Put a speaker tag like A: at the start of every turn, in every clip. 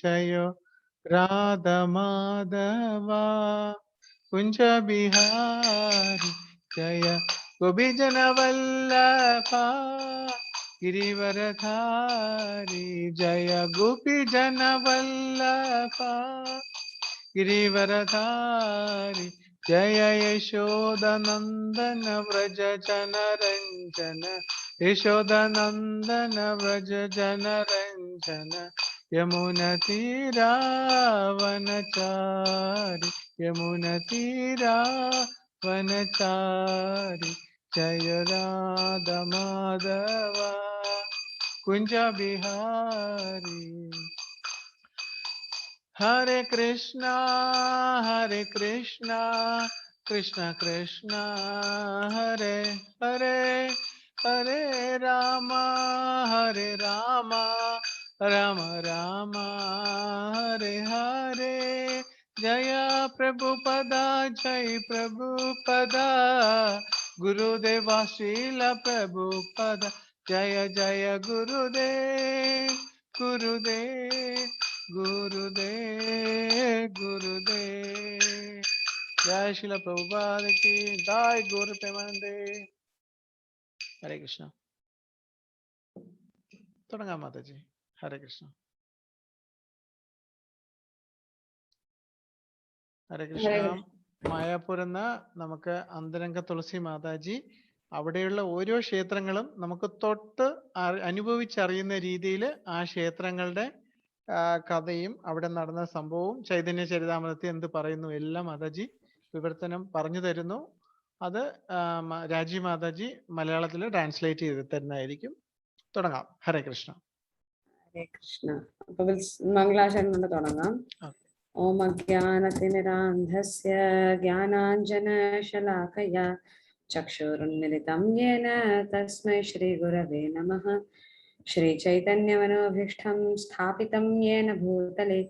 A: जय राधा माधवा कुंज बिहारी जय गोपीजन वल्लभा गिरिवरधारी जय गोपीजन वल्लभा गिरिवरधारी जय यशोदनंदन व्रज जनरंजन यशोदनंदन व्रज जनरंजन यमुनतीरावनचारि यमुनतीरावनचारि जय राधा माधव कुंज बिहारी हरे कृष्णा कृष्ण कृष्ण हरे हरे हरे रामा राम राम हरे हरे जय प्रभुपदा जय प्रभुपदा गुरुदेवा श्रील प्रभुपदा जय जय गुरुदेव गुरुदेव गुरुदेव गुरुदेव जय श्रील प्रभुपाद की जय गुरु प्रेमानंदे हरे कृष्ण തുടങ്ങാം മാതാജി ഹരേ കൃഷ്ണ ഹരേ കൃഷ്ണ മായാപൂർ എന്ന നമുക്ക് അന്തരംഗ തുളസി മാതാജി അവിടെയുള്ള ഓരോ ക്ഷേത്രങ്ങളും നമുക്ക് തൊട്ട് അനുഭവിച്ചറിയുന്ന രീതിയിൽ ആ ക്ഷേത്രങ്ങളുടെ കഥയും അവിടെ നടന്ന സംഭവവും ചൈതന്യ ചരിതാമൃതത്തിൽ എന്ത് പറയുന്നു എല്ലാം മാതാജി വിവർത്തനം പറഞ്ഞു തരുന്നു. അത് രാജി മാതാജി മലയാളത്തിൽ ട്രാൻസ്ലേറ്റ് ചെയ്ത് തരുന്നതായിരിക്കും. തുടങ്ങാം. ഹരേ കൃഷ്ണ.
B: ഹരേ കൃഷ്ണ. അപ്പൊ മംഗളാചരണം കൊണ്ട് തുടങ്ങാം. ഓം അജ്ഞാനതിമിരാന്ധസ്യ ജ്ഞാനാഞ്ജനശലാകയാ ചക്ഷുരുന്മിലിതം യേന തസ്മൈ ശ്രീഗുരവേ നമഃ. ശ്രീചൈതന്യമനോഭീഷ്ടം സ്ഥാപിതം യേന ഭൂതലേ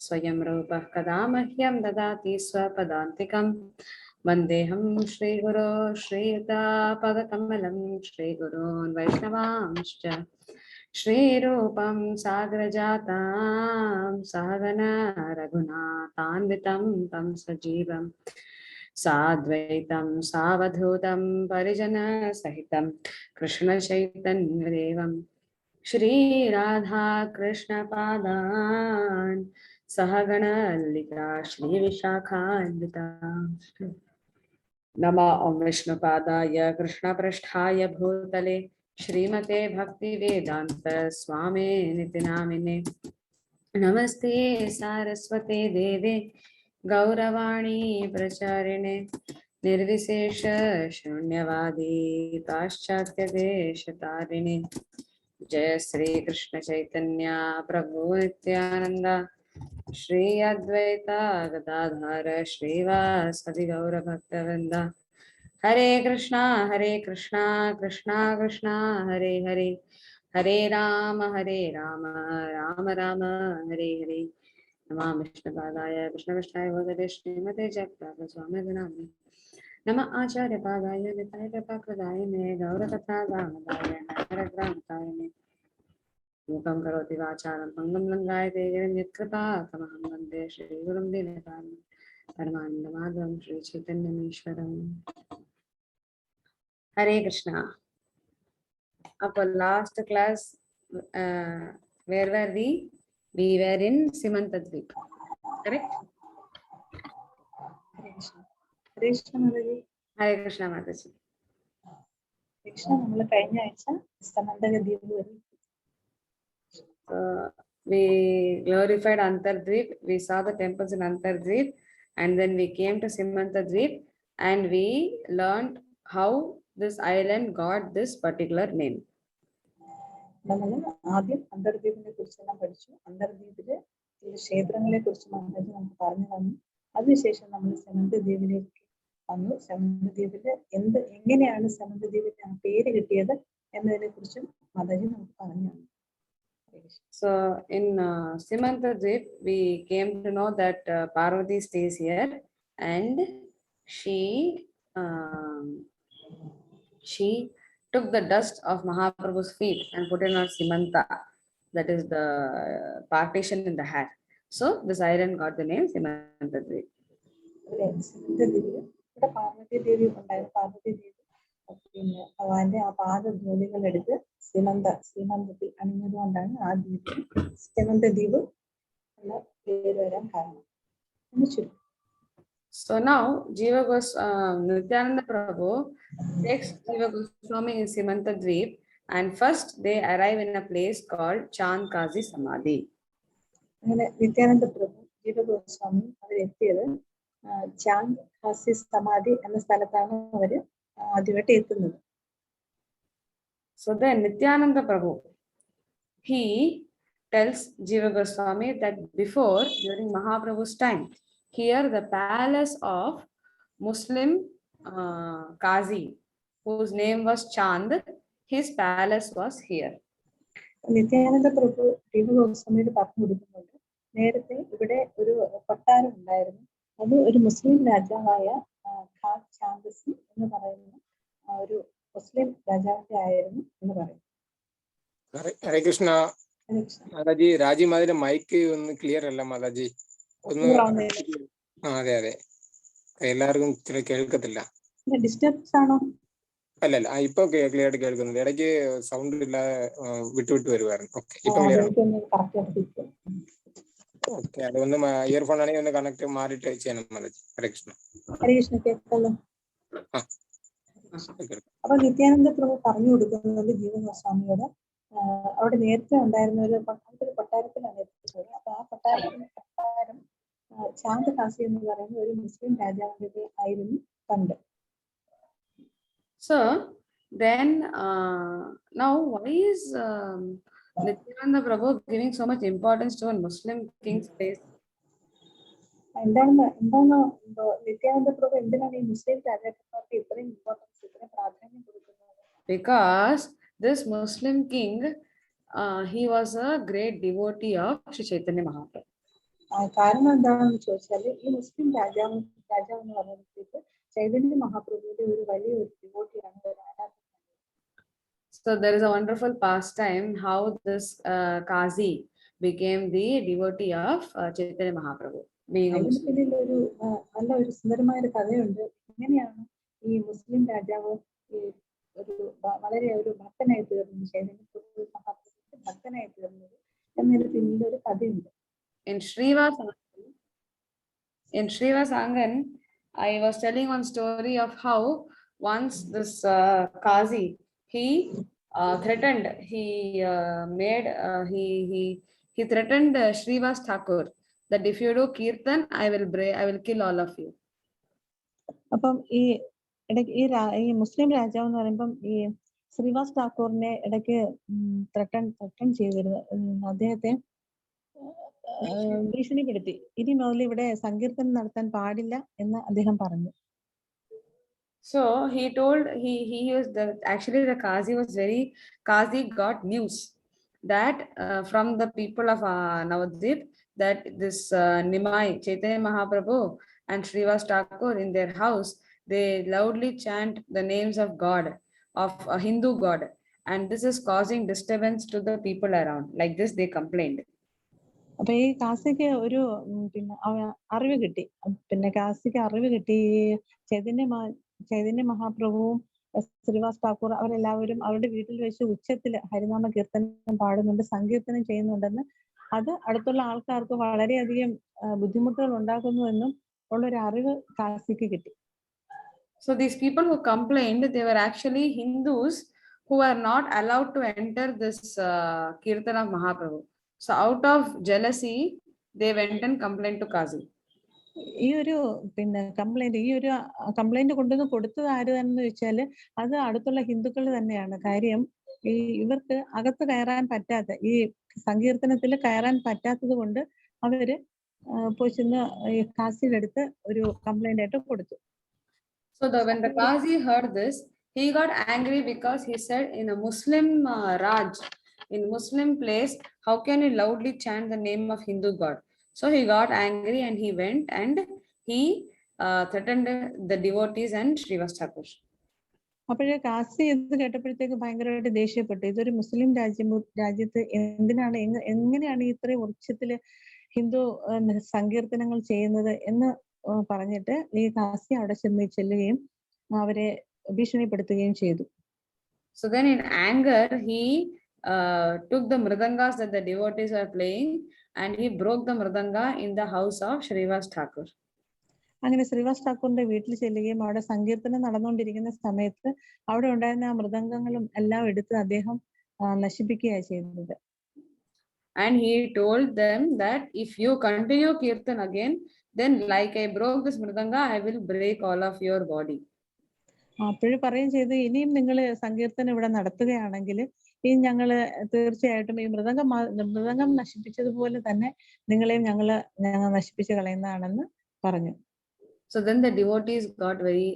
B: സ്വയം രൂപഃ കഥാ മഹ്യം ദദാതി സ്വപദാന്തികം. വന്ദേഹം ശ്രീഗുരോ ശ്രീയുതാപദകമലം ശ്രീഗുരോन् വൈഷ്ണവാംശ്ച ശ്രീരൂപം സാഗരജാതാം സഹഗണ രഘുനാഥാന്വിതം തം സജീവം സാദ്വൈതം സാവധൂതം പരിജന സഹിതം കൃഷ്ണ ചൈതന്യദേവം ശ്രീരാധാ കൃഷ്ണ പാദാൻ സഹഗണ ലളിതാ ശ്രീവിശാഖാന്വിതാ. നമോ ഓം വിഷ്ണുപാദായ കൃഷ്ണപൃഷ്ഠായ ഭൂതലേ ശ്രീമതേ ഭക്തിവേദാന്ത സ്വാമിനിതി നാമിനെ. നമസ്തേ സാരസ്വതേ ദേവേ ഗൗരവാണി പ്രചാരിണേ നിർവിശേഷ ശൂന്യവാദി പാശ്ചാത്യദേശതാരിണേ. जय श्री कृष्ण चैतन्य प्रभु नित्यानंद श्री अद्वैता गदाधर श्रीवासदि गौर भक्तवृंद. हरे कृष्णा कृष्णा कृष्णा हरे हरे हरे राम राम राम हरे हरे. नमः विष्णुपादाय कृष्णकृष्णाय भगवते श्रीमते जगन्नाथ स्वामी नामिने. नमः आचार्यपादाय निताय कृपाप्रदायिने गौरकथादामदाय नारग्रामकारिणे. मूकं करोति वाचालं भङ्गं लङ्घयते गिरिं यत्कृपातमहं वन्दे श्रीगुरुं दीनतारिणं परमानन्दमाधवं श्रीचैतन्यमीश्वरम्. हरे Krishna. Upper last class, where were we? We were in Simantadweep, correct?
C: Hare Krishna. Hare Krishna Mataji.
B: Hare Krishna Mataji.
C: Krishna, നമ്മൾ കഴിഞ്ഞ ആഴ്ച സമന്തകദ്വീപ് വരെ.
B: We glorified Antardweep. We saw the temples in Antardweep, and then we came to Simantadweep, and we learned how this island got this particular name.
C: നമ്മൾ ആദ്യം അന്തർദ്വീപിനെ കുറിച്ചെല്ലാം പഠിച്ചു. അന്തർദ്വീപിലെ ചില ക്ഷേത്രങ്ങളെ കുറിച്ച് മഹാരാജ് നമുക്ക് പറഞ്ഞു തന്നു. അതിനുശേഷം നമ്മൾ സമന്തദ്വീപിലേക്ക് വന്നു. സമന്തദ്വീപില് എങ്ങനെയാണ് സമന്തദ്വീപിന് ആ പേര് കിട്ടിയത് എന്നതിനെ കുറിച്ചും മാതാജി നമുക്ക് പറഞ്ഞു തന്നു.
B: So in Simantadweep, we came to know that Parvati stays here, and she took the dust of Mahaprabhu's feet and put it on Simanta. that is the partition in the hair. So this island got the name Simantadweep.
C: സിമന്തദ്വീപില് ഇവിടെ പാർവതി ദേവി ഉണ്ടായിരുന്നു. പാർവതി ദേവി പിന്നെ ഭഗവാന്റെ ആ പാദധൂളികൾ എടുത്ത് സീമന്തത്തിൽ അണിഞ്ഞതുകൊണ്ടാണ് ആ ദ്വീപിന് സിമന്തദ്വീപ് എന്ന പേര് വരാൻ കാരണം എന്ന് ചുരുക്കം.
B: So now Nityananda Prabhu takes Jiva Goswami in Simantadweep, and first they arrive in a place called Chand Kazi Samadhi.
C: അങ്ങനെ നിത്യാനന്ദ പ്രഭു ജീവഗോസ്വാമി അവരെത്തിയത് ചാന്ദ് കാസി സമാധി എന്ന സ്ഥലത്താണ് അവര് ആദ്യമായിട്ട് എത്തുന്നത്.
B: So then Nityananda Prabhu, he tells Jiva Goswami that before, during Mahaprabhu's time, here the palace of Muslim Qazi, whose name was Chand, his palace was here.
C: Nityananda പ്രഭു ജീവഗോസ്വാമിയോട് പറഞ്ഞു കൊടുക്കുന്നുണ്ട്, നേരത്തെ ഇവിടെ ഒരു കൊട്ടാരം ഉണ്ടായിരുന്നു, അത് ഒരു മുസ്ലിം രാജാവായ ചാന്ദസി എന്ന് പറയുന്ന ഒരു മുസ്ലിം രാജാവിന്റെ ആയിരുന്നു എന്ന് പറയുന്നു.
D: ഹരേ കൃഷ്ണ. മാതാജി, രാജി മാതിരി മൈക്ക് ഒന്ന് ക്ലിയർ അല്ല മാതാജി, ഒന്ന്. അതെ അതെ, എല്ലാവർക്കും ഇച്ചിരി കേൾക്കത്തില്ല.
C: ഡിസ്റ്റർബൻസ് ആണോ?
D: അല്ലല്ല, ഇപ്പൊ ക്ലിയർ ആയിട്ട് കേൾക്കുന്നുണ്ട്. ഇടയ്ക്ക് സൗണ്ട് ഇല്ലാതെ വിട്ടു വരുവായിരുന്നു. ഓക്കെ, ഇപ്പൊ ക്ലിയർ ആണ്. ഓക്കെ, അതൊന്ന് ഇയർഫോൺ ആണെങ്കിൽ ഒന്ന് കണക്ട് മാറിയിട്ട് ചെയ്യണം മാതാജി. ഹരേ കൃഷ്ണ.
C: ഹരേ കൃഷ്ണ, കേൾക്കല്ലോ. അപ്പൊ നിത്യാനന്ദ പ്രഭു പറഞ്ഞു കൊടുക്കുന്നത് ജീവഗോസ്വാമിയോട് അവിടെ നേരത്തെ ഉണ്ടായിരുന്ന ഒരു കൊട്ടാരത്തിലാണ് എത്തിച്ചത്. അപ്പൊ ആ കൊട്ടാരം ചാന്ദ് കാസി എന്ന് പറയുന്ന ഒരു മുസ്ലിം രാജാവിന്റെ ആയിരുന്നു പണ്ട്.
B: So then now why is Nityananda Prabhu giving so much importance to a Muslim king's place?
C: എന്താണ് നിത്യാനന്ദ പ്രഭു എന്തിനാണ് ഈ മുസ്ലിം രാജാക്കന്മാർക്ക് ഇത്രയും ഇമ്പോർട്ടൻസ്, ഇത്രയും പ്രാധാന്യം കൊടുക്കുന്നത്?
B: Because this Muslim king, he was a great devotee of Sri Chaitanya Mahaprabhu.
C: കാരണം എന്താണെന്ന് ചോദിച്ചാല് ഈ മുസ്ലിം രാജാവ് എന്ന് പറയുന്നത് ചൈതന്യ മഹാപ്രഭുവിന്റെ ഒരു വലിയ ഒരു ഡിവോട്ടിയാണ്, ഒരു ആരാധന.
B: So there is a wonderful pastime how this Qazi became the devotee of Chaitanya Mahaprabhu.
C: അതിന് പിന്നിൽ ഒരു നല്ല ഒരു സുന്ദരമായ ഒരു കഥയുണ്ട്. എങ്ങനെയാണ് ഈ മുസ്ലിം രാജാവ് ഒരു വളരെ ഒരു ഭക്തനായി തീർന്നത്, ചൈതന്യ മഹാപ്രഭുവിന്റെ ഭക്തനായി തീർന്നത് എന്നതിന് പിന്നിൽ ഒരു കഥയുണ്ട്.
B: In Srivas Angan, I was telling one story of how once this Qazi, he threatened, he threatened Srivas Thakur that if you do kirtan, I will kill all of you.
C: അപ്പം ഈ ഇടയ്ക്ക് ഈ മുസ്ലിം രാജാവ് എന്ന് പറയുമ്പം ഈ ശ്രീവാസ് ഠാക്കൂറിനെ ഇടയ്ക്ക് ത്രട്ടൺ ചെയ്തിരുന്നു. അദ്ദേഹത്തെ ഭീഷണിപ്പെടുത്തി, ഇനി മുതൽ ഇവിടെ സങ്കീർത്തനം നടത്താൻ പാടില്ല എന്ന് അദ്ദേഹം പറഞ്ഞു.
B: So he told, he was actually the Qazi got news that from the people of Navadvip that this Nimai, Chaitanya Mahaprabhu and Srivas Thakur in their house, they loudly chant the names of God, of a Hindu god, and this is causing disturbance to the people around. Like this they complained.
C: അപ്പൊ ഈ കാസിക്ക് ഒരു അറിവ് കിട്ടി. ചൈതന്യ മഹാപ്രഭുവും ശ്രീവാസ് ഠാക്കൂർ അവരെല്ലാവരും അവരുടെ വീട്ടിൽ വെച്ച് ഉച്ചത്തിൽ ഹരിനാമ കീർത്തനം പാടുന്നുണ്ട്, സങ്കീർത്തനം ചെയ്യുന്നുണ്ടെന്ന്, അത് അടുത്തുള്ള ആൾക്കാർക്ക് വളരെയധികം ബുദ്ധിമുട്ടുകൾ ഉണ്ടാക്കുന്നുവെന്നും ഉള്ളൊരു അറിവ് കാസിക്ക് കിട്ടി.
B: So these people who complained, they were actually Hindus who were not allowed to enter this kirtan of Mahaprabhu. So out of jealousy, they went and complained to Qazi.
C: ഈ ഒരു കംപ്ലൈന്റ് കൊണ്ടുവന്ന് കൊടുത്തത് ആരെന്ന് വെച്ചാല് അത് അടുത്തുള്ള ഹിന്ദുക്കൾ തന്നെയാണ്. കാര്യം ഇവർക്ക് അകത്ത് കയറാൻ പറ്റാത്ത, ഈ സങ്കീർത്തനത്തിൽ കയറാൻ പറ്റാത്തത് കൊണ്ട് അവര് പോയി ചെന്ന് കാസിയുടെ അടുത്ത് ഒരു കംപ്ലൈന്റ് ആയിട്ട് കൊടുത്തു.
B: So when the Qazi heard this, he got angry because he said, in a Muslim Raj, in Muslim place, how can you loudly chant the name of Hindu god? So he got angry and he went and he threatened the devotees and Srivas Thakur.
C: അപ്പോഴേ കാസി ഇത് കേട്ടപ്പോഴത്തേക്ക് ഭയങ്കരമായിട്ട് ദേഷ്യപ്പെട്ടു. ഇതൊരു മുസ്ലിം രാജ്യത്ത് എന്തിനാണ് എങ്ങനെയാണ് ഇത്രയും ഉച്ചത്തില് ഹിന്ദു സങ്കീർത്തനങ്ങൾ ചെയ്യുന്നത് എന്ന് പറഞ്ഞിട്ട് ഈ കാസി അവിടെ ചെല്ലുകയും അവരെ ഭീഷണിപ്പെടുത്തുകയും ചെയ്തു.
B: So then in anger, he took the mridangas that the devotees are playing and he broke the mridanga in the house of Srivas Thakur.
C: അങ്ങനെ ശ്രീവാസ് ഠാക്കൂറിന്റെ വീട്ടിൽ ചെല്ലുകയും അവിടെ സങ്കീർത്തനം നടന്നുകൊണ്ടിരിക്കുന്ന സമയത്ത് അവിടെ ഉണ്ടായിരുന്ന ആ മൃദംഗങ്ങളും എല്ലാം എടുത്ത് അദ്ദേഹം നശിപ്പിക്കുകയാണ് ചെയ്തത്.
B: And he told them that if you continue kirtan again, then like I broke this mridanga, I will break all of your body.
C: അപ്പോഴും പറയുകയും ചെയ്തു, ഇനിയും നിങ്ങൾ സങ്കീർത്തനം ഇവിടെ നടത്തുകയാണെങ്കിൽ ഈ ഞങ്ങള് തീർച്ചയായിട്ടും ഈ മൃദംഗം നശിപ്പിച്ചതുപോലെ തന്നെ നിങ്ങളെയും ഞങ്ങൾ നശിപ്പിച്ചു കളയുന്നതാണെന്ന് പറഞ്ഞു.
B: So then the devotees got very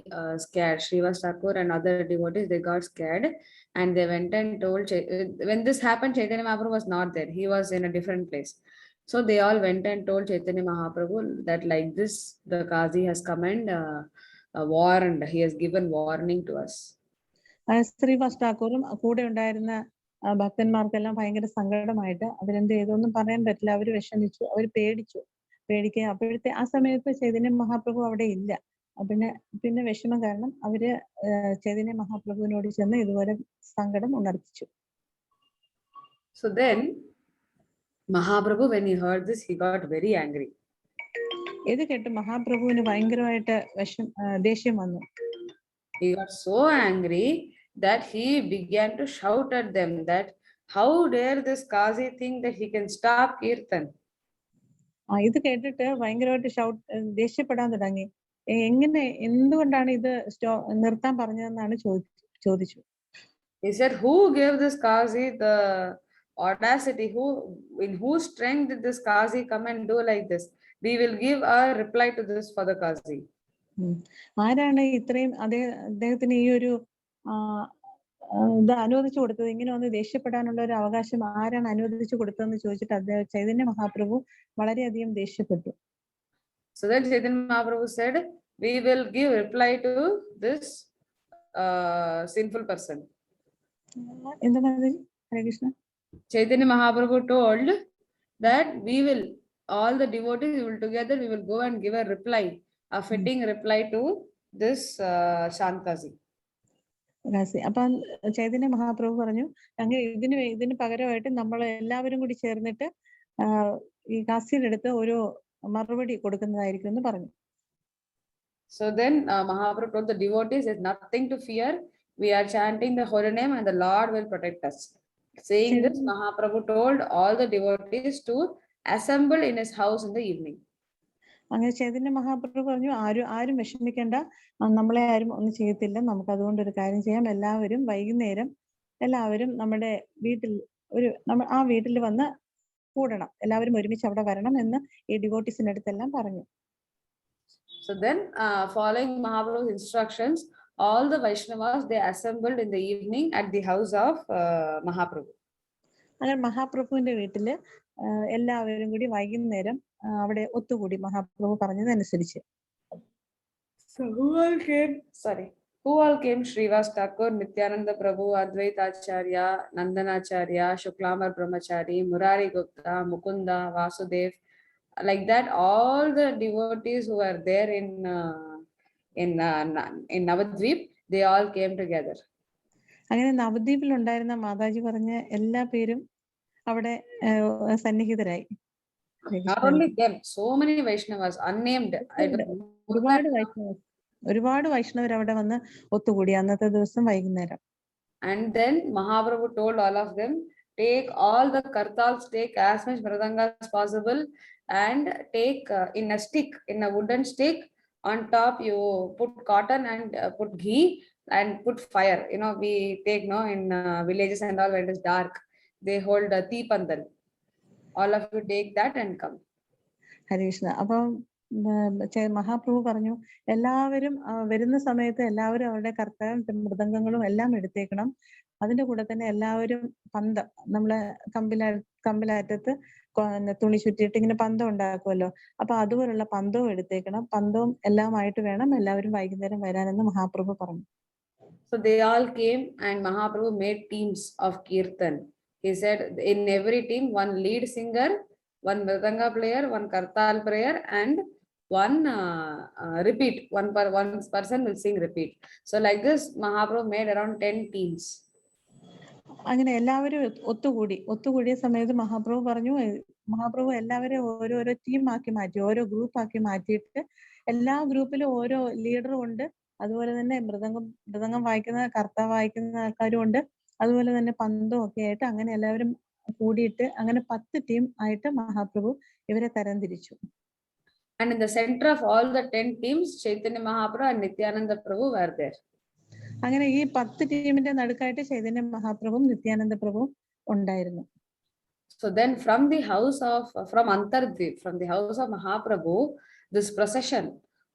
B: scared. Srivas Thakur and other devotees, they got scared and they went and told, when this happened, Chaitanya Mahaprabhu was not there. He was in a different place. So they all went and told Chaitanya Mahaprabhu that like this, the Qazi has come and warned. He has given warning to us.
C: Sreevas ഠാക്കൂറും കൂടെ ഉണ്ടായിരുന്ന ഭക്തന്മാർക്കെല്ലാം ഭയങ്കര സങ്കടമായിട്ട് അവരെന്ത് ചെയ്തൊന്നും പറയാൻ പറ്റില്ല. അവർ വിഷമിച്ചു, അവർ പേടിക്കുക. അപ്പോഴത്തെ ആ സമയത്ത് ചൈതന്യ മഹാപ്രഭു അവിടെ ഇല്ല. പിന്നെ വിഷമം കാരണം അവര് ചൈതന്യ മഹാപ്രഭുവിനോട് ചെന്ന് ഇതുപോലെ സങ്കടം ഉണർത്തിച്ചു.
B: So then Mahaprabhu, when he heard this, he got very angry.
C: ഇത് കേട്ട് മഹാപ്രഭുവിന് ഭയങ്കരമായിട്ട് ദേഷ്യം വന്നു.
B: He got so angry that he began to shout at them that how dare this Qazi think that he can stop Kirtan.
C: ഇത് കേട്ടിട്ട് ഭയങ്കരമായിട്ട് ദേഷ്യപ്പെടാൻ തുടങ്ങി. എന്തുകൊണ്ടാണ് ഇത് നിർത്താൻ പറഞ്ഞതെന്നാണ് ചോദിച്ചു.
B: He said, who gave this Qazi the audacity? In whose strength did this Qazi come and do like this? We will give a reply to this for the Qazi.
C: ആരാണ് ഇത്രയും അദ്ദേഹത്തിന് ഈ ഒരു ഇത് അനുവദിച്ചു കൊടുത്തത്? ഇങ്ങനെ ഒന്ന് ദേഷ്യപ്പെടാനുള്ള ഒരു അവകാശം ആരാണ് അനുവദിച്ചു കൊടുത്തതെന്ന് ചോദിച്ചിട്ട് ചൈതന്യ മഹാപ്രഭു വളരെയധികം ദേഷ്യപ്പെട്ടു.
B: So then Chaitanya Mahaprabhu said, we will give reply to this sinful person.
C: എന്താ പറഞ്ഞത്? ഹരേ Krishna.
B: Chaitanya Mahaprabhu told that we will, all the devotees will together, we will go and give a reply, a fitting reply to this Shantkazi.
C: അപ്പം ചൈതന്യ മഹാപ്രഭു പറഞ്ഞു, അങ്ങനെ ഇതിന് പകരമായിട്ട് നമ്മൾ എല്ലാവരും കൂടി ചേർന്നിട്ട് ഈ കാസിയുടെ അടുത്ത് ഒരു മറുപടി കൊടുക്കുന്നതായിരിക്കും എന്ന് പറഞ്ഞു.
B: So then Mahaprabhu told the devotees, there's nothing to fear. We are chanting the holy name and the Lord will protect us. Saying this, Mahaprabhu told all the devotees to assemble in his house in the evening.
C: അങ്ങനെ ചൈതന്യ മഹാപ്രഭു പറഞ്ഞു, ആരും വിഷമിക്കേണ്ട, നമ്മളെ ആരും ഒന്നും ചെയ്യത്തില്ല. നമുക്ക് അതുകൊണ്ട് ഒരു കാര്യം ചെയ്യാം, എല്ലാവരും വൈകുന്നേരം എല്ലാവരും നമ്മുടെ ആ വീട്ടിൽ വന്ന് കൂടണം, എല്ലാവരും ഒരുമിച്ച് അവിടെ വരണം എന്ന് ഈ ഡിവോട്ടീസിന്റെ അടുത്തെല്ലാം പറഞ്ഞു.
B: So then following Mahaprabhu's instructions, all the Vaishnavas, they assembled in the evening at the house of Mahaprabhu.
C: അങ്ങനെ മഹാപ്രഭുവിന്റെ വീട്ടില് എല്ലാവരും കൂടി വൈകുന്നേരം അവിടെ ഒത്തുകൂടി മഹാപ്രഭു പറഞ്ഞതനുസരിച്ച്.
B: So who all came? Srivas Thakur, Nityananda Prabhu, Advaita Acharya, Nandanacharya, Shuklambar Brahmachari, Murari Gupta, Mukunda, Vasudev. Like that, all the devotees who were there in Navadvip, they all came together.
C: അങ്ങനെ നവദ്വീപിൽ ഉണ്ടായിരുന്ന മാതാജി പറഞ്ഞ എല്ലാ പേരും അവിടെ സന്നിഹിതരായി.
B: Not only them, so many Vaishnavas, unnamed.
C: ഒരുപാട് വൈഷ്ണവർ അവിടെ വന്ന് ഒത്തുകൂടി അന്നത്തെ ദിവസം വൈകുന്നേരം.
B: And then Mahaprabhu told all of them, take all the kartals, take as much mridanga as possible, and take in a wooden stick. On top you put cotton and put ghee and put fire. We take in villages and all when it is dark, they hold a teepandal. All of you take that and come.
C: ഹരേ കൃഷ്ണ. അപ്പം മഹാപ്രഭു പറഞ്ഞു, എല്ലാവരും വരുന്ന സമയത്ത് എല്ലാവരും അവരുടെ കർത്തവ്യം മൃദംഗങ്ങളും എല്ലാം എടുത്തേക്കണം. അതിന്റെ കൂടെ തന്നെ എല്ലാവരും പന്തം, നമ്മളെ കമ്പിലാറ്റത്ത് തുണി ചുറ്റിയിട്ട് ഇങ്ങനെ പന്തം ഉണ്ടാക്കുമല്ലോ, അപ്പൊ അതുപോലുള്ള പന്തവും എടുത്തേക്കണം. പന്തവും എല്ലാമായിട്ട് വേണം എല്ലാവരും വൈകുന്നേരം വരാനെന്ന് മഹാപ്രഭു പറഞ്ഞു.
B: So they all came and Mahaprabhu made teams of kirtan. He said in every team, one lead singer, one mridanga player, one kartal player, and one repeat. One person will sing repeat. So like this, Mahaprabhu made around 10 teams.
C: അങ്ങനെ എല്ലാവരും ഒത്തുകൂടിയ സമയത്ത് മഹാപ്രഭു എല്ലാവരും ഓരോരോ ടീമാക്കി മാറ്റി, ഓരോ ഗ്രൂപ്പാക്കി മാറ്റിയിട്ട് എല്ലാ ഗ്രൂപ്പിലും ഓരോ ലീഡറും ഉണ്ട്. അതുപോലെ തന്നെ മൃദംഗം വായിക്കുന്ന, കർത്താവ് വായിക്കുന്ന ആൾക്കാരും ഉണ്ട്. അതുപോലെ തന്നെ പന്തും ഒക്കെ ആയിട്ട് അങ്ങനെ എല്ലാവരും കൂടിയിട്ട് അങ്ങനെ 10 ടീം ആയിട്ട് മഹാപ്രഭു ഇവരെ തരംതിരിച്ചു.
B: And in the center of all the 10 teams, Chaitanya Mahaprabhu and Nityananda Prabhu were there.
C: അങ്ങനെ ഈ 10 ടീമിന്റെ നടുക്കായിട്ട് ചൈതന്യ മഹാപ്രഭുവും നിത്യാനന്ദ പ്രഭുവും ഉണ്ടായിരുന്നു.
B: So then from the house of Mahaprabhu, this procession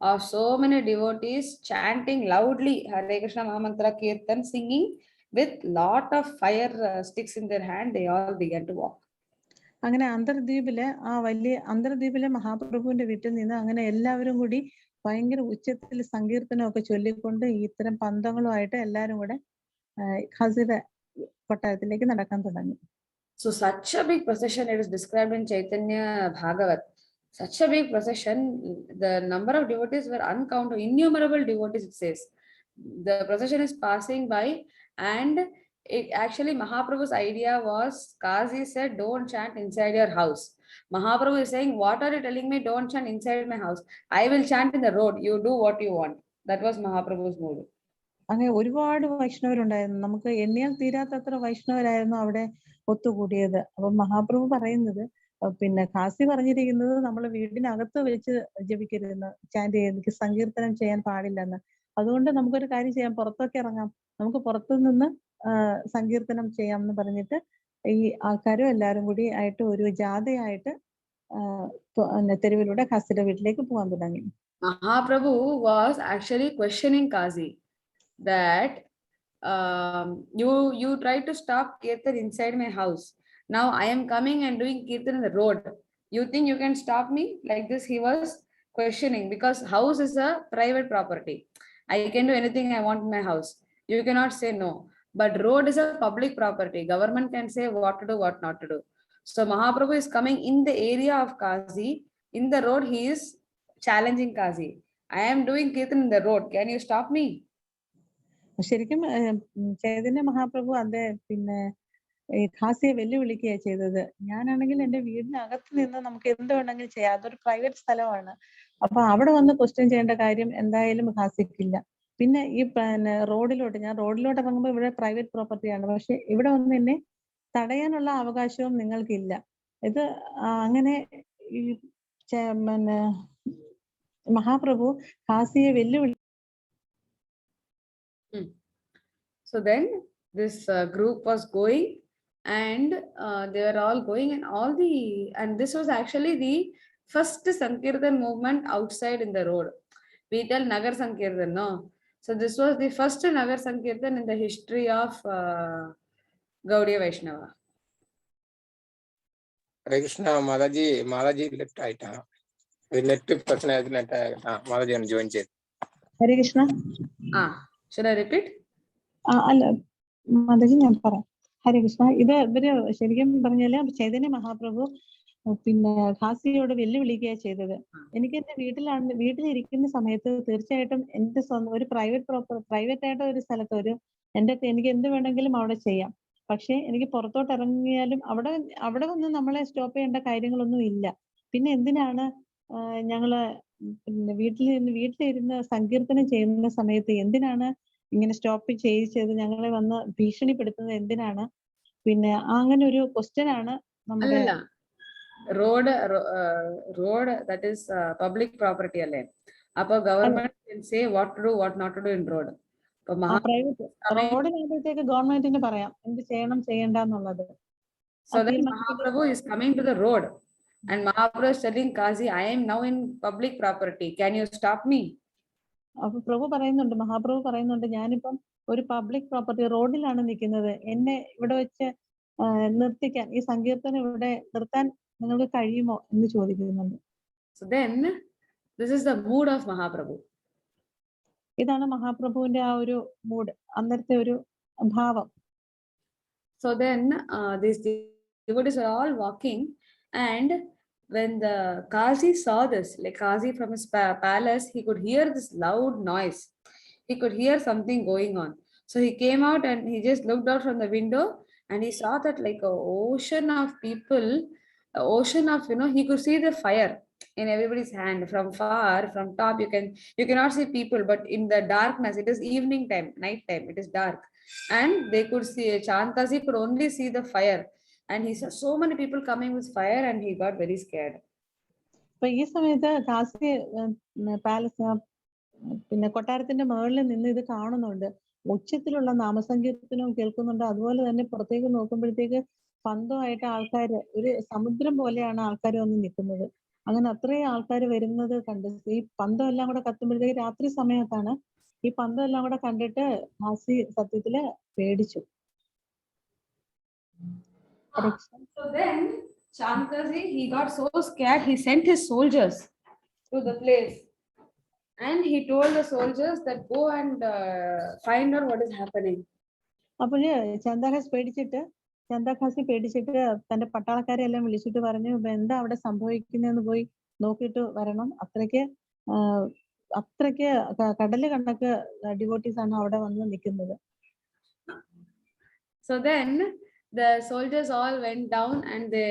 B: of so many devotees chanting loudly Hare Krishna Mahamantra Kirtan, singing with lot of fire sticks in their hand, they all began to walk.
C: അങ്ങനെ അന്തർദ്വീപിലെ മഹാപ്രഭുവിന്റെ വീട്ടിൽ നിന്ന് അങ്ങനെ എല്ലാവരും കൂടി ഭയങ്കര ഉച്ചത്തിൽ സങ്കീർത്തനമൊക്കെ ചൊല്ലിക്കൊണ്ട് ഇത്തരം പന്തങ്ങളുമായിട്ട് എല്ലാവരും കൂടെ ഖാസിയുടെ കൊട്ടാരത്തിലേക്ക് നടക്കാൻ തുടങ്ങി.
B: So such a big procession, it is described in Chaitanya Bhagavat. Such a big procession, the number of devotees were uncountable, innumerable devotees, it says. The procession is passing by, and actually Mahaprabhu's idea was, Kazi said, don't chant inside your house. Mahaprabhu is saying, what are you telling me? Don't chant inside my house. I will chant in the road. You do what you want. That was Mahaprabhu's mood.
C: അങ്ങനെ ഒരുപാട് വൈഷ്ണവരുണ്ടായിരുന്നു. നമുക്ക് എണ്ണിയാൽ തീരാത്തത്ര വൈഷ്ണവരായിരുന്നു അവിടെ ഒത്തുകൂടിയത്. അപ്പൊ മഹാപ്രഭു പറയുന്നത്, പിന്നെ ഖാസി പറഞ്ഞിരിക്കുന്നത് നമ്മൾ വീടിനകത്ത് വെച്ച് ജപിക്കരുതെന്ന്, ചാന്റ് ചെയ്ത് സങ്കീർത്തനം ചെയ്യാൻ പാടില്ലെന്ന്. അതുകൊണ്ട് നമുക്കൊരു കാര്യം ചെയ്യാം, പുറത്തൊക്കെ ഇറങ്ങാം, നമുക്ക് പുറത്തു നിന്ന് സങ്കീർത്തനം ചെയ്യാം എന്ന് പറഞ്ഞിട്ട് ഈ ആൾക്കാരും എല്ലാവരും കൂടി ആയിട്ട് ഒരു ജാഥയായിട്ട് തെരുവിലൂടെ ഖാസിയുടെ വീട്ടിലേക്ക് പോകാൻ തുടങ്ങി.
B: Mahaprabhu was actually questioning Kazi that you try to stop kirtan inside my house. Now I am coming and doing kirtan in the road. You think you can stop me? Like this he was questioning, because house is a private property. I can do anything I want in my house. You cannot say no. But road is a public property. Government can say what to do, what not to do. So Mahaprabhu is coming in the area of Kazi. In the road he is challenging Kazi. I am doing kirtan in the road. Can you stop me?
C: ശരിക്കും ചൈതന്യ മഹാപ്രഭു പിന്നെ ഈ ഖാസിയെ വെല്ലുവിളിക്കുകയാണ് ചെയ്തത്. ഞാനാണെങ്കിൽ എന്റെ വീടിനകത്ത് നിന്ന് നമുക്ക് എന്ത് വേണമെങ്കിലും ചെയ്യാം, അതൊരു പ്രൈവറ്റ് സ്ഥലമാണ്. അപ്പൊ അവിടെ വന്ന് ക്വസ്റ്റ്യൻ ചെയ്യേണ്ട കാര്യം എന്തായാലും ഖാസിക്കില്ല. പിന്നെ ഈ ഞാൻ റോഡിലോട്ട് ഇറങ്ങുമ്പോൾ ഇവിടെ പ്രൈവറ്റ് പ്രോപ്പർട്ടിയാണ്, പക്ഷെ ഇവിടെ വന്ന് എന്നെ തടയാനുള്ള അവകാശവും നിങ്ങൾക്കില്ല. ഇത് അങ്ങനെ ഈ മഹാപ്രഭു ഖാസിയെ വെല്ലുവിളി.
B: So then this group was going, and they were all going, and this was actually the first Sankirtan movement outside in the road. We tell Nagar Sankirtan, no? So this was the first Nagar Sankirtan in the history of Gaudiya Vaishnava.
D: Hare Krishna, Mataji left right. Left person has left. Mataji and join check.
C: Hare Krishna.
B: Should I repeat?
C: അല്ല മാതാജി, ഞാൻ പറയാം. ഹരേ കൃഷ്ണ. ഇവര് ശരിക്കും പറഞ്ഞാല് ചൈതന്യ മഹാപ്രഭു പിന്നെ ഖാസിയോട് വെല്ലുവിളിക്കുകയാണ് ചെയ്തത്. എനിക്ക് എന്റെ വീട്ടിലിരിക്കുന്ന സമയത്ത് തീർച്ചയായിട്ടും എന്റെ സ്വന്തം ഒരു പ്രൈവറ്റ് ആയിട്ട് ഒരു സ്ഥലത്ത് എനിക്ക് എന്ത് വേണമെങ്കിലും അവിടെ ചെയ്യാം. പക്ഷെ എനിക്ക് പുറത്തോട്ട് ഇറങ്ങിയാലും അവിടെ വന്ന് നമ്മളെ സ്റ്റോപ്പ് ചെയ്യേണ്ട കാര്യങ്ങളൊന്നും ഇല്ല. പിന്നെ എന്തിനാണ് ഞങ്ങള് പിന്നെ വീട്ടിലിരുന്ന് സങ്കീർത്തനം ചെയ്യുന്ന സമയത്ത് എന്തിനാണ് ഇങ്ങനെ സ്റ്റോപ്പ് ചെയ്യിച്ചത്, ഞങ്ങളെ വന്ന് ഭീഷണിപ്പെടുത്തുന്നത് എന്തിനാണ്? പിന്നെ അങ്ങനെ ഒരു ക്വസ്റ്റ്യൻ ആണ് നമ്മുടെ
B: road that is public property അല്ലേ. അപ്പൊ government can say what to do, what not to do in road.
C: റോഡിനകത്തേക്ക് ഗവൺമെന്റിന് പറയാം എന്ത് ചെയ്യണം ചെയ്യണ്ടെന്നുള്ളത്.
B: So then Mahaprabhu is coming to the road and Mahaprabhu is telling Kazi, I am now in public property. Can you stop me?
C: അപ്പൊ മഹാപ്രഭു പറയുന്നുണ്ട്, ഞാനിപ്പം ഒരു public property റോഡിലാണ് നിൽക്കുന്നത്, എന്നെ ഇവിടെ വെച്ച് നിർത്തിക്കാൻ, ഈ സങ്കീർത്തനം ഇവിടെ നിർത്താൻ നിങ്ങൾക്ക് കഴിയുമോ എന്ന് ചോദിക്കുന്നുണ്ട്.
B: So then this is the mood of Mahaprabhu.
C: ഇതാണ് മഹാപ്രഭുവിന്റെ ആ ഒരു മൂഡ്, അന്നത്തെ ഒരു ഭാവം.
B: So then these devotees were all walking, and when the Kazi saw this, like Kazi from his palace, he could hear this loud noise. He could hear something going on. So he came out and he just looked out from the window, and he saw that like a ocean of people, a ocean of, he could see the fire in everybody's hand from far, from top. You cannot see people, but in the darkness, it is evening time, night time, it is dark, and they could see, Chandkazi could only see the fire, and he saw so many people coming with fire, and he got very scared.
C: അപ്പൊ ഈ സമയത്ത് Kasi palace പിന്നെ കൊട്ടാരത്തിന്റെ മുകളിൽ നിന്ന് ഇത് കാണുന്നുണ്ട്. ഉച്ചത്തിലുള്ള നാമസങ്കീർത്തനവും കേൾക്കുന്നുണ്ട്. അതുപോലെ തന്നെ പുറത്തേക്ക് നോക്കുമ്പോഴത്തേക്ക് പന്തമായിട്ട് ആൾക്കാർ, ഒരു സമുദ്രം പോലെയാണ് ആൾക്കാർ വന്ന് നിൽക്കുന്നത്. അങ്ങനെ അത്രയും ആൾക്കാർ വരുന്നത് കണ്ട് ഈ പന്തം എല്ലാം കൂടെ കത്തുമ്പോഴത്തേക്ക് രാത്രി സമയത്താണ്. ഈ പന്തം എല്ലാം കൂടെ കണ്ടിട്ട് കാസി സത്യത്തില് പേടിച്ചു.
B: So then Chandkazi, he got so scared, he sent his soldiers to the place, and he told the soldiers that go and find out what is happening.
C: അപ്പോഴ് ചന്ദാഖാസി പേടിച്ചിട്ട് തന്റെ പട്ടാളക്കാരെ എല്ലാം വിളിച്ചിട്ട് പറഞ്ഞു, എന്താ അവിടെ സംഭവിക്കുന്നതെന്ന് പോയി നോക്കിയിട്ട് വരണം. അത്രയ്ക്ക് കടല് കണക്ക് ഡിവോട്ടീസ് ആണ് അവിടെ വന്ന് നിൽക്കുന്നത്.
B: So then the soldiers all went down and they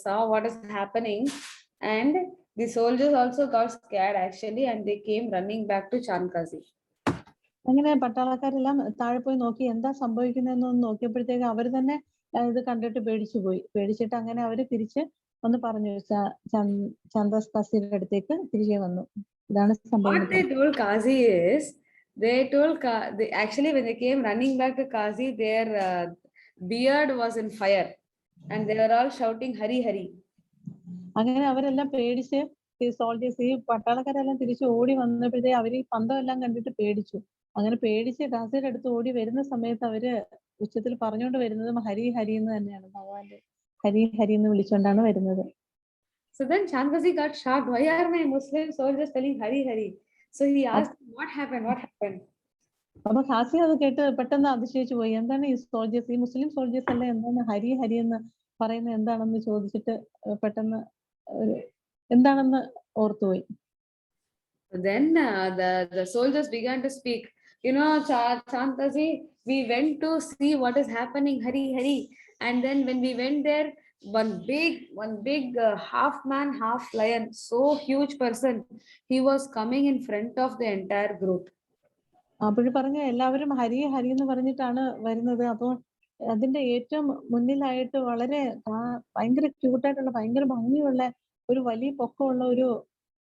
B: saw what is happening, and the soldiers also got scared actually, and they came running back to Chandkazi.
C: അങ്ങനെ പട്ടാളക്കാരെല്ലാം താഴെ പോയി നോക്കി എന്താ സംഭവിക്കുന്നതെന്ന് നോക്കിയപ്പോഴത്തേക്ക് അവർ തന്നെ ഇത് കണ്ടിട്ട് പേടിച്ചിട്ട് അങ്ങനെ അവര് തിരിച്ച് ഒന്ന് പറഞ്ഞു ചന്ദാഖാസിയുടെ അടുത്തേക്ക് തിരികെ വന്നു. ഇതാണ് സംഭവം.
B: What they told Kazi is, actually when they came running back to Kazi, their beard was in fire, and they were all shouting Hari Hari.
C: അങ്ങനെ അവരെല്ലാം പേടിച്ച് ഈ സോൾജേഴ്സ്, ഈ പട്ടാളക്കാരെല്ലാം തിരിച്ച് ഓടി വന്നപ്പോഴത്തേക്ക് അവര് ഈ പന്തം എല്ലാം കണ്ടിട്ട് പേടിച്ചു. അങ്ങനെ പേടിച്ച് കാസിയുടെ അടുത്ത് ഓടി വരുന്ന സമയത്ത് അവര് ഉച്ചത്തിൽ പറഞ്ഞുകൊണ്ട് വരുന്നത് ഹരി ഹരി എന്ന് തന്നെയാണ്. ഭഗവാന്റെ ഹരി ഹരി എന്ന് വിളിച്ചുകൊണ്ടാണ് വരുന്നത്.
B: So then Chandkazi got shocked. Why are my Muslim soldiers telling Hari Hari? So he asked, what happened?
C: അപ്പൊ കാസി അത് കേട്ട് പെട്ടെന്ന് അതിശയിച്ചു പോയി. എന്താണ് ഈ സോൾജേഴ്സ്, ഈ മുസ്ലിം സോൾജേഴ്സ് അല്ലേ എന്താണ് ഹരി ഹരി എന്ന് പറയുന്നത് എന്താണെന്ന് ചോദിച്ചിട്ട് പെട്ടെന്ന് എന്താണെന്ന് ഓർത്തുപോയി.
B: Then the soldiers began to speak. Chandkazi, we went to see what is happening, Hari Hari, and then when we went there, one big half man half lion, so huge person, he was coming in front of the entire group.
C: അപ്പോഴും പറഞ്ഞ എല്ലാവരും ഹരി ഹരി എന്ന് പറഞ്ഞിട്ടാണ് വരുന്നത്. അപ്പോൾ അതിന്റെ ഏറ്റവും മുന്നിലായിട്ട് വളരെ ഭയങ്കര ക്യൂട്ടായിട്ടുള്ള, ഭയങ്കര ഭംഗിയുള്ള ഒരു വലിയ പൊക്കമുള്ള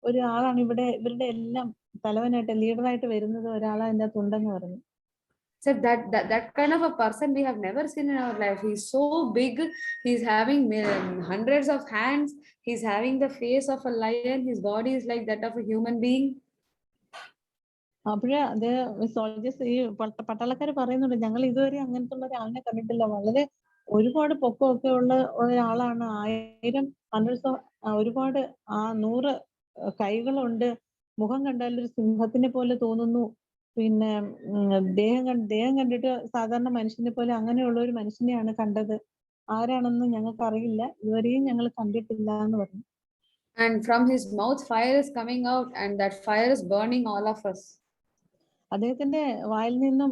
C: ഒരു ആളാണ് ഇവരുടെ എല്ലാം തലവനായിട്ട്, ലീഡറായിട്ട് വരുന്നത് ഒരാളാ അതിൻ്റെ അകത്തുണ്ടെന്ന് പറഞ്ഞു.
B: So that kind of a person we have never seen in our life. He's so big, he's having hundreds of hands, he's having the face of a lion, his body is like that of a human being.
C: അപ്പോഴേ അത് soldiers, ഈ പട്ടാളക്കാർ പറയുന്നുണ്ട്, ഞങ്ങൾ ഇതുവരെ അങ്ങനത്തെ ഉള്ള ഒരാളിനെ കണ്ടിട്ടില്ല, വളരെ ഒരുപാട് പൊക്കമൊക്കെ ഉള്ള ഒരാളാണ്, 1000 ഒരുപാട് 100 കൈകളുണ്ട്, മുഖം കണ്ടാൽ ഒരു സിംഹത്തിനെ പോലെ തോന്നുന്നു, പിന്നെ ദേഹം കണ്ടിട്ട് സാധാരണ മനുഷ്യനെ പോലെ, അങ്ങനെയുള്ള ഒരു മനുഷ്യനെയാണ് കണ്ടത്, ആരാണെന്ന് ഞങ്ങൾക്ക് അറിയില്ല, ഇതുവരെയും ഞങ്ങൾ കണ്ടിട്ടില്ല എന്ന് പറഞ്ഞു.
B: And from his mouth fire is coming out, and that fire is burning all of us.
C: അദ്ദേഹത്തിന്റെ വായിൽ നിന്നും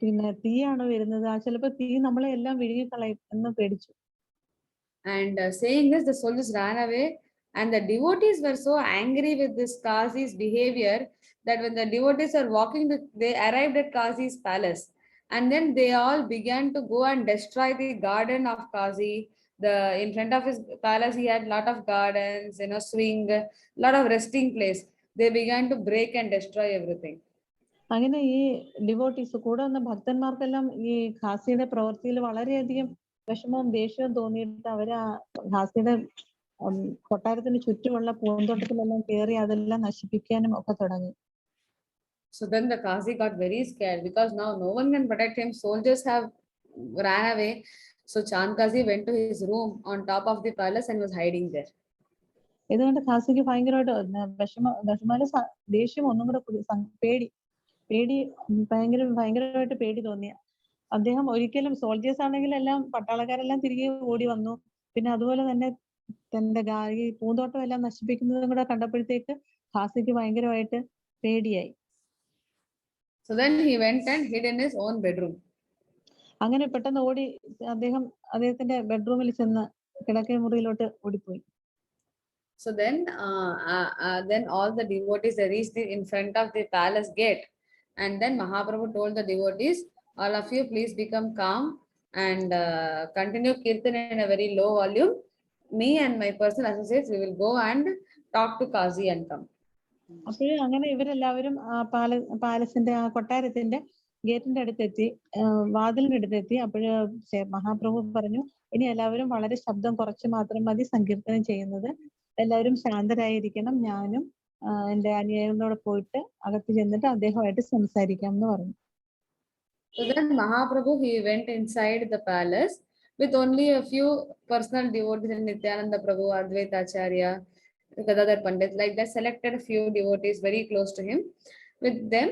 C: പിന്നെ തീയാണ് വരുന്നത്, ചിലപ്പോ തീ നമ്മളെ എല്ലാം വിഴുങ്ങിക്കളയും എന്ന് പേടിച്ചു.
B: And saying this, the soldiers ran away, and the devotees were so angry with this Kazi's behavior that when the devotees are walking, they arrived at Kazi's palace, and then they all began to go and destroy the garden of Kazi. In front of his palace, he had a lot of gardens, swing, lot of resting place. They began to break and destroy everything.
C: അങ്ങനെ ഈ devotees കൂടെ വന്ന ഭക്തന്മാർക്കെല്ലാം ഈ ഖാസിയുടെ പ്രവൃത്തിയിൽ വളരെയധികം വിഷമവും ദേഷ്യവും തോന്നിയിട്ട് അവര് ഖാസിയുടെ കൊട്ടാരത്തിന് ചുറ്റുമുള്ള പൂന്തോട്ടത്തിലെല്ലാം കയറി അതെല്ലാം നശിപ്പിക്കാനും ഒക്കെ തുടങ്ങി.
B: So then the Kazi got very scared because now no one can protect him. Soldiers have ran away. So Chandkazi went to his room on top of the palace and was hiding there.
C: ഇതുകൊണ്ട് ഖാസിക്ക് ഭയങ്കരമായിട്ട് ദേഷ്യം ഒന്നും കൂടെ പേടി പേടി ഭയങ്കരമായിട്ട് പേടി തോന്നിയ അദ്ദേഹം ഒരിക്കലും സോൾജേഴ്സ് ആണെങ്കിൽ എല്ലാം പട്ടാളക്കാരെല്ലാം തിരികെ ഓടി വന്നു. പിന്നെ അതുപോലെ തന്നെ തന്റെ ഈ പൂന്തോട്ടം എല്ലാം നശിപ്പിക്കുന്നതും കൂടെ കണ്ടപ്പോഴത്തേക്ക് ഖാസിക്ക് ഭയങ്കരമായിട്ട് പേടിയായി.
B: So then he went and hid in his own bedroom.
C: അങ്ങനെ പെട്ടെന്ന് ഓടി അദ്ദേഹത്തിന്റെ ബെഡ്റൂമിൽ ചെന്ന് കിടക്കൈ മുറിയിലോട്ട് ഓടിപ്പോയി.
B: So then all the devotees, they reached in front of the palace gate, and then Mahaprabhu told the devotees, all of you please become calm and continue kirtan in a very low volume. Me and my personal associates, we will go and talk to Kazi and come.
C: അപ്പോൾ അങ്ങനെ ഇവരെല്ലാവരും പാലസിന്റെ ആ കൊട്ടാരത്തിന്റെ ഗേറ്റിന്റെ അടുത്തെത്തി, വാതിലിന്റെ അടുത്തെത്തി. അപ്പോഴ് മഹാപ്രഭു പറഞ്ഞു, ഇനി എല്ലാവരും വളരെ ശബ്ദം കുറച്ച് മാത്രം മതി സങ്കീർത്തനം ചെയ്യുന്നത്, എല്ലാവരും ശാന്തരായിരിക്കണം, ഞാനും എന്റെ അനുയായികളോട് പോയിട്ട് അകത്ത് ചെന്നിട്ട് അദ്ദേഹമായിട്ട് സംസാരിക്കാം എന്ന് പറഞ്ഞു.
B: So then Mahaprabhu, he went inside the palace with only a few personal devotees, Nityananda Prabhu, Advaita Acharya, Gadadhar Pandit, like that, selected a few devotees very close to him. With them,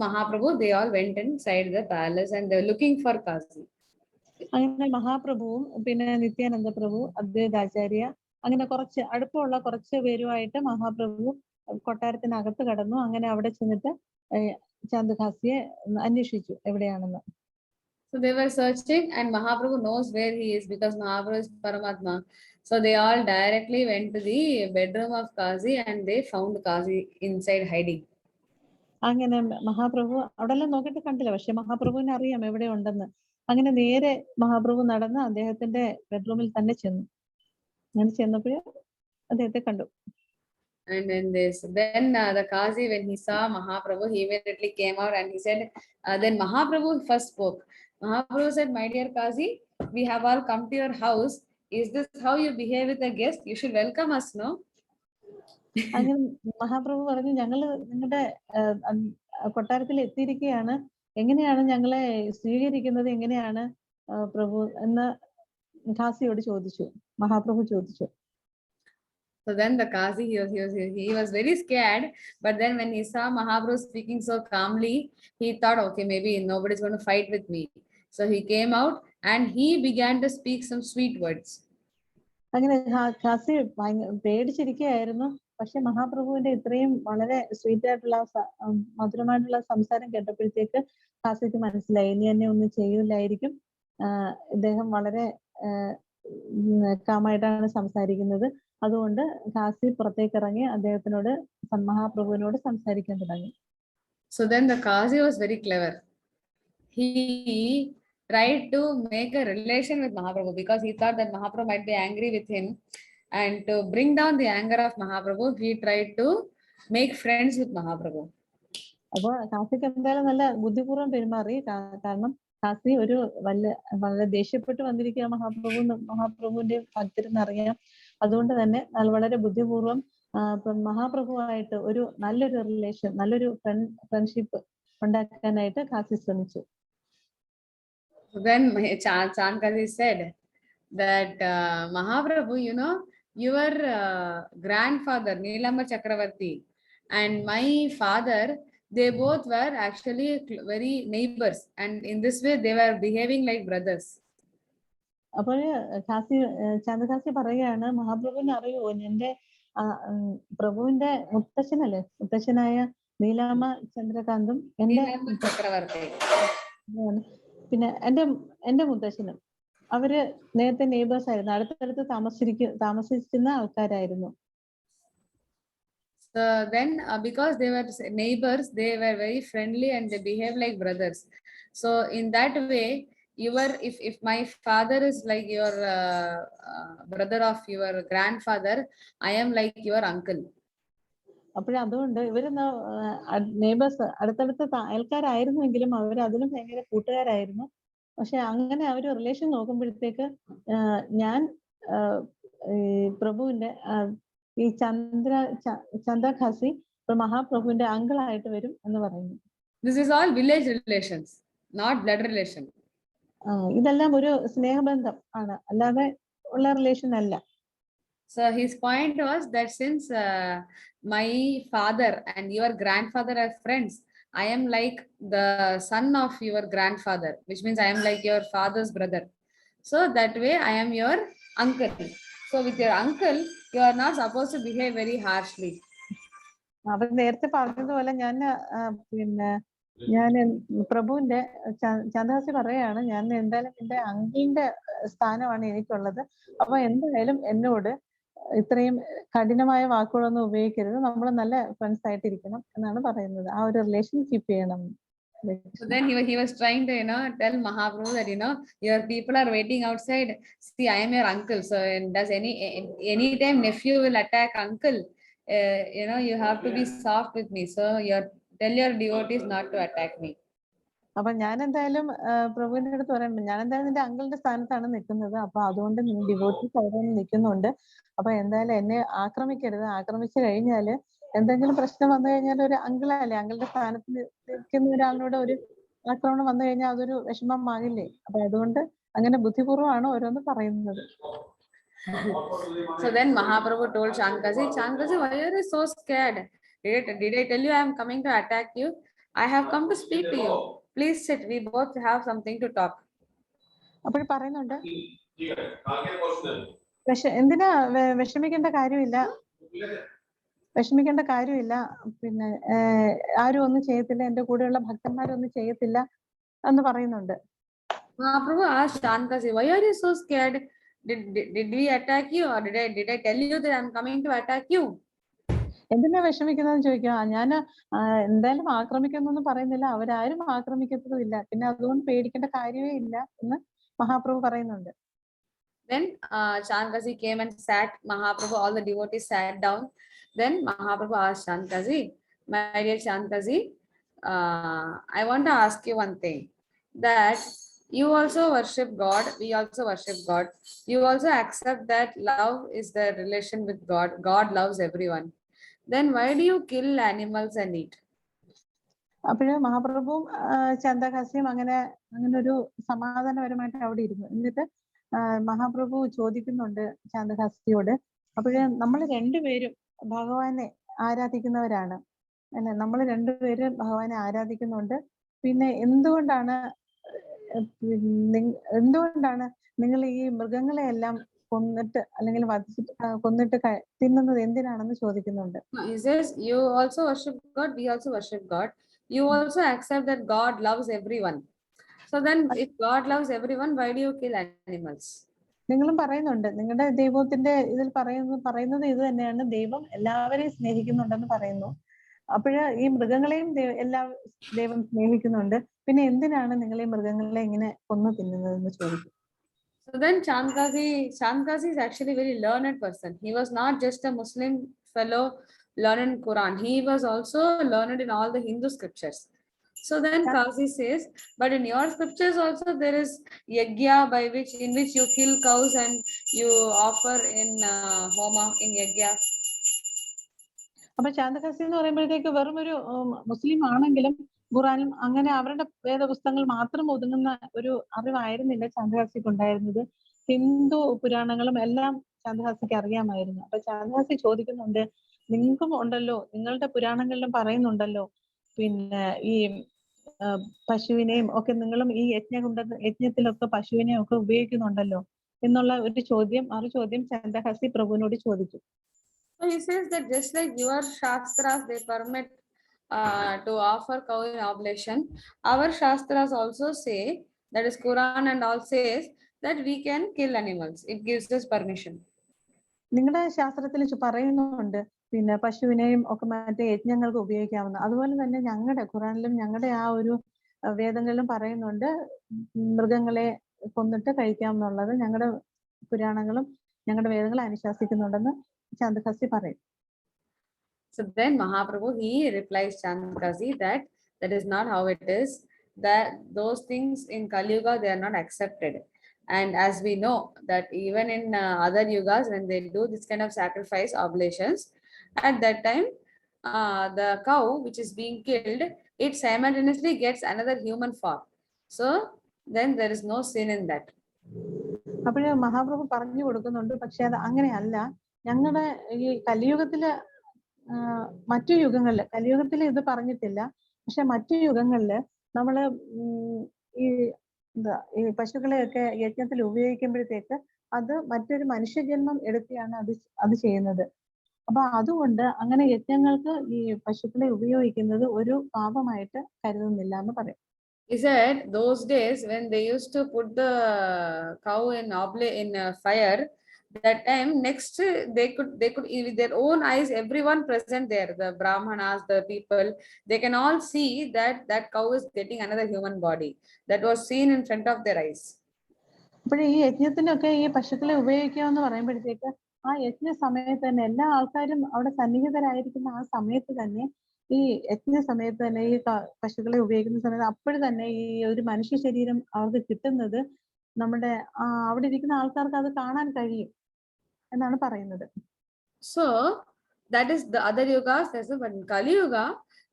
B: Mahaprabhu, they all went inside the palace and they were looking for Kazi.
C: അങ്ങനെ മഹാപ്രഭുവും പിന്നെ നിത്യാനന്ദ പ്രഭു, അദ്വൈതാചാര്യ, അങ്ങനെ അടുപ്പമുള്ള കുറച്ച് പേരുമായിട്ട് മഹാപ്രഭു കൊട്ടാരത്തിനകത്ത് കടന്നു. അങ്ങനെ അവിടെ ചെന്നിട്ട് ചാന്ദഖാസിയെ അന്വേഷിച്ചു എവിടെയാണെന്ന്.
B: So they were searching and Mahaprabhu knows where he is because Mahaprabhu is Paramatma. So they all directly went to the bedroom of Kazi and they found Kazi inside hiding.
C: അങ്ങനെ മഹാപ്രഭു അവിടെ എല്ലാം നോക്കിയിട്ട് കണ്ടില്ല, പക്ഷെ മഹാപ്രഭുവിനെ അറിയാം എവിടെ ഉണ്ടെന്ന്. അങ്ങനെ നേരെ മഹാപ്രഭു നടന്ന് അദ്ദേഹത്തിന്റെ ബെഡ്റൂമിൽ തന്നെ ചെന്നു. അങ്ങനെ ചെന്നപ്പോഴേ അദ്ദേഹത്തെ കണ്ടു.
B: And then the Kazi, when he saw Mahaprabhu, he immediately came out and he said, then Mahaprabhu first spoke. Mahaprabhu said, my dear Kazi, we have all come to your house. Is this how you behave with a guest? You should welcome us, no?
C: അങ്ങനെ മഹാപ്രഭു പറഞ്ഞു, ഞങ്ങള് നിങ്ങളുടെ കൊട്ടാരത്തിൽ എത്തിയിരിക്കുകയാണ്, എങ്ങനെയാണ് ഞങ്ങളെ സ്വീകരിക്കുന്നത്, എങ്ങനെയാണ് പ്രഭു എന്ന് ഖാസിയോട് ചോദിച്ചു, മഹാപ്രഭു ചോദിച്ചു.
B: So then the Kazi, he was very scared, but then when he saw Mahaprabhu speaking so calmly, he thought, okay, maybe nobody's going to fight with me. So he came out and he began to speak some sweet words.
C: അങ്ങനെ ഖാസി പേടിച്ചിരിക്കുകയായിരുന്നു. പക്ഷെ മഹാപ്രഭുവിന്റെ ഇത്രയും വളരെ sweet ആയിട്ടുള്ള മധുരമായിട്ടുള്ള സംസാരം കേട്ടപ്പോഴത്തേക്ക് ഖാസിക്ക് മനസ്സിലായി, ഇനി എന്നെ ഒന്നും ചെയ്യില്ലായിരിക്കും, ഇദ്ദേഹം വളരെ കാമായിട്ടാണ് സംസാരിക്കുന്നത്. അതുകൊണ്ട് ഖാസി പുറത്തേക്ക് ഇറങ്ങി അദ്ദേഹത്തിനോട് മഹാപ്രഭുവിനോട് സംസാരിക്കാൻ തുടങ്ങി.
B: So then the Kazi was very clever. He tried to make a relation with Mahaprabhu because he thought that Mahaprabhu might be angry with him, and to bring down the anger of Mahaprabhu, he tried to make friends with Mahaprabhu.
C: അപ്പോൾ ഖാസിക്ക് എന്തായാലും നല്ല ബുദ്ധിപൂർവ്വം പെരുമാറി. കാരണം ഖാസി വളരെ ദേഷ്യപ്പെട്ട് വന്നിരിക്കുക മഹാപ്രഭുവിന്റെ ഭക്തരെന്നറിയാം. അതുകൊണ്ട് തന്നെ വളരെ ബുദ്ധിപൂർവ്വം മഹാപ്രഭുവായിട്ട് നല്ലൊരു റിലേഷൻ, നല്ലൊരു ഫ്രണ്ട്ഷിപ്പ് ഉണ്ടാക്കാനായിട്ട് ഖാസി ശ്രമിച്ചു.
B: Then Chandkazi said that Mahaprabhu, your grandfather Nilamba Chakravarti and my father, they both were actually very neighbors, and in this way they were behaving like brothers.
C: അപ്പോൾ ചാന്ദഖാസി പറയുകയാണ്, മഹാപ്രഭുവിനെ അറിയോ, എന്റെ പ്രഭുവിന്റെ മുത്തച്ഛനായ നീലാമ ചന്ദ്രകാന്തും പിന്നെ എന്റെ മുത്തച്ഛനും അവര് നേരത്തെ നെയ്ബേഴ്സ് ആയിരുന്നു, അടുത്തടുത്ത് താമസിച്ചിരുന്ന ആൾക്കാരായിരുന്നു.
B: So then because they were neighbors, they were very friendly and they behaved like brothers. So in that way, if my father is like your brother of your grandfather, I am like your uncle.
C: അതുകൊണ്ട് ഇവര് neighbours അടുത്തടുത്ത അയൽക്കാരായിരുന്നുവെങ്കിലും അവർ അതിലും ഭയങ്കര കൂട്ടുകാരായിരുന്നു. പക്ഷെ അങ്ങനെ അവര് relation നോക്കുമ്പോഴത്തേക്ക് ഞാൻ പ്രഭുവിന്റെ ഈ ചന്ദ്രഖാസി മഹാപ്രഭുവിന്റെ അങ്കിളായിട്ട് വരും എന്ന് പറയുന്നു.
B: This is all village relations, not blood relation.
C: ഇതെല്ലാം ഒരു സ്നേഹബന്ധം ആണ്, അല്ലാതെ ഉള്ള റിലേഷൻ അല്ല.
B: So his point was that since my father and your grandfather are friends, I am like the son of your grandfather, which means I am like your father's brother. So that way I am your uncle. So with your uncle, you are not supposed to behave very harshly.
C: അവർ നേരത്തെ പറഞ്ഞതുപോലെ പിന്നെ ഞാൻ പ്രഭുവിന്റെ ചന്ദ്രഹാസി പറയാണ്, ഞാൻ എന്തായാലും എന്റെ അങ്കിളിന്റെ സ്ഥാനമാണ് എനിക്കുള്ളത്. അപ്പൊ എന്തായാലും എന്നോട് ഇത്രയും കഠിനമായ വാക്കുകളൊന്നും ഉപയോഗിക്കരുത്, നമ്മൾ നല്ല ഫ്രണ്ട്സ് ആയിട്ടിരിക്കണം എന്നാണ് പറയുന്നത്. ആ ഒരു റിലേഷൻ കീപ്പ് ചെയ്യണം.
B: So then he was trying to, tell Mahaprabhu that, your people are waiting outside. See, I am your uncle. So does anytime nephew will attack uncle, you have to be soft with me. So tell your devotees not to attack me.
C: അപ്പൊ ഞാൻ എന്തായാലും പ്രഭുവിന്റെ അടുത്ത് പറയുന്നുണ്ട്, ഞാൻ എന്തായാലും നിന്റെ അങ്കിളിന്റെ സ്ഥാനത്താണ് നിൽക്കുന്നത്. അപ്പൊ അതുകൊണ്ട് ഡിവോട്ടീസ് അവിടെ നിൽക്കുന്നുണ്ട്. അപ്പൊ എന്തായാലും എന്നെ ആക്രമിക്കരുത്. ആക്രമിച്ചു കഴിഞ്ഞാല് എന്തെങ്കിലും പ്രശ്നം വന്നു കഴിഞ്ഞാൽ ഒരു അങ്കിളല്ലേ, അങ്കിളുടെ സ്ഥാനത്ത് നിൽക്കുന്ന ഒരാളിനോട് ഒരു ആക്രമണം വന്നു കഴിഞ്ഞാൽ അതൊരു വിഷമമാകില്ലേ? അപ്പൊ അതുകൊണ്ട് അങ്ങനെ ബുദ്ധിപൂർവ്വമാണ് ഓരോന്ന് പറയുന്നത്.
B: So then Mahaprabhu told Chandkasi, why are you so scared? Did I tell you I am coming to attack you? I have come to speak to you. Please sit. We both have something to talk.
C: അപ്പോൾ പറയുന്നുണ്ട്, എന്തിനാ വിഷമിക്കേണ്ട കാര്യമില്ല, പിന്നെ ആരും ഒന്നും ചെയ്യത്തില്ല, എന്റെ കൂടെയുള്ള ഭക്തന്മാരൊന്നും ചെയ്യത്തില്ല എന്ന് പറയുന്നുണ്ട്.
B: Mahaprabhu asked Chandkasi, why are you so scared? Did we attack you, or did I tell you that I am coming to attack you?
C: എന്തിനാ വിഷമിക്കുന്നതെന്ന് ചോദിക്കുക. ഞാൻ എന്തായാലും ആക്രമിക്കുന്നൊന്നും പറയുന്നില്ല, അവരാരും ആക്രമിക്കത്തതുമില്ല, പിന്നെ അതുകൊണ്ട് പേടിക്കേണ്ട കാര്യമേ ഇല്ല എന്ന് മഹാപ്രഭു പറയുന്നുണ്ട്.
B: Then Chandkasi came and sat. Mahaprabhu, all the devotees sat down. Then Mahaprabhu asked Chandkasi, my dear Chandkasi, I want to ask you one thing, that you also worship God, we also worship God. You also accept that love is the relation with God. God loves everyone. Then why do you kill animals and eat?
C: അപ്പോഴ് മഹാപ്രഭുവും ചന്ദ്രഹാസ്യം അങ്ങനെ ഒരു സമാധാനപരമായിട്ട് അവിടെ ഇരുന്നു. എന്നിട്ട് മഹാപ്രഭു ചോദിക്കുന്നുണ്ട് ചന്ദ്രഹാസ്യയോട്, അപ്പോഴ് നമ്മൾ രണ്ടുപേരും ഭഗവാനെ ആരാധിക്കുന്നവരാണ് അല്ലെ, നമ്മൾ രണ്ടുപേരും ഭഗവാനെ ആരാധിക്കുന്നുണ്ട്, പിന്നെ എന്തുകൊണ്ടാണ് നിങ്ങൾ ഈ മൃഗങ്ങളെ എല്ലാം കൊന്നിട്ട് അല്ലെങ്കിൽ കൊന്നിട്ട് തിന്നുന്നത് എന്തിനാണെന്ന് ചോദിക്കുന്നുണ്ട്.
B: He says, you also worship God, we also worship God. You also accept that God loves everyone. So then if God loves everyone, why do you kill animals?
C: നിങ്ങളും പറയുന്നുണ്ട്, നിങ്ങളുടെ ദൈവത്തിന്റെ ഇതിൽ പറയുന്നത് ഇത് തന്നെയാണ്, ദൈവം എല്ലാവരെയും സ്നേഹിക്കുന്നുണ്ടെന്ന് പറയുന്നു. അപ്പോഴ് ഈ മൃഗങ്ങളെയും ദൈവം സ്നേഹിക്കുന്നുണ്ട്, പിന്നെ എന്തിനാണ് നിങ്ങൾ ഈ മൃഗങ്ങളെ ഇങ്ങനെ കൊന്നു തിന്നുന്നതെന്ന് ചോദിക്കും.
B: So then Chandkasi is actually a very learned person. He was not just a Muslim fellow learned in Quran. He was also learned in all the Hindu scriptures. So then Kasi says, but in your scriptures also there is yagya in which you kill cows and you offer in homa in yagya.
C: അപ്പൊ ചാന്തകാസി എന്ന് പറയുമ്പോഴത്തേക്ക് വെറും ഒരു മുസ്ലിം ആണെങ്കിലും ഖുറാനും അങ്ങനെ അവരുടെ വേദപുസ്തകങ്ങൾ മാത്രം ഒതുങ്ങുന്ന ഒരു അറിവായിരുന്നില്ല ചാന്തകാസിക്ക് ഉണ്ടായിരുന്നത്. ഹിന്ദു പുരാണങ്ങളും എല്ലാം ചാന്തകാസിക്ക് അറിയാമായിരുന്നു. അപ്പൊ ചാന്തകാസി ചോദിക്കുന്നുണ്ട്, നിങ്ങൾക്കും ഉണ്ടല്ലോ, നിങ്ങളുടെ പുരാണങ്ങളിലും പറയുന്നുണ്ടല്ലോ, പിന്നെ ഈ പശുവിനെയും ഒക്കെ നിങ്ങളും ഈ യജ്ഞത്തിലൊക്കെ പശുവിനെയും ഒക്കെ ഉപയോഗിക്കുന്നുണ്ടല്ലോ എന്നുള്ള ഒരു ചോദ്യം ചാന്തകാസി പ്രഭുവിനോട് ചോദിച്ചു.
B: So he says that just like your shastras they permit to offer cow in oblation, our shastras also say, that is Quran and all says, that we can kill animals. It gives us permission.
C: നിങ്ങളുടെ ശാസ്ത്രത്തിൽ പറയുന്നുണ്ട് പിന്നെ പശുവിനെയും ഒക്കെ മറ്റേ യജ്ഞങ്ങൾക്ക് ഉപയോഗിക്കാവുന്ന, അതുപോലെ തന്നെ ഞങ്ങളുടെ ഖുറാനിലും ഞങ്ങളുടെ ആ ഒരു വേദങ്ങളിലും പറയുന്നുണ്ട് മൃഗങ്ങളെ കൊന്നിട്ട് കഴിക്കാമെന്നുള്ളത്. ഞങ്ങളുടെ പുരാണങ്ങളും ഞങ്ങളുടെ വേദങ്ങളും അനുശാസിക്കുന്നുണ്ടെന്ന് ചാന്തകാസി പറയും.
B: So then Mahaprabhu, he replies Chandkasi that is not how it is, that those things in Kali Yuga they are not accepted. And as we know that even in other yugas, when they do this kind of sacrifice oblations, at that time the cow which is being killed, it simultaneously gets another human form. So then there is no sin in that.
C: അപ്പോഴ് മഹാപ്രഭു പറഞ്ഞു കൊടുക്കുന്നുണ്ട്, പക്ഷെ അത് അങ്ങനെയല്ല. ഞങ്ങളുടെ ഈ കലിയുഗത്തില് മറ്റു യുഗങ്ങളില്, കലിയുഗത്തില് ഇത് പറഞ്ഞിട്ടില്ല, പക്ഷെ മറ്റു യുഗങ്ങളില് നമ്മള് ഈ എന്താ ഈ പശുക്കളെയൊക്കെ യജ്ഞത്തിൽ ഉപയോഗിക്കുമ്പോഴത്തേക്ക് അത് മറ്റൊരു മനുഷ്യജന്മം എടുത്തിയാണ് അത് ചെയ്യുന്നത്. അപ്പൊ അതുകൊണ്ട് അങ്ങനെ യജ്ഞങ്ങൾക്ക് ഈ പശുക്കളെ ഉപയോഗിക്കുന്നത് ഒരു പാപമായിട്ട് കരുതുന്നില്ല എന്ന് പറയും.
B: He said those days when they used to put the cow in fire, that time next they could with their own eyes, everyone present there, the brahmanas, the people, they can all see that cow is getting another human body. That was seen in front of their eyes.
C: അപ്പോൾ ഈ യജ്ഞത്തിനൊക്കെ ഈ പശുക്കളെ ഉപയോഗിക്കാമെന്ന് പറയുമ്പോഴത്തേക്ക് ആ യജ്ഞ സമയത്ത് തന്നെ എല്ലാ ആൾക്കാരും അവിടെ സന്നിഹിതരായിരിക്കുന്ന ആ സമയത്ത് തന്നെ ഈ യജ്ഞ സമയത്ത് തന്നെ ഈ പശുക്കളെ ഉപയോഗിക്കുന്ന സമയത്ത് അപ്പോഴും തന്നെ ഈ ഒരു മനുഷ്യ ശരീരം അവർക്ക് കിട്ടുന്നത് നമ്മുടെ അവിടെ ഇരിക്കുന്ന ആൾക്കാർക്ക് അത് കാണാൻ കഴിയും എന്നാണ് പറയുന്നത്.
B: So that is the other yugas, but in Kali Yuga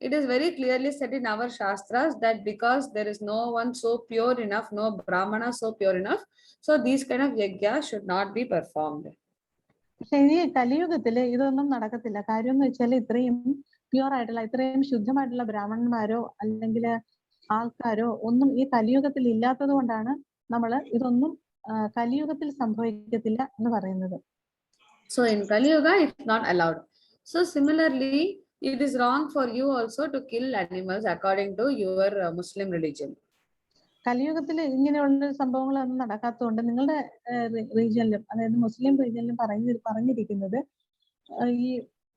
B: it is very clearly said in our shastras that because there is no one so pure enough, no brahmana so pure enough, so these kind of yajnas should not be performed.
C: പക്ഷെ ഈ കലിയുഗത്തില് ഇതൊന്നും നടക്കത്തില്ല. കാര്യം എന്ന് വെച്ചാൽ ഇത്രയും pure ആയിട്ടുള്ള ഇത്രയും ശുദ്ധമായിട്ടുള്ള ബ്രാഹ്മണന്മാരോ അല്ലെങ്കിൽ ആൾക്കാരോ ഒന്നും ഈ കലിയുഗത്തിൽ ഇല്ലാത്തത് കൊണ്ടാണ് നമ്മൾ ഇതൊന്നും കലിയുഗത്തിൽ സംഭവിക്കത്തില്ല എന്ന് പറയുന്നത്.
B: So in Kali Yuga it's not allowed. So similarly it is wrong for you also to kill animals according to your Muslim religion.
C: കലിയുഗത്തിൽ ഇങ്ങനെയുള്ള സംഭവങ്ങളൊന്നും നടക്കാത്തതുകൊണ്ട് നിങ്ങളുടെ റീജിയനിലും അതായത് മുസ്ലിം റീജിയനിലും പറഞ്ഞിരിക്കുന്നത് ഈ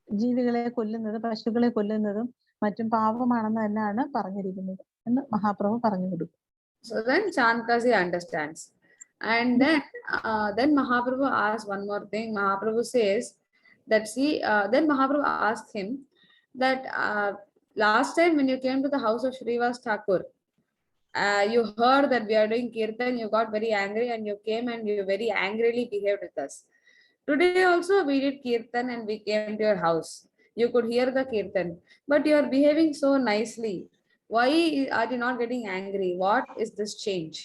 C: ജീവികളെ കൊല്ലുന്നത് പശുക്കളെ കൊല്ലുന്നതും മറ്റും പാപമാണെന്ന് തന്നെയാണ് പറഞ്ഞിരിക്കുന്നത് എന്ന് മഹാപ്രഭു പറഞ്ഞു കൊടുക്കും.
B: So then Chandkazi understands. And then Mahaprabhu asks one more thing. Mahaprabhu says that then Mahaprabhu asked him that last time when you came to the house of Srivas Thakur, you heard that we are doing kirtan, you got very angry and you came and you very angrily behaved with us. Today also we did kirtan and we came to your house. You could hear the kirtan, but you are behaving so nicely. Why are you not getting angry? What is this change?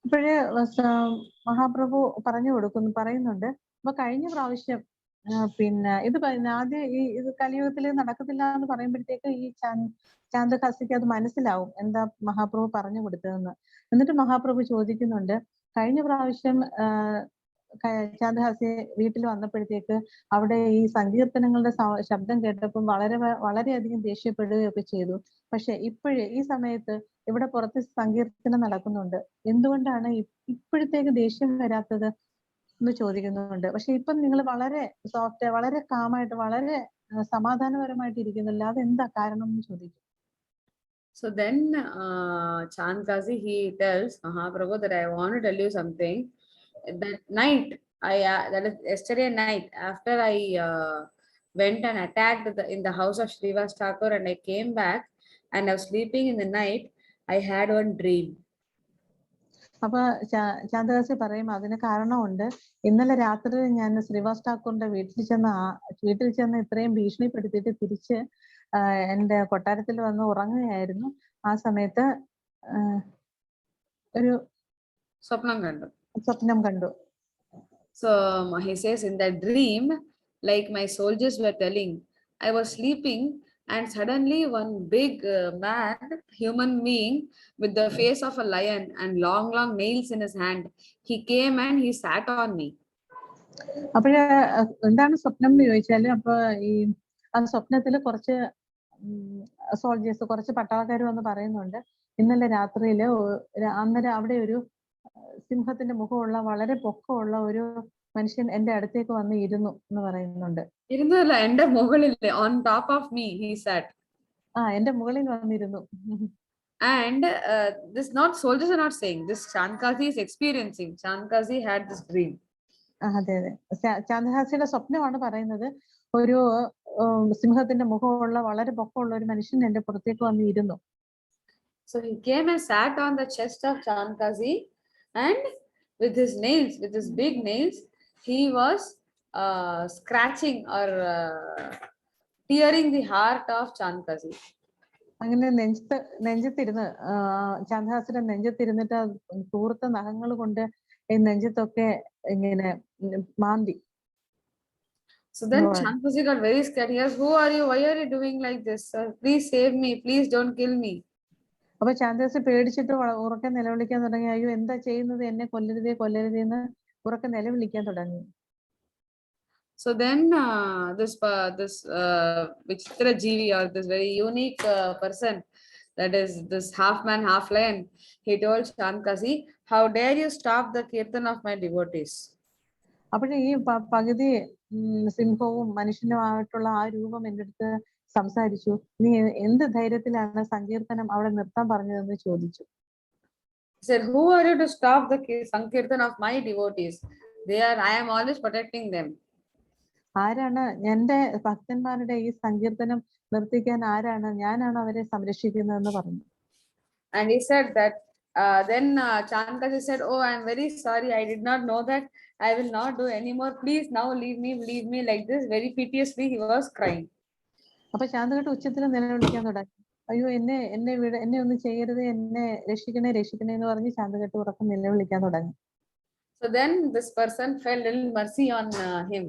C: ഇപ്പോഴേ മഹാപ്രഭു പറയുന്നുണ്ട് അപ്പൊ കഴിഞ്ഞ പ്രാവശ്യം പിന്നെ ഇത് ആദ്യം ഇത് കലിയുഗത്തിൽ നടക്കത്തില്ല എന്ന് പറയുമ്പോഴത്തേക്ക് ഈ ചാന്ദഹാസിക്ക് അത് മനസ്സിലാവും എന്താ മഹാപ്രഭു പറഞ്ഞു കൊടുത്തതെന്ന്. എന്നിട്ട് മഹാപ്രഭു ചോദിക്കുന്നുണ്ട് കഴിഞ്ഞ പ്രാവശ്യം ചാന്ദഹാസി വീട്ടിൽ വന്നപ്പോഴത്തേക്ക് അവിടെ ഈ സങ്കീർത്തനങ്ങളുടെ ശബ്ദം കേട്ടപ്പോൾ വളരെയധികം ദേഷ്യപ്പെടുകയൊക്കെ ചെയ്തു. പക്ഷെ ഈ സമയത്ത് ഇവിടെ പുറത്ത് സങ്കീർത്തനം നടക്കുന്നുണ്ട്, എന്തുകൊണ്ടാണ് ഇപ്പോഴത്തേക്ക് ദേഷ്യം വരാത്തത് എന്ന് ചോദിക്കുന്നുണ്ട്. പക്ഷെ ഇപ്പം നിങ്ങൾ വളരെ സോഫ്റ്റ്, വളരെ കാമായിട്ട്, വളരെ സമാധാനപരമായിട്ട് ഇരിക്കുന്നില്ല, അതെന്താ കാരണം എന്ന് ചോദിക്കും.
B: So then Chandkazi he tells Mahaprabhu that I want to tell you something. That night, that is yesterday night, after I went and attacked in the house of Srivas Thakur and I came back and I was sleeping in the night, I had one dream.
C: അപ്പൊ ചാന്ദഹാസി പറയും അതിന് കാരണമുണ്ട്. ഇന്നലെ രാത്രി ഞാൻ ശ്രീവാസ് ഠാക്കൂറിന്റെ വീട്ടിൽ ചെന്ന് ഇത്രയും ഭീഷണിപ്പെടുത്തിയിട്ട് തിരിച്ച് എന്റെ കൊട്ടാരത്തിൽ വന്ന് ഉറങ്ങുകയായിരുന്നു. ആ സമയത്ത് ഒരു സ്വപ്നം കണ്ടു.
B: So he says in that dream, like my soldiers were telling, I was sleeping and suddenly one big man, human being with the face of a lion and long nails in his hand, he came and he sat on me.
C: അപ്പോഴ് എന്താണ് സ്വപ്നം എന്ന് ചോദിച്ചാല് അപ്പൊ ഈ ആ സ്വപ്നത്തില് കുറച്ച് soldiers, കുറച്ച് പട്ടാളക്കാർ വന്ന് പറയുന്നുണ്ട് ഇന്നലെ രാത്രിയില് അന്നേരം അവിടെ ഒരു സിംഹത്തിന്റെ മുഖമുള്ള വളരെ പൊക്കമുള്ള ഒരു മനുഷ്യൻ എന്റെ അടുത്തേക്ക് വന്ന് ഇരുന്നു എന്ന് പറയുന്നുണ്ട്.
B: ഇരുന്നല്ല, എന്റെ മുകളിൽ, on top of me he sat.
C: എന്റെ മുകളിൽ വന്നിരുന്നു.
B: And this not soldiers are not saying, this Chandkazi is experiencing. Chandkazi had this dream.
C: അതെ അതെ, ചാന്ദഹാസിയുടെ സ്വപ്നമാണ് പറയുന്നത്. ഒരു സിംഹത്തിന്റെ മുഖമുള്ള വളരെ പൊക്കമുള്ള ഒരു മനുഷ്യൻ എന്റെ പുറത്തേക്ക് വന്നിരുന്നു.
B: So he came and sat on the chest of Chandkazi and with his nails, with his big nails, he was scratching or tearing the heart of Chandkazi.
C: അങ്ങനെ നെഞ്ചത്തിരുന്ന് ചാന്ദഹാസിന്റെ നെഞ്ചത്തിരുന്നിട്ട് കൂർത്ത നഖങ്ങൾ കൊണ്ട് ഈ നെഞ്ചത്തൊക്കെ ഇങ്ങനെ മാന്തി.
B: So then
E: Right.
B: Shantaji got very scared. He asked, who are you? Why are you doing like this? Sir, please save me. Please don't kill me.
E: അപ്പൊ ചാന്തദാസ് പേടിച്ചിട്ട് ഉറക്കെ നിലവിളിക്കാൻ തുടങ്ങി. അയ്യോ എന്താ ചെയ്യുന്നത്, എന്നെ കൊല്ലരുതേ കൊല്ലരുതേ എന്ന് ഉറക്കെ നിലവിളിക്കാൻ തുടങ്ങി.
B: So then this Vichitra Jeevi, or this very unique person, that is this half man, half lion, he told Shankasi, how dare you stop the kirtan of my devotees?
E: അപ്പോഴേ ഈ പകുതി സിംഹവും മനുഷ്യനുമായിട്ടുള്ള ആ രൂപം എൻ്റെ അടുത്ത് സംസാരിച്ചു. നീ എന്ത് ധൈര്യത്തിലാണ് സങ്കീർത്തനം അവിടെ നിർത്താൻ പറഞ്ഞതെന്ന് ചോദിച്ചു.
B: He said, who are you to stop the sankirtan of my devotees? I am always protecting them.
E: ആരാണ് എന്റെ ഭക്തന്മാരുടെ ഈ സങ്കീർത്തനം നിർത്തിക്കാൻ? ആരാണ്? ഞാനാണ് അവരെ സംരക്ഷിക്കുന്നതെന്ന് പറഞ്ഞു.
B: And he said that then Shankasi said, oh, I am very sorry, I did not know that. I will not do anymore. Please now leave me, like this. Very piteously he was crying.
E: അപ്പൊ ശാന്തഘട്ട ഉച്ചത്തിൽ നിലവിളിക്കാൻ തുടങ്ങി. അയ്യോ എന്നെ ഒന്നും ചെയ്യരുത്, എന്നെ രക്ഷിക്കണേ എന്ന് പറഞ്ഞ് ശാന്തഘട്ട ഉറക്കം നിലവിളിക്കാൻ തുടങ്ങി.
B: So then this person felt little mercy on him,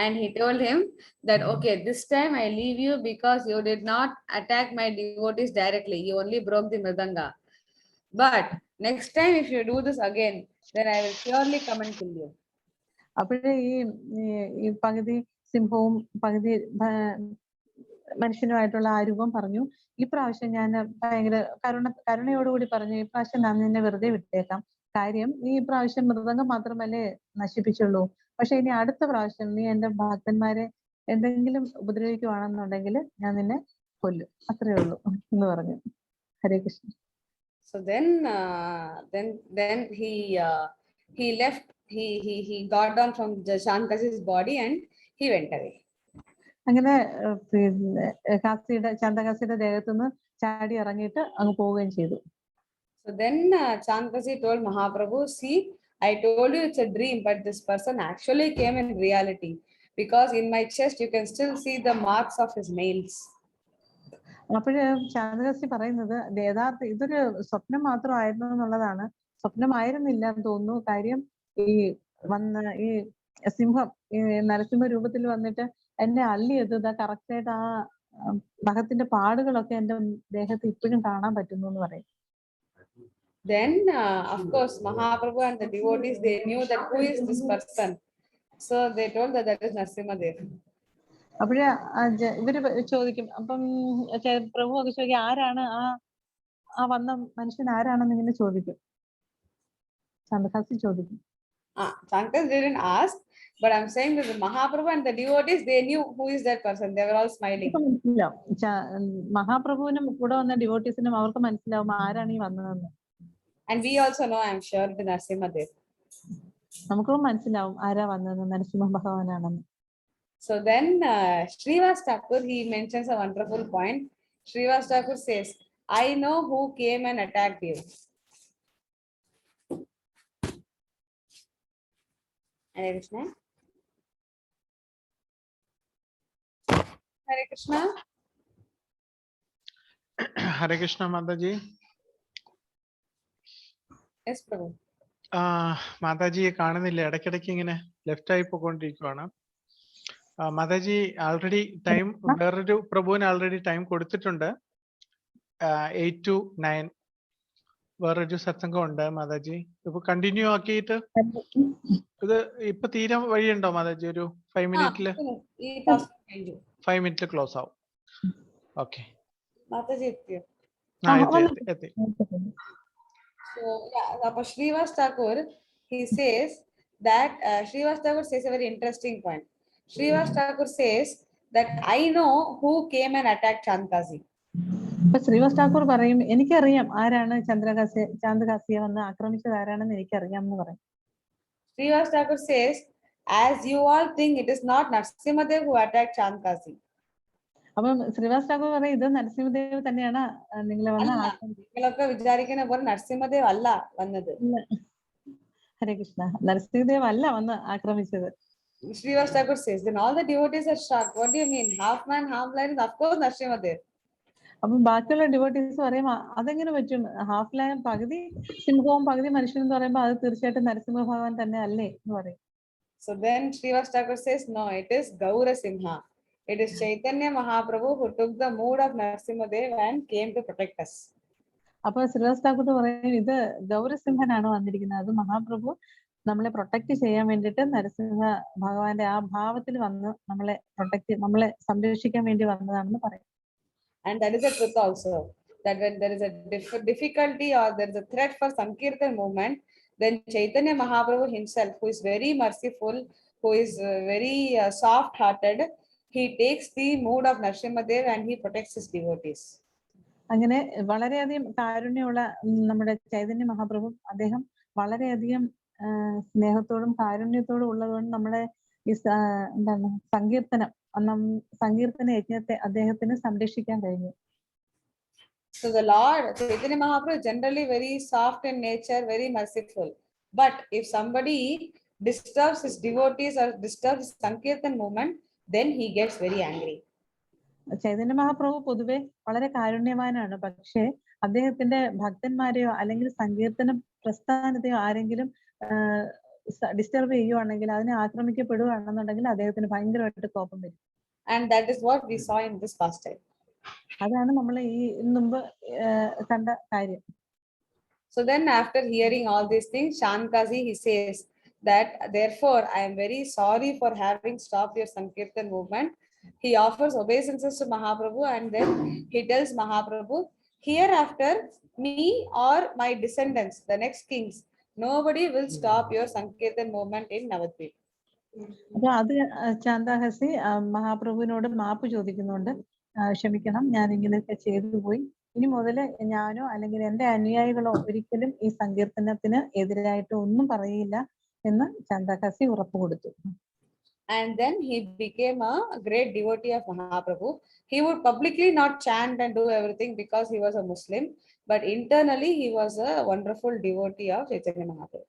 B: and he told him that, okay, this time I leave you because you did not attack my devotees directly. You only broke the mridanga. But next time if you do this again, then I will surely come and kill you.
E: അപ്പോഴേ ഈ പകുതി സിംഹവും പകുതി മനുഷ്യനുമായിട്ടുള്ള ആ രൂപം പറഞ്ഞു, ഈ പ്രാവശ്യം ഞാൻ ഭയങ്കര കരുണയോടുകൂടി പറഞ്ഞു, ഈ പ്രാവശ്യം ഞാൻ നിന്നെ വെറുതെ വിട്ടേക്കാം. കാര്യം നീ ഈ പ്രാവശ്യം മൃദംഗം മാത്രമല്ലേ നശിപ്പിച്ചുള്ളൂ. പക്ഷെ ഇനി അടുത്ത പ്രാവശ്യം നീ എന്റെ ഭക്തന്മാരെ എന്തെങ്കിലും ഉപദ്രവിക്കുവാണെന്നുണ്ടെങ്കിൽ ഞാൻ നിന്നെ കൊല്ലും, അത്രേ ഉള്ളൂ എന്ന് പറഞ്ഞു. ഹരേ Krishna.
B: So then he left. He got down from Shankasi's body and he went away.
E: അങ്ങനെ പിന്നെ ചാന്തകാസിയുടെ ദേഹത്തുനിന്ന് ചാടി ഇറങ്ങിയിട്ട് അങ്ങ് പോവുകയും ചെയ്തു.
B: So then Shankasi told Mahaprabhu, see, I told you it's a dream, but this person actually came in reality, because in my chest you can still see the marks of his nails.
E: അപ്പോഴ് ചാന്തകാസി പറയുന്നത് യഥാർത്ഥ ഇതൊരു സ്വപ്നം മാത്രമായിരുന്നു എന്നുള്ളതാണ്. സ്വപ്നമായിരുന്നില്ല എന്ന് തോന്നുന്നു. കാര്യം ഈ സിംഹം ഈ നരസിംഹ രൂപത്തിൽ വന്നിട്ട് എന്നെ അള്ളിയത് കറക്റ്റ് ആയിട്ട് ആ നഖത്തിന്റെ പാടുകളൊക്കെ എന്റെ ദേഹത്ത് ഇപ്പോഴും കാണാൻ പറ്റുന്നു എന്ന് പറയും.
B: Then of course Mahaprabhu and the devotees, they knew that who is this person, so they told that is Narasimhadev.
E: അപ്പോഴേ ഇവര് ചോദിക്കും, അപ്പം പ്രഭു ഒക്കെ ചോദിക്കും, ആരാണ് ആ വന്ന മനുഷ്യൻ ആരാണെന്ന് ഇങ്ങനെ ചോദിക്കും. ചാന്തകാസി ചോദിക്കും.
B: Shankar didn't ask, but I'm saying that the Mahaprabhu and the devotees, they knew who is that person. They were all smiling.
E: മഹാപ്രഭുവിനും കൂടെ വന്ന ഡിവോട്ടീസിനും അവർക്ക് മനസ്സിലാവും ആരാണ് ഈ വന്നതെന്ന്.
B: And we also know, I'm sure, the Narasimhadev.
E: നമുക്കും മനസ്സിലാവും ആരാ വന്നതെന്ന്, Narasimha ഭഗവാനാണെന്ന്.
B: So then Srivas Thakur, he mentions a wonderful point. Srivas Thakur says, I know who came and attacked you. Hare Krishna. Hare Krishna.
A: Hare Krishna, Mataji.
B: Yes, Prabhu.
A: മാതാജിയെ കാണുന്നില്ല, ഇടയ്ക്കിടയ്ക്ക് ഇങ്ങനെ left ആയി പോയിക്കൊണ്ടിരിക്കുവാണ്. Mataji already time, വേറൊരു പ്രഭുവിന് already time കൊടുത്തിട്ടുണ്ട്. 8 to 9 വേറൊരു സത്സംഗം ഉണ്ട് മാതാജി. ഇപ്പൊ കണ്ടിന്യൂ ആക്കിയിട്ട് ഇത് ഇപ്പൊ തീരാൻ വഴിയുണ്ടോ മാതാജി? ഒരു 5 മിനിറ്റില് 5 മിനിറ്റിൽ ക്ലോസ് ആവും. ഓക്കെ
B: മാതാജി
A: എത്തി.
B: So Srivas Thakur, he says that Srivas Thakur says a very interesting point. Srivas Thakur says that I know who came and attacked Shankasi.
E: അപ്പൊ ശ്രീവാസ് ഠാക്കൂർ പറയും, എനിക്കറിയാം ആരാണ് ചാന്തകാസിയെ വന്ന് ആക്രമിച്ചത് ആരാണെന്ന് എനിക്കറിയാം എന്ന് പറയും.
B: Srivas Thakur says, as you all think, it is not Narasimhadev who attacked Shankasi.
E: അപ്പം ശ്രീവാസ് ഠാക്കൂർ പറയും, ഇത് നരസിംഹദേവ് തന്നെയാണ് നിങ്ങളെ വന്ന്
B: നിങ്ങളൊക്കെ വിചാരിക്കുന്ന പോലെ നരസിംഹദേവ് അല്ല വന്നത്.
E: ഹരേ കൃഷ്ണ. നരസിംഹദേവ് അല്ല വന്ന് ആക്രമിച്ചത്.
B: Srivas Thakur says, then all the devotees are shocked. What do you mean? Half man, half lion? Of course, Narasimhadev.
E: അപ്പൊ ബാക്കിയുള്ള ഡിവോട്ടീസ് പറയും, അതെങ്ങനെ പറ്റും? ഹാഫ് ലയൺ പകുതി സിംഹവും പകുതി മനുഷ്യനും എന്ന് പറയുമ്പോൾ അത് തീർച്ചയായിട്ടും നരസിംഹ ഭഗവാൻ തന്നെ അല്ലേ എന്ന് പറയും.
B: So then Srivas Thakur says, no, it is Gaurasimha. It is Chaitanya Mahaprabhu who took the mood of Narasimhadev and came to protect us.
E: അപ്പൊ ശ്രീവാസ് ഠാക്കൂർ പറയും ഇത് ഗൗരസിംഹനാണ് വന്നിരിക്കുന്നത്, അത് മഹാപ്രഭു നമ്മളെ പ്രൊട്ടക്ട് ചെയ്യാൻ വേണ്ടിയിട്ട് നരസിംഹ ഭഗവാന്റെ ആ ഭാവത്തിൽ വന്ന് നമ്മളെ സംരക്ഷിക്കാൻ വേണ്ടി വന്നതാണെന്ന് പറയും.
B: And that is the truth also, that when there is a difficulty or there is a threat for Sankirtan movement, then Chaitanya Mahaprabhu himself, who is very merciful, who is very soft-hearted, he takes the mood of Narasimhadev and he protects his devotees.
E: അങ്ങനെ വളരെയധികം കാരുണ്യമുള്ള നമ്മുടെ ചൈതന്യ മഹാപ്രഭു, അദ്ദേഹം വളരെയധികം സ്നേഹത്തോടും കാരുണ്യത്തോടും ഉള്ളതുകൊണ്ട് നമ്മുടെ ഈ എന്താണ് സങ്കീർത്തന യജ്ഞത്തെ അദ്ദേഹത്തിന് സംരക്ഷിക്കാൻ കഴിഞ്ഞു.
B: So the Lord Chaitanya Mahaprabhu is generally very soft in nature, very merciful. But if somebody disturbs his devotees or disturbs his Sankirtan movement, then he gets very angry.
E: Chaitanya Mahaprabhu പൊതുവെ വളരെ കാരുണ്യവാനാണ്. പക്ഷേ അദ്ദേഹത്തിന്റെ ഭക്തന്മാരെയോ അല്ലെങ്കിൽ സങ്കീർത്തന പ്രസ്ഥാനത്തെയോ ആരെങ്കിലും ഡിസ്റ്റർബ് ചെയ്യുവാണെങ്കിൽ, അതിനെ ആക്രമിക്കപ്പെടുകയാണെന്നുണ്ടെങ്കിൽ അദ്ദേഹത്തിന് ഭയങ്കരമായിട്ട് കോപം വരും.
B: And that is what we saw in this past time.
E: അതാണ് നമ്മൾ ഈ മുമ്പ് കണ്ട കാര്യം.
B: So then after hearing all these things, Shankazi, he says that therefore I am very sorry for having stopped your Sankirtan movement. He offers obeisances to Mahaprabhu and then he tells Mahaprabhu, hereafter me or my descendants, the next kings, nobody will stop your Sankirtan movement in Navadvip.
E: അപ്പൊ അത് ചാന്ദാഹസി മഹാപ്രഭുവിനോട് മാപ്പ് ചോദിക്കുന്നുണ്ട്. ക്ഷമിക്കണം, ഞാൻ ഇങ്ങനെയൊക്കെ ചെയ്തു പോയി. ഇനി മുതൽ ഞാനോ അല്ലെങ്കിൽ എന്റെ അനുയായികളോ ഒരിക്കലും ഈ സങ്കീർത്തനത്തിന് എതിരായിട്ട് ഒന്നും പറയില്ല എന്ന് ചാന്ദാഹസി ഉറപ്പ് കൊടുത്തു.
B: And then he became a great devotee of Mahaprabhu. He would publicly not chant and do everything because he was a Muslim, but internally he was a wonderful devotee of Chaitanya Mahaprabhu.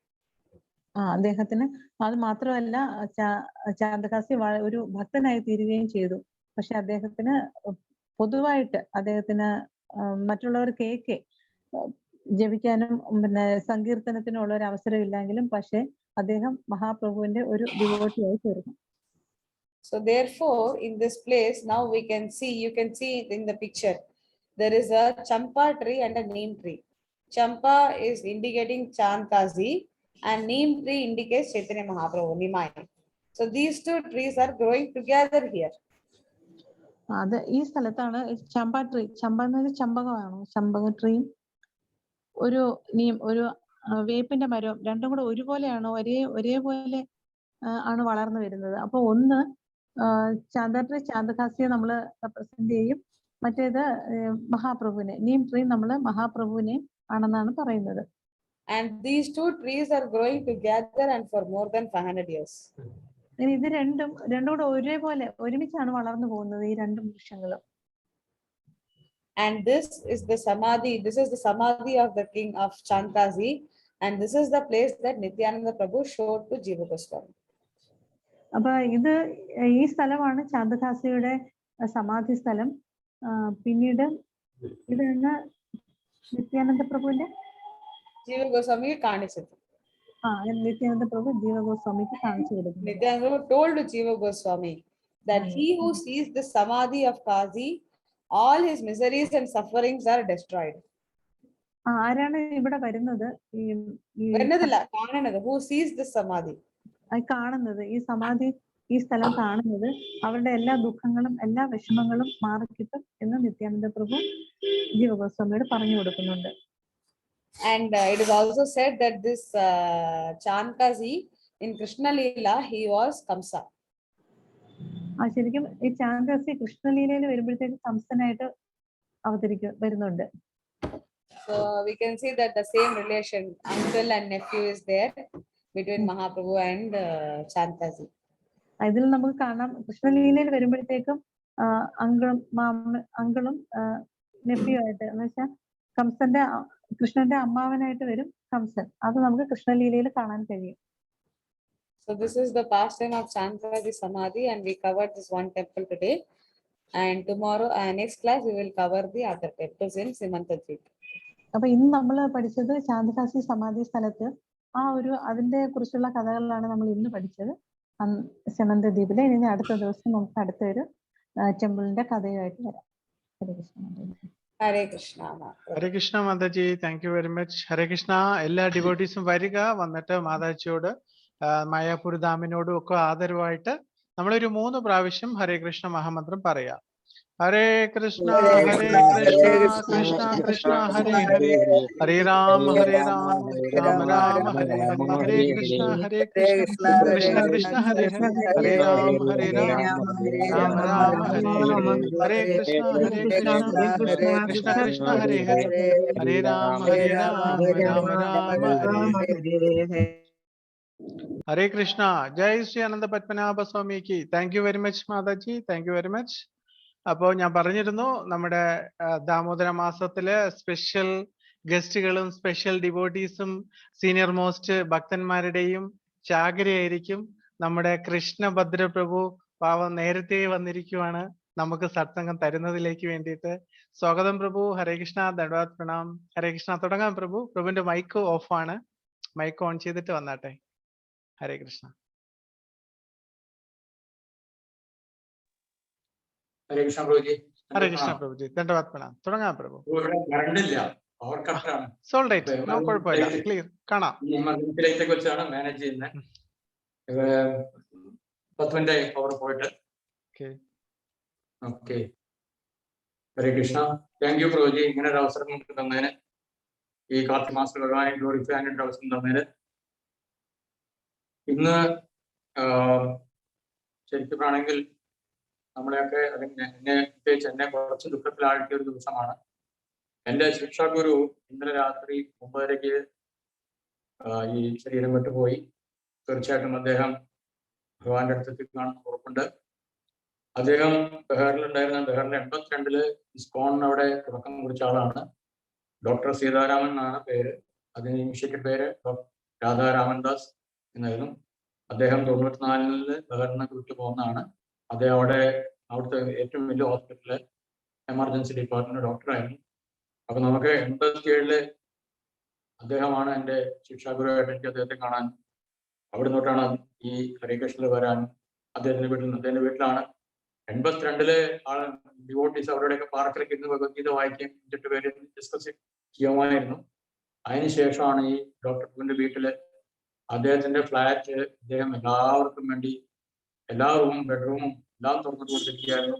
E: അദ്ദേഹത്തിന് അത് മാത്രമല്ല, ചാന്ദഹാസി ഒരു ഭക്തനായി തീരുകയും ചെയ്തു. പക്ഷെ അദ്ദേഹത്തിന് പൊതുവായിട്ട് അദ്ദേഹത്തിന് മറ്റുള്ളവർ കേക്ക് ജപിക്കാനും പിന്നെ സങ്കീർത്തനത്തിനുള്ള ഒരു അവസരം ഇല്ലെങ്കിലും പക്ഷെ അദ്ദേഹം മഹാപ്രഭുവിന്റെ ഒരു ഡിവോട്ടിയായി തീർന്നു.
B: So therefore, in this place, now you can see in the picture, there is a champa tree and a neem tree. Champa is indicating Chandkazi and neem tree indicates Chaitanya Mahaprabhu, Nimai. So these two trees are growing together here.
E: അത് ഈ സ്ഥലത്താണ് Champa tree. Champa എന്ന് പറഞ്ഞാൽ ചമ്പകമാണോ? ചമ്പക ട്രീയും ഒരു വേപ്പിന്റെ മരവും രണ്ടും കൂടെ ഒരുപോലെയാണോ? ഒരേപോലെ ആണ് വളർന്നു വരുന്നത്. അപ്പൊ ഒന്ന് ചാന്ദട്രീ ചാന്ദഹാസിയെ നമ്മൾ റെപ്രസെന്റ് ചെയ്യും, മറ്റേത് മഹാപ്രഭുവിനെ, നീം ട്രീ നമ്മള് മഹാപ്രഭുവിനെ ആണെന്നാണ് പറയുന്നത്.
B: And these two trees are growing together and for more than 500 years.
E: ഇത് രണ്ടും കൂടെ ഒരേപോലെ ഒരുമിച്ചാണ് വളർന്നു പോകുന്നത് ഈ രണ്ട് വൃക്ഷങ്ങളും.
B: And this is the samadhi of the king of Chandkazi, and this is the place that Nityananda Prabhu showed to Jiva Goswami.
E: അപ്പൊ ഈ സ്ഥലമാണ് ചാന്ദഹാസിയുടെ സമാധി സ്ഥലം. പിന്നീട് ഇത് നിത്യാനന്ദ പ്രഭുവിന്റെ
B: Jiva Goswami കാണിച്ചത്.
E: നിത്യാനന്ദ പ്രഭു ജീവ ഗോസ്വാമിക്ക് കാണിച്ചു കൊടുക്കുന്നു.
B: Nityananda Prabhu told to Jiva Goswami that he who sees the samadhi of Kazi, all his miseries and sufferings are destroyed.
E: ആരാണ് ഇവിടെ വരുന്നത്?
B: who sees the samadhi?
E: കാണുന്നത്, ഈ സമാധി, ഈ സ്ഥലം കാണുന്നത് അവരുടെ എല്ലാ ദുഃഖങ്ങളും എല്ലാ വിഷമങ്ങളും മാറിക്കിട്ടും എന്ന് നിത്യാനന്ദ പ്രഭു ജീവഗോസ്വാമിയോട് പറഞ്ഞു കൊടുക്കുന്നുണ്ട്.
B: And it is also said that this Chandkazi in Krishna Leela, he was Kamsa.
E: ശരിക്കും ഈ ചാന്ദഹാസി കൃഷ്ണലീലയിൽ വരുമ്പോഴത്തേക്ക് കംസനായിട്ട് വരുന്നുണ്ട്.
B: So we can see that the same relation, uncle and nephew, is there between Mahaprabhu and Chandkazi.
E: ഇതിൽ നമുക്ക് കാണാം കൃഷ്ണലീലയിൽ വരുമ്പോഴത്തേക്കും അങ്കിളും nephew ആയിട്ട്, എന്ന് വെച്ചാൽ കൃഷ്ണന്റെ അമ്മാവനായിട്ട് വരും കംസൻ. അത് നമുക്ക് കൃഷ്ണലീലയിൽ കാണാൻ കഴിയും.
B: So this is the pastime of Chandkazi Samadhi, and we covered this one temple today. And tomorrow, next class, we will cover the other temples in Simantadvip.
E: അപ്പൊ ഇന്ന് നമ്മൾ പഠിച്ചത് ചാന്ദഹാസി സമാധി സ്ഥലത്ത് അതിന്റെ കുറിച്ചുള്ള കഥകളിലാണ് നമ്മൾ ഇന്ന് പഠിച്ചത്. സെമന്തദ്വീപിലെ. ഇനി അടുത്ത ദിവസം നമുക്ക് അടുത്തൊരു ടെമ്പിളിന്റെ കഥയുമായിട്ട് വരാം. Hare Krishna Mataji.
B: Hare Krishna.
A: Hare Krishna Mataji, thank you very much. Hare Krishna. എല്ലാ ഡിവോട്ടീസും വരിക, വന്നിട്ട് മാതാജിയോട് മായാപുർ ധാമിനോടും ഒക്കെ ആദരവായിട്ട് നമ്മളൊരു 3 പ്രാവശ്യം ഹരേ കൃഷ്ണ മഹാമന്ത്രം പറയാം. ഹരേ കൃഷ്ണ ഹരേ കൃഷ്ണ കൃഷ്ണ കൃഷ്ണ ഹരേ ഹരേ, ഹരേ രാമ രാമ രാമ ഹരേ ഹരേ, ഹരേ കൃഷ്ണ കൃഷ്ണ കൃഷ്ണ ഹരേ ഹരേ, ഹരേ രാമ രാമ രാമ ഹരേ ഹരേ, ഹരേ കൃഷ്ണ കൃഷ്ണ കൃഷ്ണ ഹരേ ഹരേ, ഹരേ രാമ രാമ രാമ ഹരേ ഹരേ. ഹരേ കൃഷ്ണ. ജയ് ശ്രീ അനന്ത പത്മനാഭ സ്വാമിക്ക്. Thank you very much Mataji, thank you very much. അപ്പോൾ ഞാൻ പറഞ്ഞിരുന്നു നമ്മുടെ ദാമോദര മാസത്തില് സ്പെഷ്യൽ ഗസ്റ്റുകളും സ്പെഷ്യൽ ഡിവോട്ടീസും സീനിയർ മോസ്റ്റ് ഭക്തന്മാരുടെയും ചാകരയായിരിക്കും. നമ്മുടെ കൃഷ്ണഭദ്ര പ്രഭു പാവം നേരത്തെ വന്നിരിക്കുവാണ് നമുക്ക് സത്സംഗം തരുന്നതിലേക്ക് വേണ്ടിയിട്ട്. സ്വാഗതം പ്രഭു. ഹരേ കൃഷ്ണ. ധന്യവാദ് പ്രണാം. ഹരേ കൃഷ്ണ. തുടങ്ങാം പ്രഭു. പ്രഭുവിന്റെ മൈക്ക് ഓഫ് ആണ്, മൈക്ക് ഓൺ ചെയ്തിട്ട് വന്നാട്ടെ. ഹരേ കൃഷ്ണ.
F: ഹരേ കൃഷ്ണ പ്രഭുജി.
A: ഹരേ കൃഷ്ണ പ്രഭുജി. ധന്യവാദ് പ്രണാം. തുടങ്ങാം പ്രഭു.
F: സോൾ റൈറ്റ്,
A: നോ കുഴപ്പമില്ല, ക്ലിയർ കാണാം.
F: എമർജൻസിയിലേക്ക് വെച്ചാണ് മാനേജ് ചെയ്യുന്നത്. പത്തുവിന്റെ പവർ പോയിട്ട്. Okay. Hare Krishna. Thank you Prabhuji, ഇങ്ങനെ ഒരു അവസരം നമുക്ക് തന്നതിന്, ഈ കാർത്തിക മാസത്തിൽ ഭഗവാനെ ഗ്ലോറിഫൈ ചെയ്യാനായിട്ട് അവസരം തന്നതിന്. ഇന്ന് ശരിക്കും ആണെങ്കിൽ നമ്മളെയൊക്കെ, അല്ലെങ്കിൽ എന്നെ പ്രത്യേകിച്ച് എന്നെ കുറച്ച് ദുഃഖത്തിലാഴ്ത്തിയ ഒരു ദിവസമാണ്. എൻ്റെ ശിക്ഷാ ഗുരു ഇന്നലെ രാത്രി 9:30 ഈ ശരീരം വിട്ടുപോയി. തീർച്ചയായിട്ടും അദ്ദേഹം ഭഗവാന്റെ അടുത്തെത്തി കാണുന്ന ഉറപ്പുണ്ട്. അദ്ദേഹം ബീഹാറിലുണ്ടായിരുന്ന, ബീഹാറിലെ 82 ഇസ്കോൺ അവിടെ തുടക്കം കുറിച്ച ആളാണ്. ഡോക്ടർ സീതാരാമൻ എന്നാണ് പേര്. അതിന് ഇനിഷ്യേറ്റഡ് പേര് രാധാരാമൻ ദാസ് എന്നായിരുന്നു. അദ്ദേഹം 94 ബീഹാറിൽ നിന്ന് വിട്ടു പോകുന്നതാണ്. അദ്ദേഹം അവിടുത്തെ ഏറ്റവും വലിയ ഹോസ്പിറ്റലിലെ എമർജൻസി ഡിപ്പാർട്ട്മെന്റ് ഡോക്ടറായിരുന്നു. അപ്പൊ നമുക്ക് 87 അദ്ദേഹമാണ് എൻ്റെ ശിക്ഷാഗുരുവായിട്ട് എനിക്ക് അദ്ദേഹത്തെ കാണാൻ, അവിടെ നിന്നോട്ടാണ് ഈ ഹരേ കൃഷ്ണയിൽ വരാൻ അദ്ദേഹത്തിന്റെ വീട്ടിലാണ്. 82 ഡിവോട്ടീസ് അവരുടെയൊക്കെ പാർക്കിലേക്ക് ഇന്ന് ഭഗവത്ഗീത വായിക്കുകയും 5-8 പേര് ഡിസ്കസ് ചെയ്യുമായിരുന്നു. അതിനുശേഷമാണ് ഈ ഡോക്ടർ പുവിന്റെ വീട്ടില് അദ്ദേഹത്തിന്റെ ഫ്ലാറ്റ് അദ്ദേഹം എല്ലാവർക്കും വേണ്ടി എല്ലാ റൂമും ബെഡ്റൂമും എല്ലാം തുറന്നിട്ട് കൊടുത്തിരിക്കുകയായിരുന്നു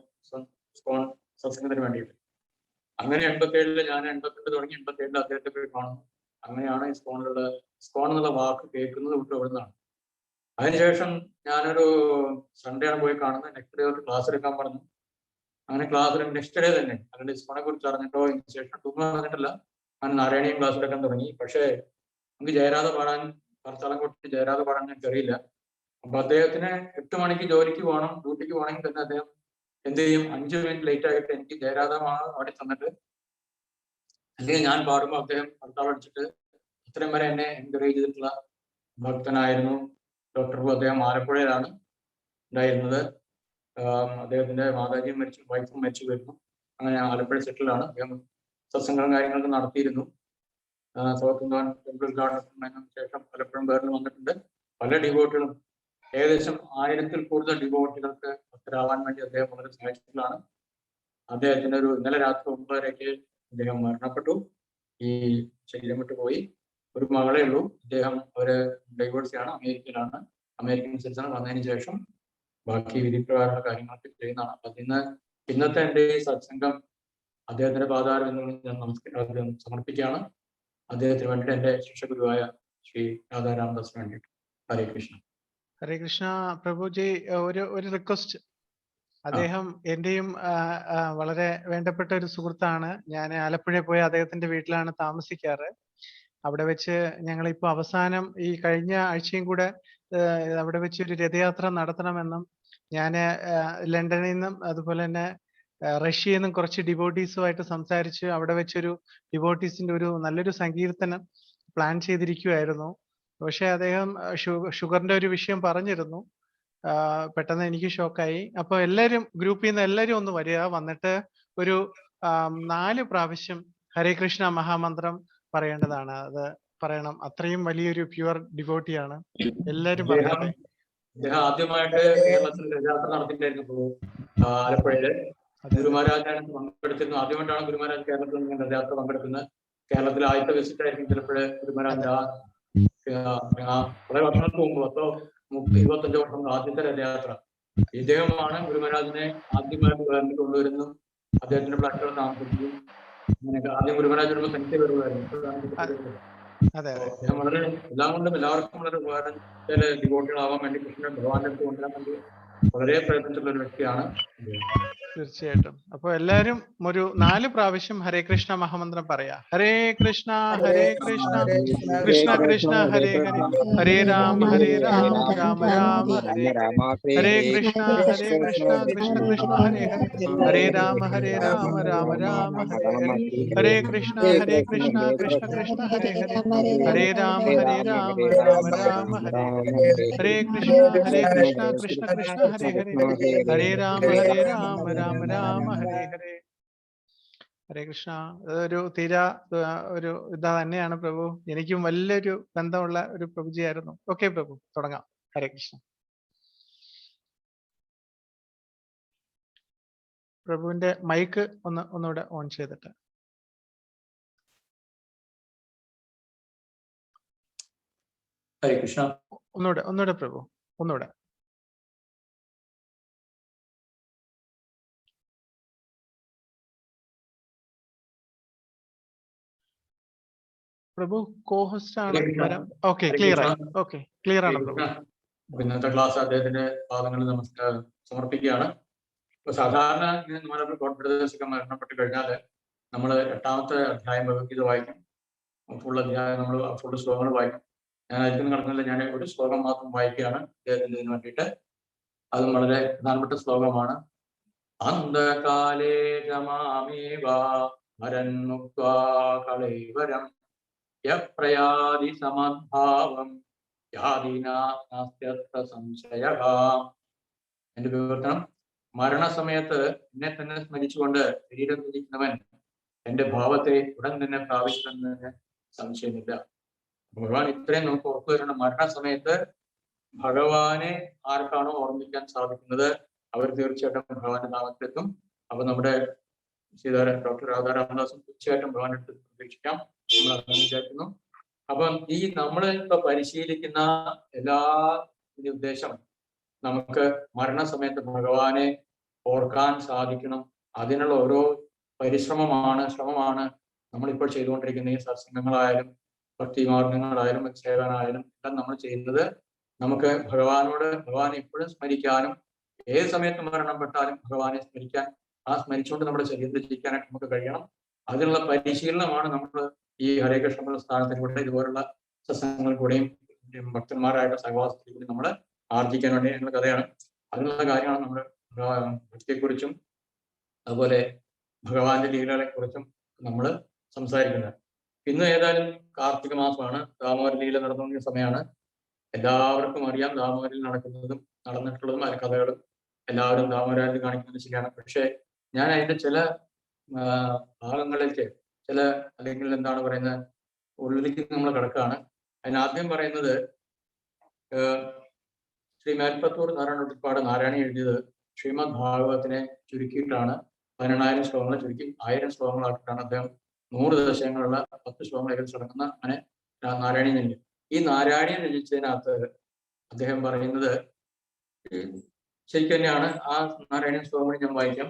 F: സത്സംഗത്തിന് വേണ്ടിയിട്ട്. അങ്ങനെ 87 ഞാൻ 82 തുടങ്ങി 87 അദ്ദേഹത്തെ പോയി കാണുന്നു. അങ്ങനെയാണ് സ്കോൺ എന്നുള്ള വാക്ക് കേൾക്കുന്നത് വിട്ടു അവിടുന്നാണ്. അതിനുശേഷം ഞാനൊരു സൺഡേ ആണ് പോയി കാണുന്നത്. നെക്സ്റ്റ് ഡേ ഒരു ക്ലാസ് എടുക്കാൻ പറഞ്ഞു. അങ്ങനെ ക്ലാസ്സിൽ നെക്സ്റ്റ് ഡേ തന്നെ അതിന്റെ സ്കോണെ കുറിച്ച് അറിഞ്ഞിട്ടോ ഇതിന് ശേഷം ടൂമ പറഞ്ഞിട്ടില്ല, ഞാൻ നാരായണീയം ക്ലാസ് എടുക്കാൻ തുടങ്ങി. പക്ഷേ നമുക്ക് ജയരാധ പാടാൻ, ഭർത്താളം കൊട്ടി ജയരാധ പാടാൻ എനിക്ക് അറിയില്ല. അപ്പൊ അദ്ദേഹത്തിന് 8 മണിക്ക് ജോലിക്ക് പോകണം, ഡ്യൂട്ടിക്ക് പോകണമെങ്കിൽ തന്നെ അദ്ദേഹം എന്ത് ചെയ്യും, 5 മിനിറ്റ് ലേറ്റ് ആയിട്ട് എനിക്ക് ജയരാധ പാടി തന്നിട്ട്, അല്ലെങ്കിൽ ഞാൻ പാടുമ്പോൾ അദ്ദേഹം ഭർത്താവ് അടിച്ചിട്ട് ഇത്രയും വരെ എന്നെ എൻകറേജ് ചെയ്തിട്ടുള്ള ഭക്തനായിരുന്നു ഡോക്ടർ പു. അദ്ദേഹം ആലപ്പുഴയിലാണ് ഉണ്ടായിരുന്നത്. അദ്ദേഹത്തിന്റെ മാതാജിയും മരിച്ചു, വൈഫും മരിച്ചു വരുന്നു. അങ്ങനെ ആലപ്പുഴ സെറ്റിലാണ്. അദ്ദേഹം സത്സംഗങ്ങളും കാര്യങ്ങളൊക്കെ നടത്തിയിരുന്നു. സൗത്ത് ഇന്ത്യൻ ടെമ്പിൾ ഗാർഡൻ ശേഷം പലപ്പോഴും വേറിൽ വന്നിട്ടുണ്ട്. പല ഡിവോട്ടികളും, ഏകദേശം 1000-ൽ കൂടുതൽ ഡിവോട്ടികൾക്ക് ഭക്തരാവാൻ വേണ്ടി അദ്ദേഹം വളരെ സഹായിച്ചിട്ടുള്ളതാണ്. അദ്ദേഹത്തിന്റെ ഇന്നലെ രാത്രി 9:30 അദ്ദേഹം മരണപ്പെട്ടു. ഈ ശരീരം വിട്ടു പോയി. ഒരു മകളേ ഉള്ളൂ. അദ്ദേഹം ഡൈവേഴ്സിയാണ്, അമേരിക്കയിലാണ്, അമേരിക്കൻ സിറ്റിസൺ. വന്നതിന് ശേഷം ബാക്കി വിധിപ്രകാരമുള്ള കാര്യങ്ങളൊക്കെ ചെയ്യുന്നതാണ്. അപ്പൊ ഇന്നത്തെ എൻ്റെ ഈ സത്സംഗം അദ്ദേഹത്തിന്റെ പാതാരം എന്ന് ഞാൻ നമസ്കാരം സമർപ്പിക്കുകയാണ്. അദ്ദേഹത്തിന് വേണ്ടിയിട്ട് എൻ്റെ ശിക്ഷഗുരുവായ ശ്രീ രാധാരാമദാസിന് വേണ്ടിയിട്ട്. ഹരേ കൃഷ്ണ.
A: ഹരേ കൃഷ്ണ. പ്രഭുജി, ഒരു റിക്വസ്റ്റ്. അദ്ദേഹം എന്റെയും വളരെ വേണ്ടപ്പെട്ട ഒരു സുഹൃത്താണ്. ഞാൻ ആലപ്പുഴയിൽ പോയി അദ്ദേഹത്തിന്റെ വീട്ടിലാണ് താമസിക്കാറ്. അവിടെ വെച്ച് ഞങ്ങളിപ്പോ അവസാനം ഈ കഴിഞ്ഞ ആഴ്ചയും കൂടെ അവിടെ വെച്ച് ഒരു രഥയാത്ര നടത്തണമെന്നും, ഞാൻ ലണ്ടനിൽ നിന്നും അതുപോലെ തന്നെ റഷ്യയിൽ നിന്നും കുറച്ച് ഡിവോട്ടീസുമായിട്ട് സംസാരിച്ച് അവിടെ വെച്ചൊരു ഡിവോട്ടീസിന്റെ ഒരു നല്ലൊരു സങ്കീർത്തനം പ്ലാൻ ചെയ്തിരിക്കുമായിരുന്നു. പക്ഷെ അദ്ദേഹം ഷുഗറിന്റെ ഒരു വിഷയം പറഞ്ഞിരുന്നു. പെട്ടെന്ന് എനിക്ക് ഷോക്കായി. അപ്പൊ എല്ലാരും ഗ്രൂപ്പിൽ നിന്ന് എല്ലാരും ഒന്ന് വരിക, വന്നിട്ട് ഒരു 4 പ്രാവശ്യം ഹരേ കൃഷ്ണ മഹാമന്ത്രം പറയേണ്ടതാണ്. അത് പറയണം. അത്രയും വലിയൊരു പ്യുവർ ഡിവോട്ടിയാണ്. എല്ലാരും പറഞ്ഞോട്ടെ.
F: അദ്ദേഹം ആദ്യമായിട്ട് കേരളത്തിൽ രഥയാത്ര നടത്തിയിട്ടായിരുന്നു ആലപ്പുഴയില്. ഗുരുമഹാരാജാണ് പങ്കെടുത്തിരുന്നു. ആദ്യമായിട്ടാണ് ഗുരുമഹാരാജ് കേരളത്തിൽ നിന്ന് രഥയാത്ര പങ്കെടുക്കുന്നത്. കേരളത്തിലെ ആദ്യത്തെ വിസിറ്റ് ആയിരിക്കും ചിലപ്പോഴ് ഗുരുമഹാരാജ് കുറെ വർഷങ്ങൾക്ക് മുമ്പ് 25 വർഷം ആദ്യത്തെ രഥയാത്ര. ഇദ്ദേഹമാണ് ഗുരുമഹാരാജിനെ ആദ്യമായിട്ട് വേണ്ടി കൊണ്ടുവരുന്നു. അദ്ദേഹത്തിന്റെ ഫ്ലാറ്റുകൾ താമസിക്കുകയും അങ്ങനെയൊക്കെ. ആദ്യം ഗുരുമഹാരാജ് വരുമ്പോൾ തനിക്ക് വരുമായിരുന്നു. അദ്ദേഹം വളരെ എല്ലാം കൊണ്ടും എല്ലാവർക്കും വളരെ ഉപകാരം ഡിവോട്ടികളാവാൻ വേണ്ടി കൃഷ്ണൻ ഭഗവാന്റെ അടുത്ത് കൊണ്ടുവരാൻ വേണ്ടി വളരെ പ്രയത്നിച്ചുള്ള ഒരു വ്യക്തിയാണ്.
A: തീർച്ചയായിട്ടും. അപ്പൊ എല്ലാരും ഒരു 4 പ്രാവശ്യം ഹരേ കൃഷ്ണ മഹാമന്ത്രം പറയാ. ഹരേ കൃഷ്ണ കൃഷ്ണ കൃഷ്ണ ഹരേ ഹരേ, ഹരേ രാമ രാമ രാമ ഹരേ ഹരേ, ഹരേ കൃഷ്ണ കൃഷ്ണ കൃഷ്ണ ഹരേ ഹരേ, ഹരേ രാമ രാമ രാമ ഹരേ ഹരേ, ഹരേ കൃഷ്ണ കൃഷ്ണ കൃഷ്ണ ഹരേ ഹരേ, ഹരേ രാമ രാമ രാമ ഹരേ ഹരേ, ഹരേ കൃഷ്ണ കൃഷ്ണ കൃഷ്ണ ഹരേ ഹരേ, ഹരേ രാമ രാമ ഹരേ ഹരേ. ഹരേ കൃഷ്ണ. അതൊരു ഒരു ഇതാ തന്നെയാണ് പ്രഭു. എനിക്കും വലിയൊരു ബന്ധമുള്ള ഒരു പ്രഭുജിയായിരുന്നു. ഓക്കെ പ്രഭു, തുടങ്ങാം. ഹരേ കൃഷ്ണ. പ്രഭുവിന്റെ മൈക്ക് ഒന്നുകൂടെ ഓൺ ചെയ്തിട്ട്.
F: ഹരേ കൃഷ്ണ.
A: ഒന്നുകൂടെ പ്രഭു, ഒന്നുകൂടെ. പ്രഭു കോഹോസ്റ്റ് ആണ്. ഓക്കെ, ക്ലിയർ ആണ്. ഓക്കെ, ക്ലിയർ ആണ് പ്രഭു.
F: ഇന്നത്തെ ക്ലാസ് അദ്ദേഹത്തിന്റെ പാദങ്ങളിൽ നമസ്കാരം സമർപ്പിക്കുകയാണ്. ഇപ്പൊ സാധാരണ നമ്മുടെ കോൺഫിഡൻസൊക്കെ മരണപ്പെട്ട് കഴിഞ്ഞാല് നമ്മൾ 8ാമത്തെ അധ്യായം ഭഗവത്ഗീത വായിക്കും. ഫുൾ അധ്യായം നമ്മൾ ഫുൾ ശ്ലോകങ്ങൾ വായിക്കും. ഞാൻ അതിൽ നടക്കുന്നില്ല, ഞാൻ ഒരു ശ്ലോകം മാത്രം വായിക്കുകയാണ് അദ്ദേഹത്തിന് ഇതിന് വേണ്ടിയിട്ട്. അതും വളരെ പ്രധാനപ്പെട്ട ശ്ലോകമാണ്. അന്ധകാലേ രമാമേവ മരന്മുക്ത്വാ കളൈവരം യപ്രയാതി സമദ്ഭാവം യാതീനാസ്ത്യത്ര സംശയഃ. എന്റെ വിവർത്തനം: മരണസമയത്ത് എന്നെ തന്നെ സ്മരിച്ചുകൊണ്ട് ശരീരം ത്യജിക്കുന്നവൻ എന്റെ ഭാവത്തെ ഉടൻ തന്നെ പ്രാപിക്കുമെന്നതിന് സംശയമില്ല. ഭഗവാൻ ഇത്രയും നമുക്ക് ഉറപ്പുവരണം. മരണസമയത്ത് ഭഗവാനെ ആർക്കാണോ ഓർമ്മിക്കാൻ സാധിക്കുന്നത് അവർ തീർച്ചയായിട്ടും ഭഗവാന്റെ നാമത്തിലെത്തും. അപ്പൊ നമ്മുടെ ഡോക്ടർ രാധാരാമദാസും തീർച്ചയായിട്ടും ഭഗവാന്റെ അടുത്ത് പ്രതീക്ഷിക്കാം, നമ്മൾ അങ്ങനെ വിചാരിക്കുന്നു. അപ്പം ഈ നമ്മൾ ഇപ്പൊ പരിശീലിക്കുന്ന എല്ലാ ഉദ്ദേശം നമുക്ക് മരണസമയത്ത് ഭഗവാനെ ഓർക്കാൻ സാധിക്കണം. അതിനുള്ള ഓരോ ശ്രമമാണ് നമ്മളിപ്പോൾ ചെയ്തുകൊണ്ടിരിക്കുന്ന ഈ സത്സംഗങ്ങളായാലും ഭക്തി മാർഗങ്ങളായാലും സേവനായാലും എല്ലാം നമ്മൾ ചെയ്യുന്നത് നമുക്ക് ഭഗവാനെ എപ്പോഴും സ്മരിക്കാനും ഏത് സമയത്ത് മരണപ്പെട്ടാലും ഭഗവാനെ സ്മരിക്കാൻ, സ്മരിച്ചുകൊണ്ട് നമ്മുടെ ശരീരത്തിൽ ജീവിക്കാനായിട്ട് നമുക്ക് കഴിയണം. അതിനുള്ള പരിശീലനമാണ് നമ്മൾ ഈ ഹരേ കൃഷ്ണ സ്ഥാനത്തിലൂടെ ഇതുപോലുള്ള സത്സംഗങ്ങളിൽ കൂടെയും ഭക്തന്മാരായിട്ട് സഹവാസത്തിൽ കൂടി നമ്മൾ ആർജിക്കാൻ വേണ്ടി ഞങ്ങളുടെ കഥയാണ്. അതിനുള്ള കാര്യമാണ് നമ്മൾ ഭക്തിയെക്കുറിച്ചും അതുപോലെ ഭഗവാന്റെ ലീലകളെ കുറിച്ചും നമ്മൾ സംസാരിക്കുന്നത്. ഇന്ന് ഏതായാലും കാർത്തിക മാസമാണ്, ദാമോദര ലീല നടന്നുകൊണ്ടിരിക്കുന്ന സമയമാണ്. എല്ലാവർക്കും അറിയാം ദാമോദരിൽ നടന്നിട്ടുള്ളതും അതിന്റെ കഥകളും എല്ലാവരും ദാമോദരാജ് കാണിക്കുന്നത് ശരിയാണ്. പക്ഷെ ഞാൻ അതിന്റെ ചില ഭാഗങ്ങളിലേക്ക് അല്ലെങ്കിൽ എന്താണ് പറയുന്നത് ഉള്ളിലേക്ക് നമ്മൾ കിടക്കുകയാണ്. അതിനാദ്യം പറയുന്നത് ശ്രീ മേൽപ്പത്തൂർ നാരായണ നാരായണി എഴുതിയത് ശ്രീമദ് ഭാഗവതത്തിനെ ചുരുക്കിയിട്ടാണ്. 18,000 ശ്ലോകങ്ങൾ ചുരുക്കി 1000 ശ്ലോകങ്ങളാക്കിയിട്ടാണ് അദ്ദേഹം 100 ദശകങ്ങളുള്ള 10 ശ്ലോകങ്ങൾ ഏകദേശം അങ്ങനെ നാരായണീയം രചിച്ചു. ഈ നാരായണീയം രചിച്ചതിനകത്ത് അദ്ദേഹം പറയുന്നത് ശരിക്കും തന്നെയാണ്. ആ നാരായണീയ ശ്ലോകം ഞാൻ വായിക്കാം.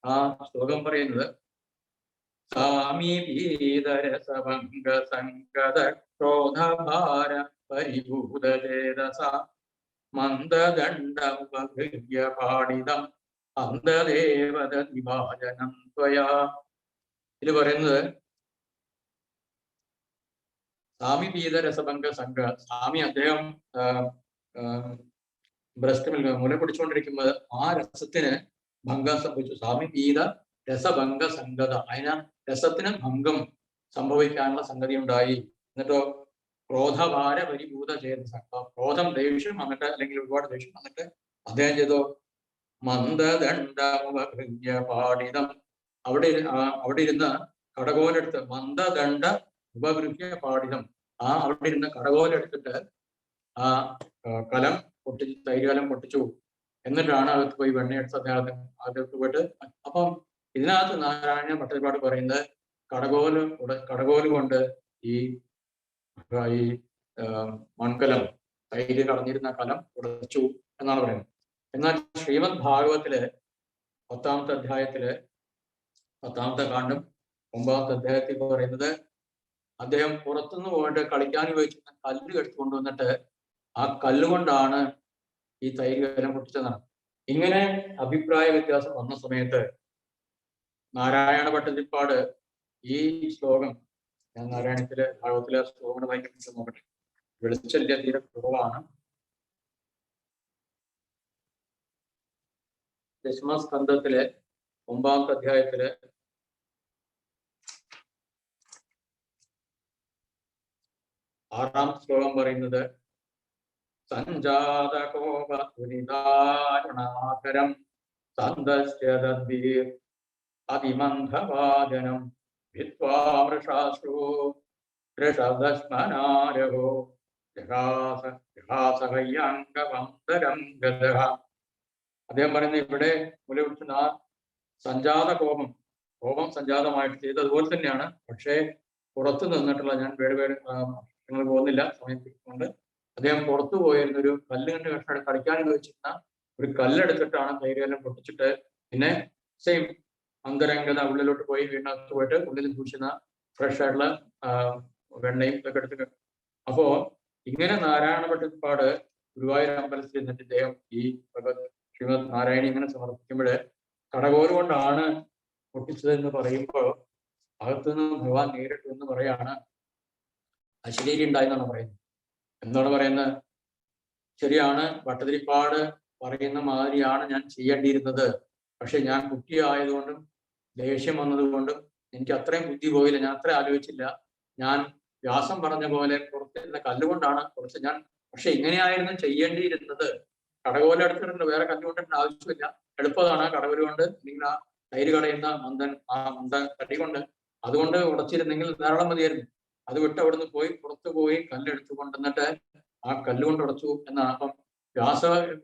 F: ആ ശ്ലോകം പറയുന്നത്: സാമീപീതരസഭംഗ സംഗത ക്രോധഭാര പരിഭൂതചേതസ മന്ദദണ്ഡമുപഗൃഹ്യ പാടിതം അന്ധദേവത വിഭാജനം ത്വയാ. ഇത് പറയുന്നത് സാമീപീതരസഭംഗ സംഘ സ്വാമി അദ്ദേഹം ബ്രസ്റ്റ് മുല പിടിച്ചുകൊണ്ടിരിക്കുമ്പോൾ ആ രസത്തിന് ഭംഗം സംഭവിച്ചു. സാമീപീത രസഭംഗ സംഗത, അതിന് രസത്തിന് ഭംഗം സംഭവിക്കാനുള്ള സംഗതി ഉണ്ടായി. എന്നിട്ടോ ക്രോധഭാര പരിഭൂത ചേതസ, ക്രോധം ദേഷ്യം വന്നിട്ട് അല്ലെങ്കിൽ ഒരുപാട് ദേഷ്യം വന്നിട്ട് അദ്ദേഹം ചെയ്തോ മന്ദദണ്ഡമുപഗൃഹ്യ പാടിതം, അവിടെ ഇരുന്ന് കടകോലെടുത്ത് മന്ദദണ്ഡ ഉപഗൃഹ്യ പാടിതം, അവിടെ ഇരുന്ന് കടകോലെടുത്തിട്ട് ആ കലം തൈര് കലം പൊട്ടിച്ചു. എന്നിട്ടാണ് അകത്ത് പോയി വെണ്ണയെടുത്ത് അദ്ദേഹത്തിന് അകത്ത് പോയിട്ട്. അപ്പം ഇതിനകത്ത് നാരായണ ഭട്ടതിരിപ്പാട് പറയുന്നത് കടകോല് കൊണ്ട് ഈ മൺകലം, തൈര് കടഞ്ഞിരുന്ന കലം ഉടച്ചു എന്നാണ് പറയുന്നത്. എന്നാൽ ശ്രീമദ് ഭാഗവത്തില് 10ാമത്തെ അധ്യായത്തില് 10ാമത്തെ കാണ്ഡം 9ാമത്തെ അധ്യായത്തിൽ പറയുന്നത് അദ്ദേഹം പുറത്തുനിന്ന് പോയിട്ട് കളിക്കാൻ ഉപയോഗിച്ചിരുന്ന കല്ല് എടുത്തു കൊണ്ടുവന്നിട്ട് ആ കല്ലുകൊണ്ടാണ് ഈ തൈര് കലം പൊട്ടിച്ചതാണ്. ഇങ്ങനെ അഭിപ്രായ വ്യത്യാസം വന്ന സമയത്ത് നാരായണ ഭട്ടതിരിപ്പാട് ഈ ശ്ലോകം, ഞാൻ നാരായണത്തിലെ ഭാഗവത്തിലെ ശ്ലോകം വായിക്കാൻ നോക്കട്ടെ, വെളിച്ചല്ല തീരെ കുറവാണ്. ദശമസ്കന്ധത്തിലെ 9ാമത്തെ അധ്യായത്തില് 6ാം ശ്ലോകം പറയുന്നത് സഞ്ജാതകോപുരിതാരുണാകരം സന്ദശ്യതദ്വീർ അതിമന്ധവാദനം ഭിത്വാമൃഷാശ്രു ഋഷഭസ്മനാരഹോ ജഹാസഹയ്യാംഗവന്തരം ഗതഃ. അദ്ദേഹം പറയുന്നത് ഇവിടെ മുലവിളിക്കുന്ന ആ സഞ്ജാത കോപം സഞ്ജാതമായിട്ട് ചെയ്തതുപോലെ തന്നെയാണ്. പക്ഷേ പുറത്തു നിന്നിട്ടുള്ള, ഞാൻ വേറെ നിങ്ങൾ പോകുന്നില്ല സമയത്തുകൊണ്ട്, അദ്ദേഹം പുറത്തു പോയിരുന്ന ഒരു കല്ലുകണ്ട് കഷ്ണം കളിക്കാൻ ഉപയോഗിച്ചിരുന്ന ഒരു കല്ലെടുത്തിട്ടാണ് തൈര് പൊട്ടിച്ചിട്ട് പിന്നെ സെയിം അന്തരംഗത ഉള്ളിലോട്ട് പോയി വീടിനകത്ത് പോയിട്ട് ഉള്ളിൽ സൂക്ഷിക്കുന്ന ഫ്രഷ് ആയിട്ടുള്ള വെണ്ണയും ഇതൊക്കെ എടുത്ത്. അപ്പോ ഇങ്ങനെ നാരായണ ഭട്ടതിരിപ്പാട് ഗുരുവായൂർ അമ്പലത്തിൽ നിന്നിട്ട് ഇദ്ദേഹം ഈ ശ്രീമദ് നാരായണി ഇങ്ങനെ സമർപ്പിക്കുമ്പോൾ കടകോല് കൊണ്ടാണ് പൊട്ടിച്ചത് എന്ന് പറയുമ്പോൾ അകത്തുനിന്ന് ഭഗവാൻ നേരിട്ട് എന്ന് പറയാണ് അശരീരി ഉണ്ടായെന്നാണ് പറയുന്നത്. എന്താണ് പറയുന്നത്? ശരിയാണ്, ഭട്ടതിരിപ്പാട് പറയുന്ന മാതിരിയാണ് ഞാൻ ചെയ്യേണ്ടിയിരുന്നത്. പക്ഷെ ഞാൻ കുട്ടിയായതുകൊണ്ടും ദേഷ്യം വന്നതുകൊണ്ടും എനിക്ക് അത്രയും ബുദ്ധി പോയില്ല, ഞാൻ അത്ര ആലോചിച്ചില്ല. ഞാൻ വ്യാസം പറഞ്ഞ പോലെ പുറത്തുള്ള കല്ലുകൊണ്ടാണ് കുറച്ച് ഞാൻ, പക്ഷെ ഇങ്ങനെയായിരുന്നു ചെയ്യേണ്ടിയിരുന്നത്. കടകോല എടുത്തിട്ടുണ്ട്, വേറെ കല്ലുകൊണ്ടിട്ട് ആവശ്യമില്ല, എളുപ്പമാണ് കടകോല് കൊണ്ട്, അല്ലെങ്കിൽ ആ തൈര് കടയുന്ന മന്ദ തടി കൊണ്ട് അതുകൊണ്ട് ഉടച്ചിരുന്നെങ്കിൽ ധാരാളം മതിയായിരുന്നു. അത് വിട്ട് അവിടുന്ന് പോയി പുറത്തു പോയി കല്ലെടുത്തു കൊണ്ടുവന്നിട്ട് ആ കല്ലുകൊണ്ട് ഉടച്ചു എന്നാണ്. അപ്പം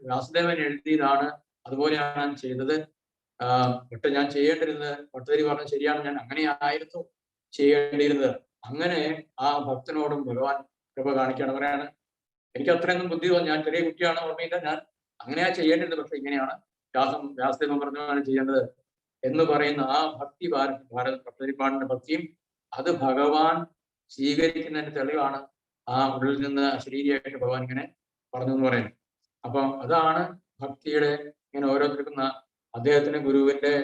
F: വ്യാസദേവൻ എഴുതിയതാണ്, അതുപോലെയാണ് ഞാൻ ചെയ്തത്. പക്ഷെ ഞാൻ ചെയ്യേണ്ടിരുന്നത്, ഭട്ടതിരി പറഞ്ഞത് ശരിയാണ്, ഞാൻ അങ്ങനെയായിരുന്നു ചെയ്യേണ്ടിയിരുന്നത്. അങ്ങനെ ആ ഭക്തനോടും ഭഗവാൻ കൃപ കാണിക്കുകയാണ്. പറയാണ് എനിക്ക് അത്രയൊന്നും ബുദ്ധി തോന്നി, ഞാൻ ചെറിയ കുട്ടിയാണ്, ഓർമ്മയില്ല, ഞാൻ അങ്ങനെയാ ചെയ്യേണ്ടത്, പക്ഷെ ഇങ്ങനെയാണ് വ്യാസദേവൻ പറഞ്ഞതാണ് ചെയ്യേണ്ടത് എന്ന് പറയുന്ന ആ ഭക്തി ഭട്ടതിരിപ്പാടിന്റെ ഭക്തിയും അത് ഭഗവാൻ സ്വീകരിക്കുന്നതിന്റെ തെളിവാണ്. ആ ഉള്ളിൽ നിന്ന് അശരീരിയായിട്ട് ഭഗവാൻ ഇങ്ങനെ പറഞ്ഞു എന്ന് പറയുന്നത്. അപ്പൊ അതാണ് ഭക്തിയുടെ ഇങ്ങനെ ഓരോരുത്തർക്കും അദ്ദേഹത്തിന് ഗുരുവിന്റെ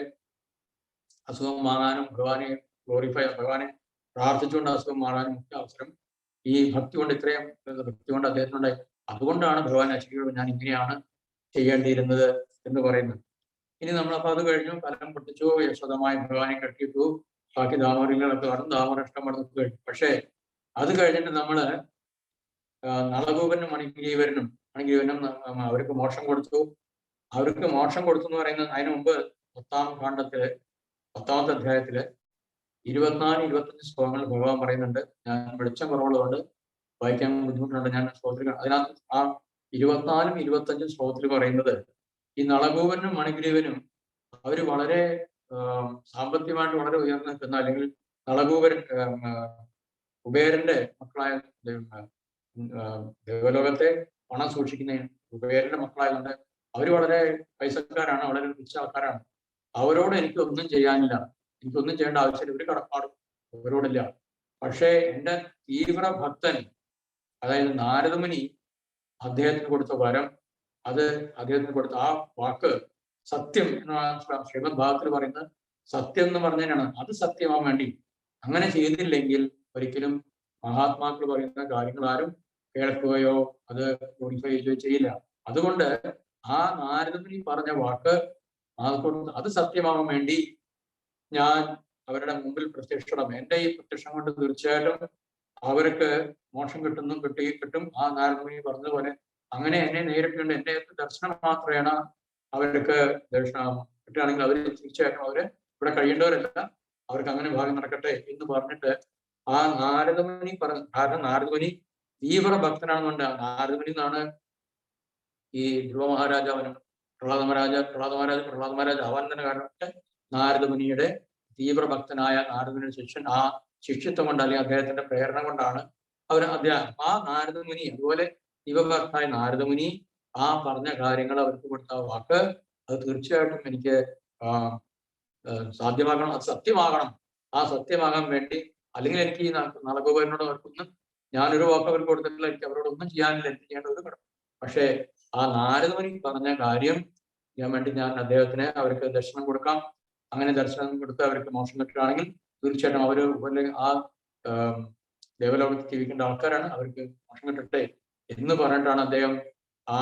F: അസുഖം മാറാനും ഭഗവാനെ ഭഗവാനെ പ്രാർത്ഥിച്ചുകൊണ്ട് അസുഖം മാറാനും മുഖ്യ അവസരം ഈ ഭക്തി കൊണ്ട്, ഇത്രയും ഭക്തി കൊണ്ട് അദ്ദേഹത്തിനുണ്ടായി. അതുകൊണ്ടാണ് ഭഗവാൻ അശരീരം ഞാൻ ഇങ്ങനെയാണ് ചെയ്യേണ്ടിയിരുന്നത് എന്ന് പറയുന്നത്. ഇനി നമ്മളപ്പോ അത് കഴിഞ്ഞു, കലം പൊട്ടിച്ചു, യശോദമായി ഭഗവാനെ കെട്ടിയിട്ടു, ബാക്കി ദാമോദരങ്ങളൊക്കെ കടന്നു, ദാമോദരം മടന്നു കഴിഞ്ഞു. പക്ഷേ അത് കഴിഞ്ഞിട്ട് നമ്മള് നളഗോപനും മണിഗ്രീവനും അവർക്ക് മോക്ഷം കൊടുത്തു. അവർക്ക് മോക്ഷം കൊടുത്തു എന്ന് പറയുന്നത് അതിനു മുമ്പ് 10ാം കാണ്ഡത്തില് 10ാമത്തെ അധ്യായത്തില് 24-25 ശ്ലോകങ്ങൾ ഭഗവാൻ പറയുന്നുണ്ട്. ഞാൻ വെളിച്ചം കുറവുള്ളതുകൊണ്ട് വായിക്കാൻ ബുദ്ധിമുട്ടുണ്ട്, ഞാൻ ശ്ലോകത്തിൽ അതിനകത്ത് ആ 24-25 ശ്ലോകത്തിൽ പറയുന്നത് ഈ നളഗോപനും മണിഗ്രീവനും അവര് വളരെ സാമ്പത്തികമായിട്ട് വളരെ ഉയർന്നു നിൽക്കുന്ന, അല്ലെങ്കിൽ കുബേരന്റെ മക്കളായ, ദേവലോകത്തെ പണം സൂക്ഷിക്കുന്ന കുബേരന്റെ മക്കളായതുകൊണ്ട് അവര് വളരെ പൈസക്കാരാണ്, വളരെ റിച്ച് ആൾക്കാരാണ്. അവരോട് എനിക്കൊന്നും ചെയ്യാനില്ല, എനിക്കൊന്നും ചെയ്യേണ്ട ആവശ്യമില്ല, ഒരു കടപ്പാടും അവരോടില്ല. പക്ഷേ എൻ്റെ തീവ്ര ഭക്തൻ, അതായത് നാരദമുനി അദ്ദേഹത്തിന് കൊടുത്ത വരം, അത് അദ്ദേഹത്തിന് കൊടുത്ത ആ വാക്ക് സത്യം എന്നാണ് ശ്രീമദ് ഭാഗത്തിൽ പറയുന്നത്. സത്യം എന്ന് പറഞ്ഞതിനാണ്, അത് സത്യമാവാൻ വേണ്ടി. അങ്ങനെ ചെയ്തില്ലെങ്കിൽ ഒരിക്കലും മഹാത്മാക്കൾ പറയുന്ന കാര്യങ്ങൾ ആരും കേൾക്കുകയോ അത് ഗ്ലോറിഫൈ ചെയ്യുകയോ ചെയ്യില്ല. അതുകൊണ്ട് ആ നാരദമുനി പറഞ്ഞ വാക്ക് അത് സത്യമാവാൻ വേണ്ടി ഞാൻ അവരുടെ മുമ്പിൽ പ്രത്യക്ഷപ്പെടാം. എൻ്റെ ഈ പ്രത്യക്ഷം കൊണ്ട് തീർച്ചയായിട്ടും അവർക്ക് മോക്ഷം കിട്ടും. ആ നാരദമുനി പറഞ്ഞതുപോലെ അങ്ങനെ എന്നെ നേരിട്ടുണ്ട്, എൻ്റെ ദർശനം മാത്രമാണ് അവർക്ക് ദർശനം കിട്ടുകയാണെങ്കിൽ അവർ തീർച്ചയായിട്ടും അവര് ഇവിടെ കഴിയേണ്ടവരല്ല, അവർക്ക് അങ്ങനെ ഭാഗം നടക്കട്ടെ എന്ന് പറഞ്ഞിട്ട് ആ നാരദമുനി കാരണം നാരദമുനി തീവ്ര ഭക്തനാണെന്നുണ്ട്. നാരദമുനി എന്നാണ് ഈ ധ്രുവ മഹാരാജാവിനും പ്രഹ്ലാദ മഹാരാജ് ആവാൻ തന്നെ കാരണം നാരദ മുനിയുടെ തീവ്രഭക്തനായ നാരദമുനിയുടെ ശിഷ്യൻ ആ ശിഷ്യത്വം കൊണ്ട് അല്ലെങ്കിൽ അദ്ദേഹത്തിന്റെ പ്രേരണ കൊണ്ടാണ് ആ നാരദ മുനി അതുപോലെ ദൈവഭക്തനായ നാരദ മുനി ആ പറഞ്ഞ കാര്യങ്ങൾ അവർക്ക് കൊടുത്ത വാക്ക് അത് തീർച്ചയായിട്ടും എനിക്ക് സാധ്യമാകണം, അത് സത്യമാകണം. ആ സത്യമാകാൻ വേണ്ടി അല്ലെങ്കിൽ എനിക്ക് ഈ നളഗോപരനോട് അവർക്കൊന്നും ഞാനൊരു വാക്ക് അവർക്ക് കൊടുത്തിട്ടില്ല, എനിക്ക് അവരോടൊന്നും ചെയ്യാനില്ല, എനിക്ക് ചെയ്യേണ്ട ഒരു കടം. പക്ഷേ ആ നാരദമുനി പറഞ്ഞ കാര്യം ഞാൻ അദ്ദേഹത്തിന് അവർക്ക് ദർശനം കൊടുക്കാം. അങ്ങനെ ദർശനം കൊടുത്ത് അവർക്ക് മോശം കിട്ടുകയാണെങ്കിൽ തീർച്ചയായിട്ടും അവർ ആ ദേവലോകത്ത് ജീവിക്കേണ്ട ആൾക്കാരാണ്, അവർക്ക് മോശം കിട്ടട്ടെ എന്ന് പറഞ്ഞിട്ടാണ് അദ്ദേഹം ആ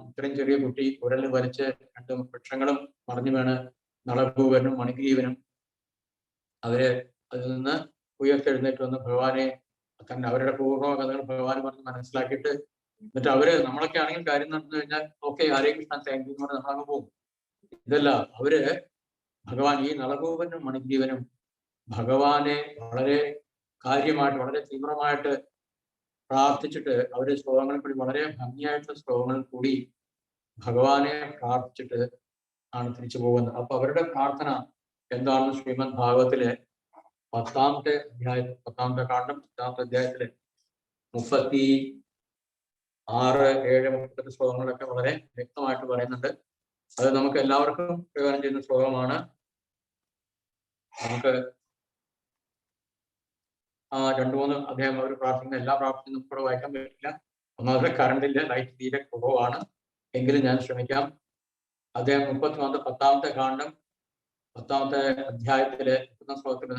F: ഇത്രയും ചെറിയ കുട്ടി ഉരൽ വലിച്ച് 2 വൃക്ഷങ്ങളും മറിഞ്ഞു വീണ് നളഗോപരനും മണിഗ്രീവനും അവര് അതിൽ നിന്ന് ഉയർത്തെഴുന്നേറ്റ് വന്ന് ഭഗവാനെ തന്നെ അവരുടെ പൂർവ്വ കഥകൾ ഭഗവാൻ പറഞ്ഞ് മനസ്സിലാക്കിയിട്ട് എന്നിട്ട് അവര് നമ്മളൊക്കെ ആണെങ്കിൽ കാര്യം നടന്നു കഴിഞ്ഞാൽ okay Hare Krishna thank U എന്ന് പറഞ്ഞ് നമ്മളങ്ങ് പോകും. ഇതല്ല, അവര് ഭഗവാൻ ഈ നളഗോപനും മണിഗ്രീവനും ഭഗവാനെ വളരെ കാര്യമായിട്ട് വളരെ തീവ്രമായിട്ട് പ്രാർത്ഥിച്ചിട്ട് അവര് ശ്ലോകങ്ങളിൽ കൂടി വളരെ ഭംഗിയായിട്ടുള്ള ശ്ലോകങ്ങളിൽ കൂടി ഭഗവാനെ പ്രാർത്ഥിച്ചിട്ട് ആണ് തിരിച്ചു പോകുന്നത്. അപ്പൊ അവരുടെ പ്രാർത്ഥന എന്താണെന്ന് ശ്രീമദ് ഭാഗവത്തിലെ 10ാമത്തെ അധ്യായത്തിൽ 10ാമത്തെ കാണ്ഡം 10ാമത്തെ അധ്യായത്തില് 36, 7, 38 ശ്ലോകങ്ങളൊക്കെ വളരെ വ്യക്തമായിട്ട് പറയുന്നുണ്ട്. അത് നമുക്ക് എല്ലാവർക്കും പ്രയോജനം ചെയ്യുന്ന ശ്ലോകമാണ്. നമുക്ക് 2-3 അധ്യായം അവർ പ്രാർത്ഥിക്കുന്ന എല്ലാ പ്രാർത്ഥനയും നമുക്ക് കൂടെ വായിക്കാൻ പറ്റില്ല. ഒന്നാമത്തെ കറണ്ടില്ല, ലൈറ്റ് തീരെ കുറവാണ്, എങ്കിലും ഞാൻ ശ്രമിക്കാം. അദ്ദേഹം 10ാമത്തെ കാണ്ഡം 10ാമത്തെ അധ്യായത്തിലെ ശ്ലോകത്തിൽ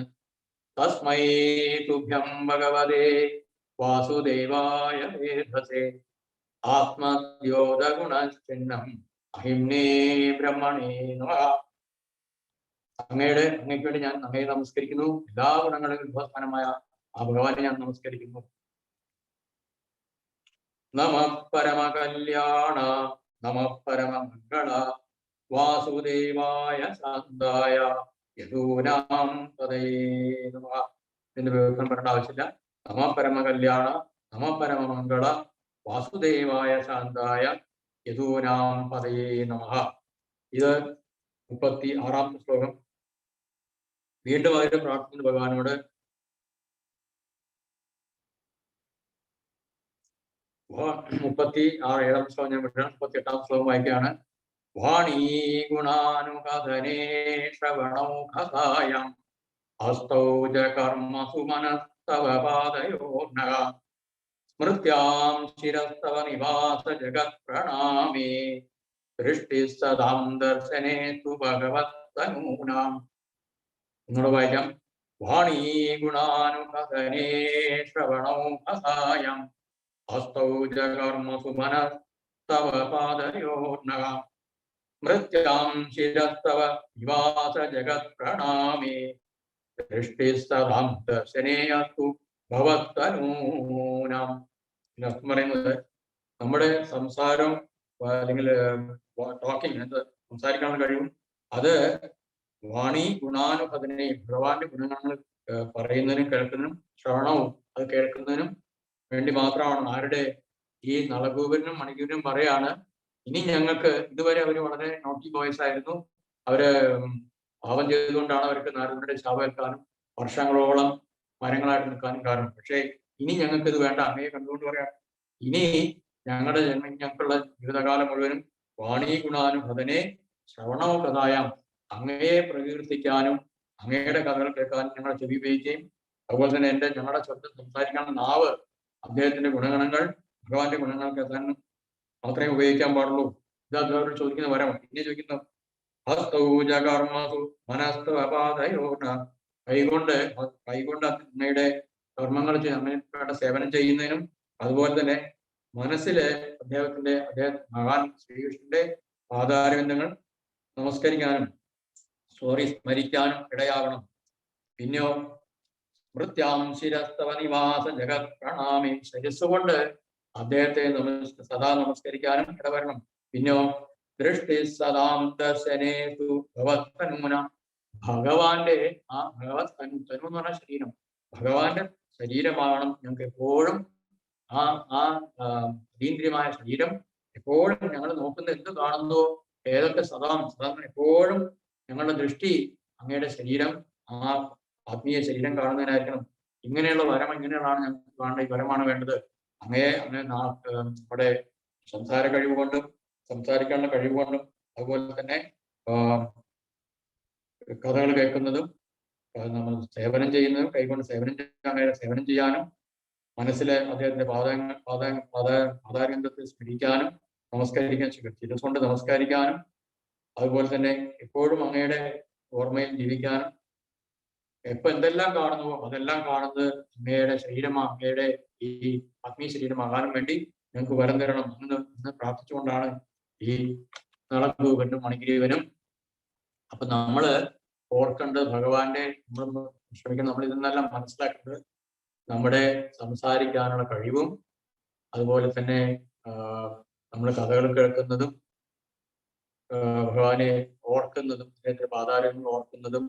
F: തസ്മൈ തുഭ്യം ഭഗവതേ വാസുദേവായ വേധസേ ആത്മദ്യോതഗുണചിഹ്നം അഹിംനേ ബ്രഹ്മണേ നമഃ. അങ്ങയ്ക്ക് വേണ്ടി ഞാൻ അങ്ങയെ നമസ്കരിക്കുന്നു. എല്ലാ ഗുണങ്ങളും ഉദ്ഭവസ്ഥാനമായ ആ ഭഗവാനെ ഞാൻ നമസ്കരിക്കുന്നു. നമ പരമകല്യാണ നമ പരമമംഗള വാസുദേവായ ശാന്തായ യദൂനാം പദയേ നമഃ എന്ന് വിവരണം പറയേണ്ട ആവശ്യമില്ല. നമ പരമകല്യാണ നമ പരമമംഗള വാസുദേവായ ശാന്തായ യദൂനാം പദയേ നമഃ. ഇത് 36ാമത്തെ ശ്ലോകം. വീണ്ടും അവര് പ്രാർത്ഥിക്കുന്ന ഭഗവാനോട് 7ാം ശ്ലോകം ഞാൻ വിട്ടാണ്. 38ാം ശ്ലോകം വായിക്കുകയാണ്. വാണീ ഗുണാനുകഥനേ ശ്രവണൗഘസായം ഹസ്തൗ ച കർമ്മസു മനസ്തവ പാദയോർനഃ സ്മൃത്യാം ശിരസ്തവ നിവാസ ജഗത് പ്രണാമേ ദൃഷ്ടിഃ സദാം ദർശനേ തു ഭഗവത്തനൂനാം. എന്നോട് വായിക്കാം. വാണീ ഗുണാനുകഥനേ ശ്രവണൗഘസായം ഹസ്തൗ ച കർമ്മസു മനസ്തവ പാദയോർനഃ സ്മൃത്യാം ശിരസ്തവ നിവാസ ജഗത് പ്രണാമേ ദൃഷ്ടിഃ സദാം ദർശനേ തു ഭഗവത്തനൂനാം. ഇതിനർത്ഥം പറയുന്നത് നമ്മുടെ സംസാരം അല്ലെങ്കിൽ ടോക്കിംഗ് സംസാരിക്കാനുള്ള കഴിവും അത് വാണി ഗുണാനുപദനെ ഭഗവാന്റെ ഗുണങ്ങൾ പറയുന്നതിനും കേൾക്കുന്നതിനും ശ്രവണവും അത് കേൾക്കുന്നതിനും വേണ്ടി മാത്രമാണ്. ആരുടെ? ഈ നളഗോപനും മണിഗോപനും പറയാണ് ഇനി ഞങ്ങൾക്ക് ഇതുവരെ അവർ വളരെ നോട്ടി ബോയ്സ് ആയിരുന്നു, അവര് പാപം ചെയ്തുകൊണ്ടാണ് അവർക്ക് നാരദന്റെ ശാപേൽക്കാനും വർഷങ്ങളോളം മരങ്ങളായിട്ട് നിൽക്കാനും കാരണം. പക്ഷേ ഇനി ഞങ്ങൾക്ക് ഇത് വേണ്ട, അങ്ങയെ കണ്ടുകൊണ്ട് പറയാം ഇനി ഞങ്ങൾക്കുള്ള ജീവിതകാലം മുഴുവനും വാണീ ഗുണാനുഭവനെ ശ്രവണോ കഥായാം അങ്ങയെ പ്രകീർത്തിക്കാനും അങ്ങയുടെ കഥകൾ കേൾക്കാനും ഞങ്ങളെ ചെവി ഉപയോഗിക്കുകയും അതുപോലെ തന്നെ ഞങ്ങളുടെ ശബ്ദം സംസാരിക്കാനുള്ള നാവ് അദ്ദേഹത്തിന്റെ ഗുണഗണങ്ങൾ ഭഗവാന്റെ ഗുണങ്ങൾ കേൾക്കാനും മാത്രമേ ഉപയോഗിക്കാൻ പാടുള്ളൂ. ഇത് അദ്ദേഹത്തോട് ചോദിക്കുന്ന വരമാണ്. പിന്നെ ചോദിക്കുന്നു കൈകൊണ്ട് അങ്ങയുടെ കർമ്മങ്ങൾ അങ്ങയുടെ സേവനം ചെയ്യുന്നതിനും അതുപോലെ തന്നെ മനസ്സില് അദ്ദേഹം ഭഗവാൻ ശ്രീകൃഷ്ണന്റെ പാദാരവിന്ദങ്ങൾ നമസ്കരിക്കാനും സ്മരിക്കാനും ഇടയാകണം. പിന്നെയോ സ്മൃത്യാം ശിരസ്തവ നിവാസ ജഗത് പ്രണാമി ശിരസ്സുകൊണ്ട് അദ്ദേഹത്തെ സദാ നമസ്കരിക്കാനും ഇടവരണം. പിന്നെയോ ദൃഷ്ടി സദാം ദർശനേ തു ഭഗവത്തനൂന ഭഗവാന്റെ ആ ഭഗവത് തനു എന്ന് പറഞ്ഞ ശരീരം ഭഗവാന്റെ ശരീരമാകണം ഞങ്ങൾക്ക് എപ്പോഴും ആ അതീന്ദ്രിയമായ ശരീരം എപ്പോഴും ഞങ്ങൾ നോക്കുന്ന എന്ത് കാണുന്നുവോ, ഏതൊക്കെ സദാ എപ്പോഴും ഞങ്ങളുടെ ദൃഷ്ടി അങ്ങയുടെ ശരീരം, ആ ആത്മീയ ശരീരം കാണുന്നതിനായിരിക്കണം. ഇങ്ങനെയുള്ള വരം ഇങ്ങനെയുള്ളതാണ് ഞങ്ങൾക്ക് വേണ്ട, ഈ വരമാണ് വേണ്ടത്. അങ്ങനെ നമ്മുടെ സംസാര കഴിവ് കൊണ്ടും സംസാരിക്കാനുള്ള കഴിവ് കൊണ്ടും അതുപോലെ തന്നെ കഥകൾ കേൾക്കുന്നതും നമ്മൾ സേവനം ചെയ്യുന്നതും കൈകൊണ്ട് സേവനം ചെയ്യാനും മനസ്സിലെ അദ്ദേഹത്തിന്റെ പാതാരംഗത്തിൽ സ്മരിക്കാനും ശിരസ്സുകൊണ്ട് നമസ്കരിക്കാനും അതുപോലെ തന്നെ എപ്പോഴും അങ്ങയുടെ ഓർമ്മയിൽ ജീവിക്കാനും എപ്പൊ എന്തെല്ലാം കാണുന്നുവോ അതെല്ലാം കാണുന്നത് അങ്ങയുടെ ശരീരമാണ്, അങ്ങയുടെ ഈ ആത്മീയ ശരീരമാകാനും വേണ്ടി ഞങ്ങൾക്ക് വരം തരണം എന്ന് പ്രാർത്ഥിച്ചുകൊണ്ടാണ് ഈ നളഭൂപനും മണിഗ്രീവനും. അപ്പൊ നമ്മള് ഓർക്കേണ്ടത് ഭഗവാന്റെ നമ്മൾ ശ്രമിക്കണം, നമ്മൾ ഇതെന്നെല്ലാം മനസ്സിലാക്കേണ്ടത് നമ്മുടെ സംസാരിക്കാനുള്ള കഴിവും അതുപോലെ തന്നെ നമ്മൾ കഥകൾ കേൾക്കുന്നതും ഭഗവാനെ ഓർക്കുന്നതും അദ്ദേഹത്തിന്റെ പാതാരങ്ങൾ ഓർക്കുന്നതും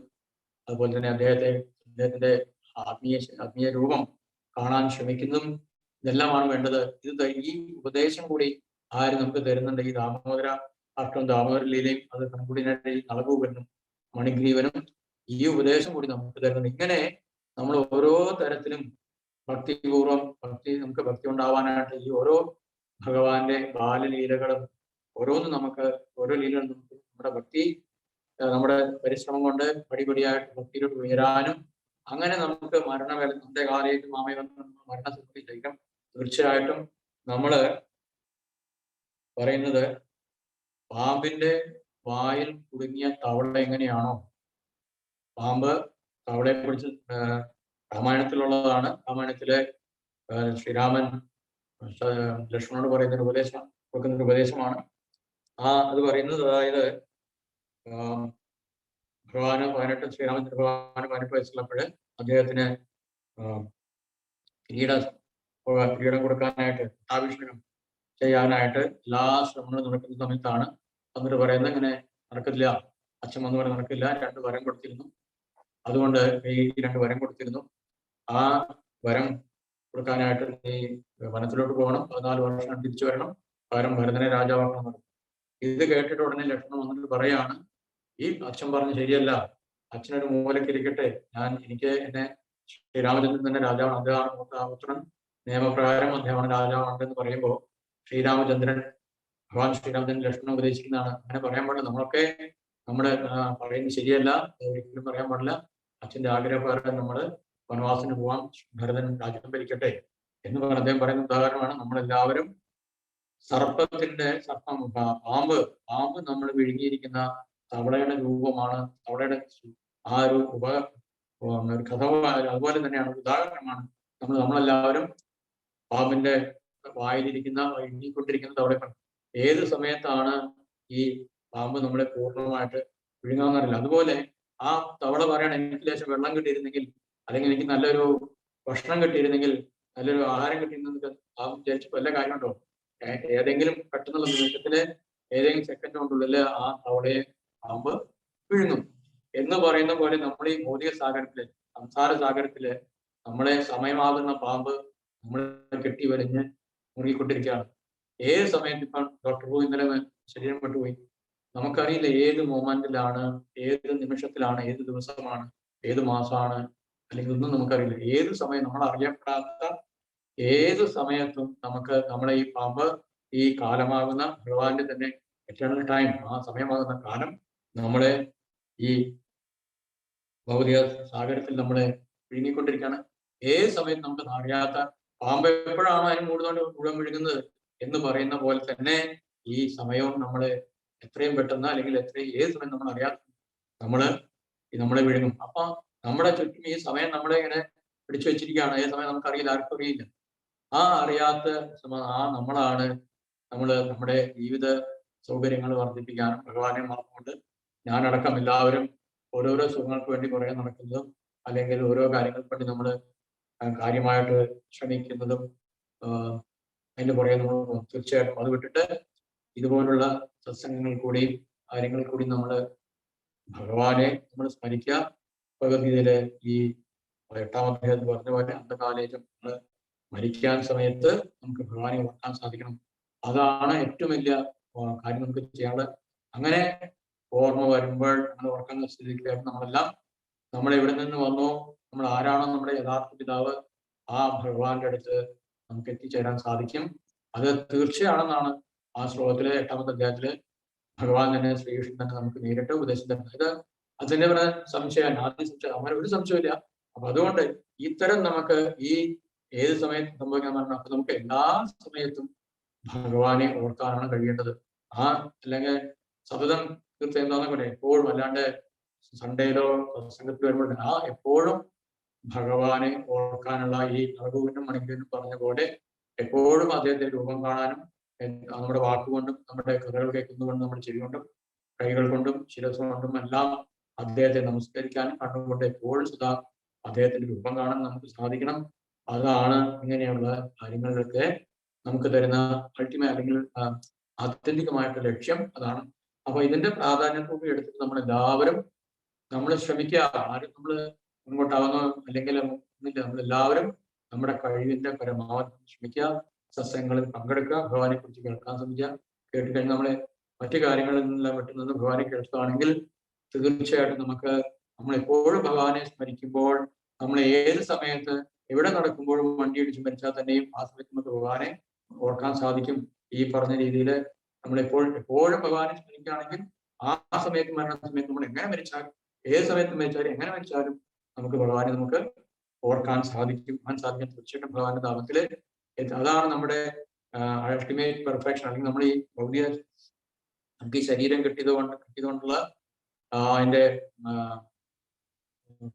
F: അതുപോലെ തന്നെ അദ്ദേഹത്തിന്റെ ആത്മീയ രൂപം കാണാൻ ശ്രമിക്കുന്നതും ഇതെല്ലാമാണ് വേണ്ടത്. ഈ ഉപദേശം കൂടി ആര് നമുക്ക് തരുന്നുണ്ട്? ഈ ദാമോദര അഷ്ടവും ദാമോദര ലീലയും അത് കണക്കുടിനായിട്ട് ഈ നളഭൂപനും മണിഗ്രീവനും ഈ ഉപദേശം കൂടി നമുക്ക് തരുന്നുണ്ട്. ഇങ്ങനെ നമ്മൾ ഓരോ തരത്തിലും ഭക്തിപൂർവം നമുക്ക് ഭക്തി ഉണ്ടാവാനായിട്ട് ഈ ഓരോ ഭഗവാന്റെ ബാലലീലകളും ഓരോ ലീലകളും നമുക്ക് നമ്മുടെ ഭക്തി നമ്മുടെ പരിശ്രമം കൊണ്ട് പടിപടിയായിട്ട് ഭക്തിയിലോട്ട് ഉയരാനും അങ്ങനെ നമുക്ക് മരണവേള നമ്മുടെ കാലയിട്ട് മരണത്തിലേക്കും തീർച്ചയായിട്ടും നമ്മള് പറയുന്നത് പാമ്പിന്റെ വായിൽ കുടുങ്ങിയ തവള എങ്ങനെയാണോ, പാമ്പ് തവളയെ കുറിച്ച് രാമായണത്തിലുള്ളതാണ്. രാമായണത്തിലെ ശ്രീരാമൻ ലക്ഷ്മണനോട് കൊടുക്കുന്ന ഒരു ഉപദേശമാണ്. അത് പറയുന്നത് അതായത് ശ്രീരാമചന്ദ്ര ഭഗവാന് 18 വയസ്സുള്ളപ്പോൾ അദ്ദേഹത്തിന് കിരീടം കൊടുക്കാനായിട്ട് പട്ടാഭിഷേകം ചെയ്യാനായിട്ട് എല്ലാ ശ്രമങ്ങളും നടക്കുന്ന സമയത്താണ് എന്നിട്ട് പറയുന്നത് ഇങ്ങനെ നടക്കില്ല, അച്ഛൻ വന്നു പറഞ്ഞ് നടക്കില്ല, 2 വരം കൊടുത്തിരുന്നു, അതുകൊണ്ട് ഈ 2 വരം കൊടുത്തിരുന്നു, ആ വരം കൊടുക്കാനായിട്ട് നീ വനത്തിലോട്ട് പോകണം, 14 വർഷം തിരിച്ചു വരണം, പകരം ഭരതനെ രാജാവാക്കണം. ഇത് കേട്ടിട്ട് ഉടനെ ലക്ഷ്മണൻ വന്നിട്ട് പറയാണ്, ഈ അച്ഛൻ പറഞ്ഞ് ശരിയല്ല, അച്ഛനൊരു മൂലക്ക് ഇരിക്കട്ടെ, എനിക്ക് എന്നെ ശ്രീരാമചന്ദ്രൻ തന്നെ രാജാവാണ്, അദ്ദേഹമാണ് മൂത്തപുത്രൻ, നിയമപ്രകാരം അദ്ദേഹമാണ് രാജാവാണെന്ന് പറയുമ്പോൾ ഭഗവാൻ ശ്രീരാമചന്ദ്രൻ ലക്ഷ്മണൻ ഉപദേശിക്കുന്നതാണ്, അങ്ങനെ പറയാൻ പാടില്ല, നമ്മളൊക്കെ നമ്മുടെ പറയുന്നത് ശരിയല്ല, ഒരിക്കലും പറയാൻ പാടില്ല, അച്ഛന്റെ ആഗ്രഹപ്രകാരം നമ്മൾ വനവാസത്തിന് പോവാം, ഭരതൻ രാജ്യം ഭരിക്കട്ടെ എന്ന് പറഞ്ഞ അദ്ദേഹം പറയുന്ന ഉദാഹരണമാണ്. നമ്മളെല്ലാവരും പാമ്പ് നമ്മൾ വിഴുങ്ങിയിരിക്കുന്ന തവളയുടെ രൂപമാണ്, തവളയുടെ ആ ഒരു കഥ അതുപോലെ തന്നെയാണ്, ഉദാഹരണമാണ്. നമ്മളെല്ലാവരും പാമ്പിന്റെ വായിലിരിക്കുന്ന വിഴുങ്ങിക്കൊണ്ടിരിക്കുന്ന തവള. ഏത് സമയത്താണ് ഈ പാമ്പ് നമ്മളെ പൂർണ്ണമായിട്ട് വിഴുങ്ങാന്നറിയില്ല. അതുപോലെ ആ തവള പറയണം, എനിക്ക് ലേശം വെള്ളം കിട്ടിയിരുന്നെങ്കിൽ, അല്ലെങ്കിൽ എനിക്ക് നല്ലൊരു ഭക്ഷണം കിട്ടിയിരുന്നെങ്കിൽ, നല്ലൊരു ആഹാരം കിട്ടിയിരുന്നെങ്കിൽ ആ വിചാരിച്ച് വല്ല കാര്യമുണ്ടോ? ഏതെങ്കിലും പെട്ടെന്നുള്ള നിമിഷത്തില് ഏതെങ്കിലും സെക്കൻഡ് കൊണ്ടുള്ളില് ആ തവളയെ പാമ്പ് വിഴുങ്ങും എന്ന് പറയുന്ന പോലെ നമ്മൾ ഈ ഭൗതിക സാഗരത്തില്, സംസാര സാഗരത്തില് നമ്മളെ സമയമാകുന്ന പാമ്പ് നമ്മളെ കെട്ടി വലിഞ്ഞ് മുറുകിക്കൊണ്ടിരിക്കുകയാണ്. ഏത് സമയത്ത് ഇപ്പം ഡോക്ടർ പോയി ഇന്നലെ ശരീരം വിട്ടുപോയി, നമുക്കറിയില്ല ഏത് മൊമെന്റിലാണ്, ഏത് നിമിഷത്തിലാണ്, ഏത് ദിവസമാണ്, ഏത് മാസമാണ്, അല്ലെങ്കിൽ ഒന്നും നമുക്കറിയില്ല. ഏത് സമയം നമ്മൾ അറിയപ്പെടാത്ത ഏത് സമയത്തും നമ്മളെ ഈ പാമ്പ്, ഈ കാലമാകുന്ന ഭഗവാന്റെ തന്നെ എറ്റേണൽ ടൈം, ആ സമയമാകുന്ന കാലം നമ്മളെ ഈ ഭൗതിക സാഗരത്തിൽ നമ്മളെ വിഴുങ്ങിക്കൊണ്ടിരിക്കുകയാണ്. ഏത് സമയത്ത് നമുക്ക് അറിയാത്ത പാമ്പ് എപ്പോഴാണോ അതിന് മുഴുവൻ വിഴുങ്ങുന്നത് എന്ന് പറയുന്ന പോലെ തന്നെ ഈ സമയവും നമ്മളെ എത്രയും പെട്ടെന്ന്, അല്ലെങ്കിൽ ഏത് സമയം നമ്മൾ അറിയാത്ത നമ്മളെ വിഴുങ്ങും. അപ്പൊ നമ്മുടെ ചുറ്റും ഈ സമയം നമ്മളെ ഇങ്ങനെ പിടിച്ചു വെച്ചിരിക്കുകയാണ്. ഏത് സമയം നമുക്കറിയില്ല, ആർക്കും അറിയില്ല. ആ അറിയാത്ത നമ്മളാണ് നമ്മുടെ ജീവിത സൗകര്യങ്ങൾ വർദ്ധിപ്പിക്കാനും ഭഗവാനെ മറന്നുകൊണ്ട് ഞാനടക്കം എല്ലാവരും ഓരോരോ സുഖങ്ങൾക്ക് വേണ്ടി കുറേ നടക്കുന്നതും, അല്ലെങ്കിൽ ഓരോ കാര്യങ്ങൾക്ക് വേണ്ടി നമ്മൾ കാര്യമായിട്ട് ശ്രമിക്കുന്നതും അതിന്റെ പുറകെ നമ്മൾ തീർച്ചയായിട്ടും അത് വിട്ടിട്ട് ഇതുപോലുള്ള സത്സംഗങ്ങൾ കൂടി കാര്യങ്ങൾ കൂടി നമ്മൾ ഭഗവാനെ നമ്മൾ സ്മരിക്കുക. ഭഗവത്ഗീതയിലെ ഈ 8-ാം അധ്യായത്തിൽ പറഞ്ഞ പോലെ അന്ധകാലേജം നമ്മൾ മരിക്കാൻ സമയത്ത് നമുക്ക് ഭഗവാനെ ഓർക്കാൻ സാധിക്കണം. അതാണ് ഏറ്റവും വലിയ കാര്യം നമുക്ക് ചെയ്യാനുള്ളത്. അങ്ങനെ ഓർമ്മ വരുമ്പോൾ നമ്മൾ ഓർക്കുന്ന സ്ഥിതിക്ക് നമ്മളെല്ലാം നമ്മൾ എവിടെ നിന്ന് വന്നോ, നമ്മൾ ആരാണോ നമ്മുടെ യഥാർത്ഥ പിതാവ്, ആ ഭഗവാന്റെ അടുത്ത് നമുക്ക് എത്തിച്ചേരാൻ സാധിക്കും. അത് തീർച്ചയാണെന്നാണ് ആ ശ്ലോകത്തിലെ 8ാമത്തെ അധ്യായത്തില് ഭഗവാൻ തന്നെ, ശ്രീകൃഷ്ണൻ തന്നെ നമുക്ക് നേരിട്ട് ഉപദേശം തരുന്നത്. അതിന്റെ പറഞ്ഞ സംശയം, ആദ്യം സംശയം, അങ്ങനെ ഒരു സംശയമില്ല. അപ്പൊ അതുകൊണ്ട് ഇത്തരം നമുക്ക് ഈ ഏത് സമയത്ത് സംഭവിക്കാൻ പറഞ്ഞാൽ അപ്പൊ നമുക്ക് എല്ലാ സമയത്തും ഭഗവാനെ ഓർക്കാനാണ് കഴിയേണ്ടത്. ആ അല്ലെങ്കിൽ സതതം തീർച്ചയായും എന്താണെന്ന് പറയാം, എപ്പോഴും അല്ലാണ്ട് സൺഡേയിലോ സംഘത്തിൽ വരുമ്പോൾ എപ്പോഴും ഭഗവാനെ ഓർക്കാനുള്ള ഈ അളവുവിനും മണിക്കൂറിനും പറഞ്ഞ പോലെ എപ്പോഴും അദ്ദേഹത്തെ രൂപം കാണാനും നമ്മുടെ വാക്കുകൊണ്ടും നമ്മുടെ കഥകൾ കേൾക്കുന്നതുകൊണ്ടും നമ്മുടെ ചെവി കൊണ്ടും കൈകൾ കൊണ്ടും ശിരസ് കൊണ്ടും എല്ലാം അദ്ദേഹത്തെ നമസ്കരിക്കാനും കണ്ടുകൊണ്ട് എപ്പോഴും സദാ അദ്ദേഹത്തിന്റെ രൂപം കാണാൻ നമുക്ക് സാധിക്കണം. അതാണ് ഇങ്ങനെയുള്ള കാര്യങ്ങളിലൊക്കെ നമുക്ക് തരുന്ന അൾട്ടിമേറ്റ് അല്ലെങ്കിൽ ആത്യന്തികമായിട്ടുള്ള ലക്ഷ്യം അതാണ്. അപ്പൊ ഇതിന്റെ പ്രാധാന്യം കൂടി എടുത്തിട്ട് നമ്മളെല്ലാവരും നമ്മൾ ശ്രമിക്കുക. ആരും നമ്മൾ മുൻപോട്ടാവുന്ന അല്ലെങ്കിൽ ഒന്നില്ല, നമ്മളെല്ലാവരും നമ്മുടെ കഴിവിന്റെ പരമാവധി ശ്രമിക്കുക, സത്സംഗങ്ങളിൽ പങ്കെടുക്കുക, ഭഗവാനെ കുറിച്ച് കേൾക്കാൻ ശ്രമിക്കുക. കേട്ടുകഴിഞ്ഞാൽ നമ്മളെ മറ്റു കാര്യങ്ങളിൽ നിന്നെല്ലാം വിട്ടുനിന്ന് ഭഗവാനെ കേൾക്കുകയാണെങ്കിൽ തീർച്ചയായിട്ടും നമ്മൾ എപ്പോഴും ഭഗവാനെ സ്മരിക്കുമ്പോൾ നമ്മൾ ഏത് സമയത്ത് എവിടെ നടക്കുമ്പോഴും വണ്ടി ഇടിച്ച് മരിച്ചാൽ തന്നെയും ആ സമയത്ത് നമുക്ക് ഭഗവാനെ ഓർക്കാൻ സാധിക്കും. ഈ പറഞ്ഞ രീതിയിൽ നമ്മളെപ്പോഴും ഭഗവാനെ സ്മരിക്കുകയാണെങ്കിൽ ആ സമയത്ത് മരണ സമയത്ത് നമ്മൾ എങ്ങനെ മരിച്ചാലും ഏത് സമയത്ത് മരിച്ചാലും എങ്ങനെ മരിച്ചാലും നമുക്ക് ഭഗവാനെ നമുക്ക് ഓർക്കാൻ സാധിക്കും. തീർച്ചയായിട്ടും ഭഗവാന്റെ നാമത്തില് അതാണ് നമ്മുടെ അൾട്ടിമേറ്റ് പെർഫെക്ഷൻ. അല്ലെങ്കിൽ നമ്മൾ ഈ ഭൗതിക നമുക്ക് ഈ ശരീരം കിട്ടിയതുകൊണ്ടുള്ള അതിന്റെ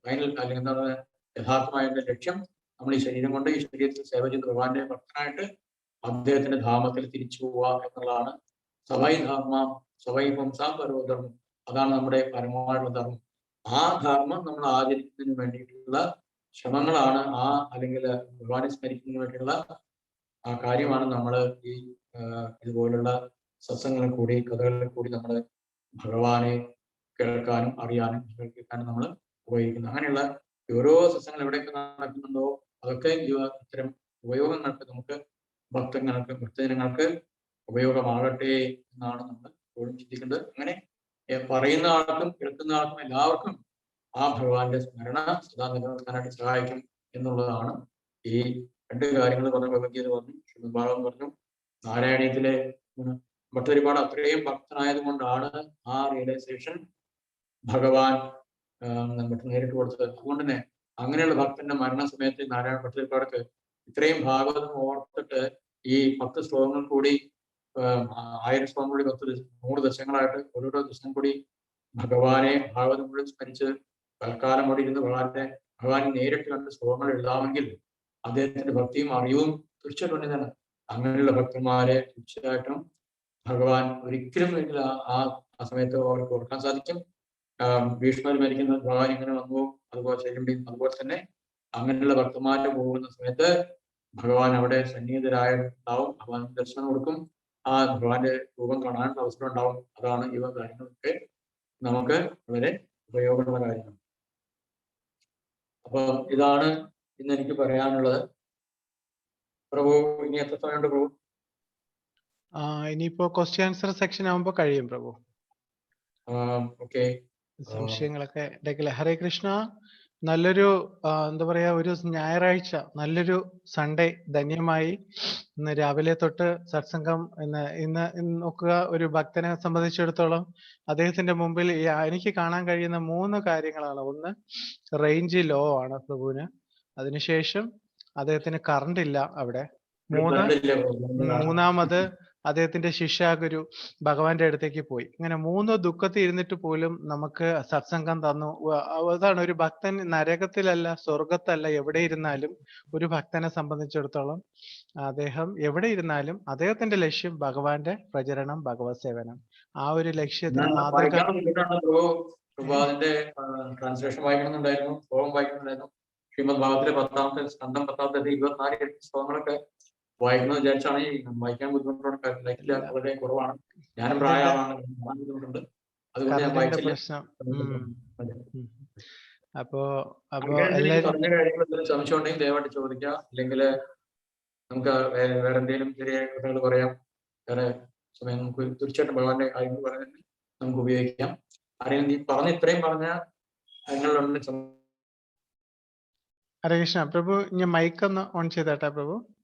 F: ഫൈനൽ അല്ലെങ്കിൽ എന്താണ് യഥാർത്ഥമായ ലക്ഷ്യം, നമ്മൾ ഈ ശരീരം കൊണ്ട് ഈ ശരീരത്തിൽ സേവ ചെയ്ത് ഭഗവാന്റെ ഭക്തനായിട്ട് അദ്ദേഹത്തിന്റെ ധാമത്തിൽ തിരിച്ചു പോവുക എന്നുള്ളതാണ്. സവൈ ധർമ്മം സവൈ പുംസാം പരോധർമ്മം, അതാണ് നമ്മുടെ പരമമായിട്ടുള്ള ധർമ്മം. ആ ധർമ്മം നമ്മൾ ആചരിക്കുന്നതിന് വേണ്ടിയിട്ടുള്ള ശ്രമങ്ങളാണ് അല്ലെങ്കിൽ ഭഗവാനെ സ്മരിക്കുന്നതിന് വേണ്ടിയുള്ള ആ കാര്യമാണ് നമ്മൾ ഈ ഇതുപോലുള്ള സത്സംഗങ്ങളിൽ കൂടി കഥകളിൽ കൂടി നമ്മൾ ഭഗവാനെ കേൾക്കാനും അറിയാനും കേൾക്കാനും നമ്മൾ ഉപയോഗിക്കുന്നത്. അങ്ങനെയുള്ള ഓരോ സത്സംഗങ്ങൾ എവിടെയൊക്കെ നടക്കുന്നുണ്ടോ അതൊക്കെ ഇത്തരം ഉപയോഗങ്ങൾക്ക് നമുക്ക് ഭക്തജനങ്ങൾക്ക് ഉപയോഗമാകട്ടെ എന്നാണ് നമ്മൾ എപ്പോഴും ചിന്തിക്കേണ്ടത്. അങ്ങനെ പറയുന്ന ആൾക്കും കേൾക്കുന്ന ആൾക്കും എല്ലാവർക്കും ആ ഭഗവാന്റെ സ്മരണ സദാ നിലനിർത്താനായിട്ട് സഹായിക്കും എന്നുള്ളതാണ്. ഈ രണ്ട് കാര്യങ്ങൾ പറഞ്ഞു, ഭഗവത്ഗീത പറഞ്ഞു, ശ്രീമദ് ഭാഗവതം പറഞ്ഞു, നാരായണീയത്തിലെ ഭട്ടതിരിപ്പാട് അത്രയും ഭക്തനായത് കൊണ്ടാണ് ആ റിയലൈസേഷൻ ഭഗവാൻ നമുക്ക് നേരിട്ട് കൊടുത്തത്. അതുകൊണ്ട് തന്നെ അങ്ങനെയുള്ള ഭക്തന്റെ മരണസമയത്ത് നാരായണ ഭട്ടതിരിപ്പാടക്ക് ഇത്രയും ഭാഗവതം ഓർത്തിട്ട് ഈ 10 ശ്ലോകങ്ങൾ കൂടി 1000 ശ്ലോകം കൂടി 100 ദശങ്ങളായിട്ട് ഓരോരോ ദിവസം കൂടി ഭഗവാനെ ഭാഗവതം കൂടി സ്മരിച്ച് തൽക്കാലം കൂടി ഇരുന്ന് ഭഗവാനെ നേരിട്ട് കണ്ട് ശ്ലോകങ്ങൾ എഴുതാമെങ്കിൽ അദ്ദേഹത്തിന്റെ ഭക്തിയും അറിവും തീർച്ചയായിട്ടും ഉണ്ടെന്നാണ്. അങ്ങനെയുള്ള ഭക്തന്മാരെ തീർച്ചയായിട്ടും ഭഗവാൻ ഒരിക്കലും ആ സമയത്ത് അവർക്ക് ഓർക്കാൻ സാധിക്കും. ഭീഷ്മർ മരിക്കുന്ന ഭഗവാൻ ഇങ്ങനെ വന്നു, അതുപോലെ തന്നെ അങ്ങനെയുള്ള ഭക്തന്മാര് പോകുന്ന സമയത്ത് ഭഗവാൻ അവിടെ സന്നിഹിതരായിട്ടുണ്ടാവും, ഭഗവാൻ ദർശനം കൊടുക്കും, ആ ഭഗവാന്റെ രൂപം കാണാനുള്ള അവസരം ഉണ്ടാവും. അതാണ് ഇവ കാര്യങ്ങളൊക്കെ നമുക്ക് വളരെ ഉപയോഗമുള്ള കാര്യങ്ങൾ. അപ്പൊ ഇതാണ് ഇന്ന് എനിക്ക് പറയാനുള്ളത്. പ്രഭു ഇനി എത്ര സമയമുണ്ട് പ്രഭു?
A: ഇനിയിപ്പോ ക്വസ്റ്റ്യൻ ആൻസർ സെക്ഷൻ ആവുമ്പോ കഴിയും പ്രഭു.
F: ഓക്കെ,
A: സംശയങ്ങളൊക്കെ ഉണ്ടെങ്കിൽ. ഹരേ കൃഷ്ണ. നല്ലൊരു എന്താ പറയാ, ഒരു ഞായറാഴ്ച, നല്ലൊരു സൺഡേ ധന്യമായി. ഇന്ന് രാവിലെ തൊട്ട് സത്സംഗം ഇന്ന് നോക്കുക. ഒരു ഭക്തനെ സംബന്ധിച്ചിടത്തോളം അദ്ദേഹത്തിന്റെ മുമ്പിൽ എനിക്ക് കാണാൻ കഴിയുന്ന 3 കാര്യങ്ങളാണ്. ഒന്ന്, റേഞ്ച് ലോ ആണ് പ്രഭുവിന്. അതിനുശേഷം അദ്ദേഹത്തിന് കറണ്ട് ഇല്ല അവിടെ. മൂന്നാമത് അദ്ദേഹത്തിന്റെ ശിഷ്യാഗുരു ഭഗവാന്റെ അടുത്തേക്ക് പോയി. ഇങ്ങനെ 3 ദുഃഖത്തിൽ ഇരുന്നിട്ട് പോലും നമുക്ക് സത്സംഗം തന്നു. അതാണ് ഒരു ഭക്തൻ നരകത്തിലല്ല സ്വർഗത്തല്ല എവിടെ ഇരുന്നാലും ഒരു ഭക്തനെ സംബന്ധിച്ചിടത്തോളം അദ്ദേഹം എവിടെ ഇരുന്നാലും അദ്ദേഹത്തിന്റെ ലക്ഷ്യം ഭഗവാന്റെ പ്രചരണം, ഭഗവത് സേവനം. ആ ഒരു ലക്ഷ്യത്തിന് മാതൃക.
F: ട്രാൻസ്ലേഷൻ വായിക്കണമെന്നുണ്ടായിരുന്നു, ശ്ലോകം വായിക്കണമെന്നുണ്ടായിരുന്നു. ശ്രീമദ് ഭാഗവത്തിലെ 10ാമത്തെ സ്കന്ധം 10ാമത്തെ 24 ശ്ലോകങ്ങളൊക്കെ വായിക്കുന്നത് വിചാരിച്ചാണ്. ഈ വായിക്കാൻ ബുദ്ധിമുട്ടുള്ള വളരെ കുറവാണ്. ഞാനും പ്രായമാണ്, ബുദ്ധിമുട്ടുണ്ട്. അതുകൊണ്ട് ഞാൻ വായിച്ചില്ല.
A: അപ്പോ
F: പറഞ്ഞ കാര്യങ്ങൾ സംശയം ഉണ്ടെങ്കിൽ ദയവായിട്ട് ചോദിക്കുക. അല്ലെങ്കിൽ നമുക്ക് വേറെ എന്തെങ്കിലും ചെറിയ കഥകൾ പറയാം. വേറെ സമയം നമുക്ക് തീർച്ചയായിട്ടും ഭഗവാന്റെ കാര്യങ്ങൾ പറഞ്ഞിട്ട് നമുക്ക് ഉപയോഗിക്കാം. ആരെങ്കിലും നീ പറഞ്ഞ ഇത്രയും പറഞ്ഞ കാര്യങ്ങളുണ്ട്.
A: ഹരേ കൃഷ്ണ. പ്രഭു ഞാൻ മൈക്ക് ഒന്ന് ഓൺ ചെയ്തട്ടെ.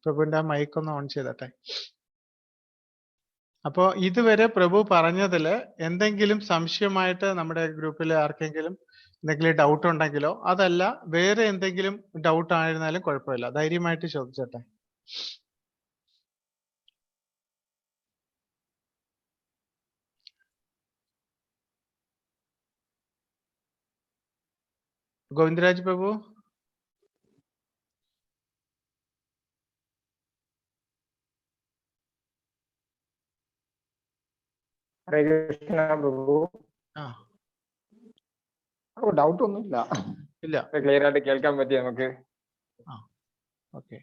A: പ്രഭുവിന്റെ ആ മൈക്ക് ഒന്ന് ഓൺ ചെയ്തട്ടെ. അപ്പോ ഇതുവരെ പ്രഭു പറഞ്ഞതില് എന്തെങ്കിലും സംശയമായിട്ട് നമ്മുടെ ഗ്രൂപ്പിൽ ആർക്കെങ്കിലും എന്തെങ്കിലും ഡൗട്ട് ഉണ്ടെങ്കിലോ, അതല്ല വേറെ എന്തെങ്കിലും ഡൗട്ട് ആയിരുന്നാലും കുഴപ്പമില്ല, ധൈര്യമായിട്ട് ചോദിച്ചോട്ടെ. ഗോവിന്ദരാജ് പ്രഭു.
D: ഹരേ കൃഷ്ണ പ്രഭു.
A: ആ
D: ഡൗട്ട് ഒന്നുമില്ല,
A: ഇല്ല.
D: ക്ലിയർ ആയിട്ട് കേൾക്കാൻ പറ്റി നമുക്ക്.
A: ഓക്കെ.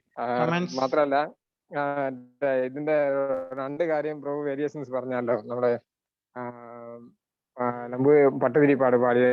D: മാത്രല്ല ഇതിന്റെ 2 കാര്യം പ്രഭു വേരിയേഷൻസ് പറഞ്ഞല്ലോ. നമ്മുടെ മുമ്പ് പട്ടുതിരിപ്പാട് പാടിയ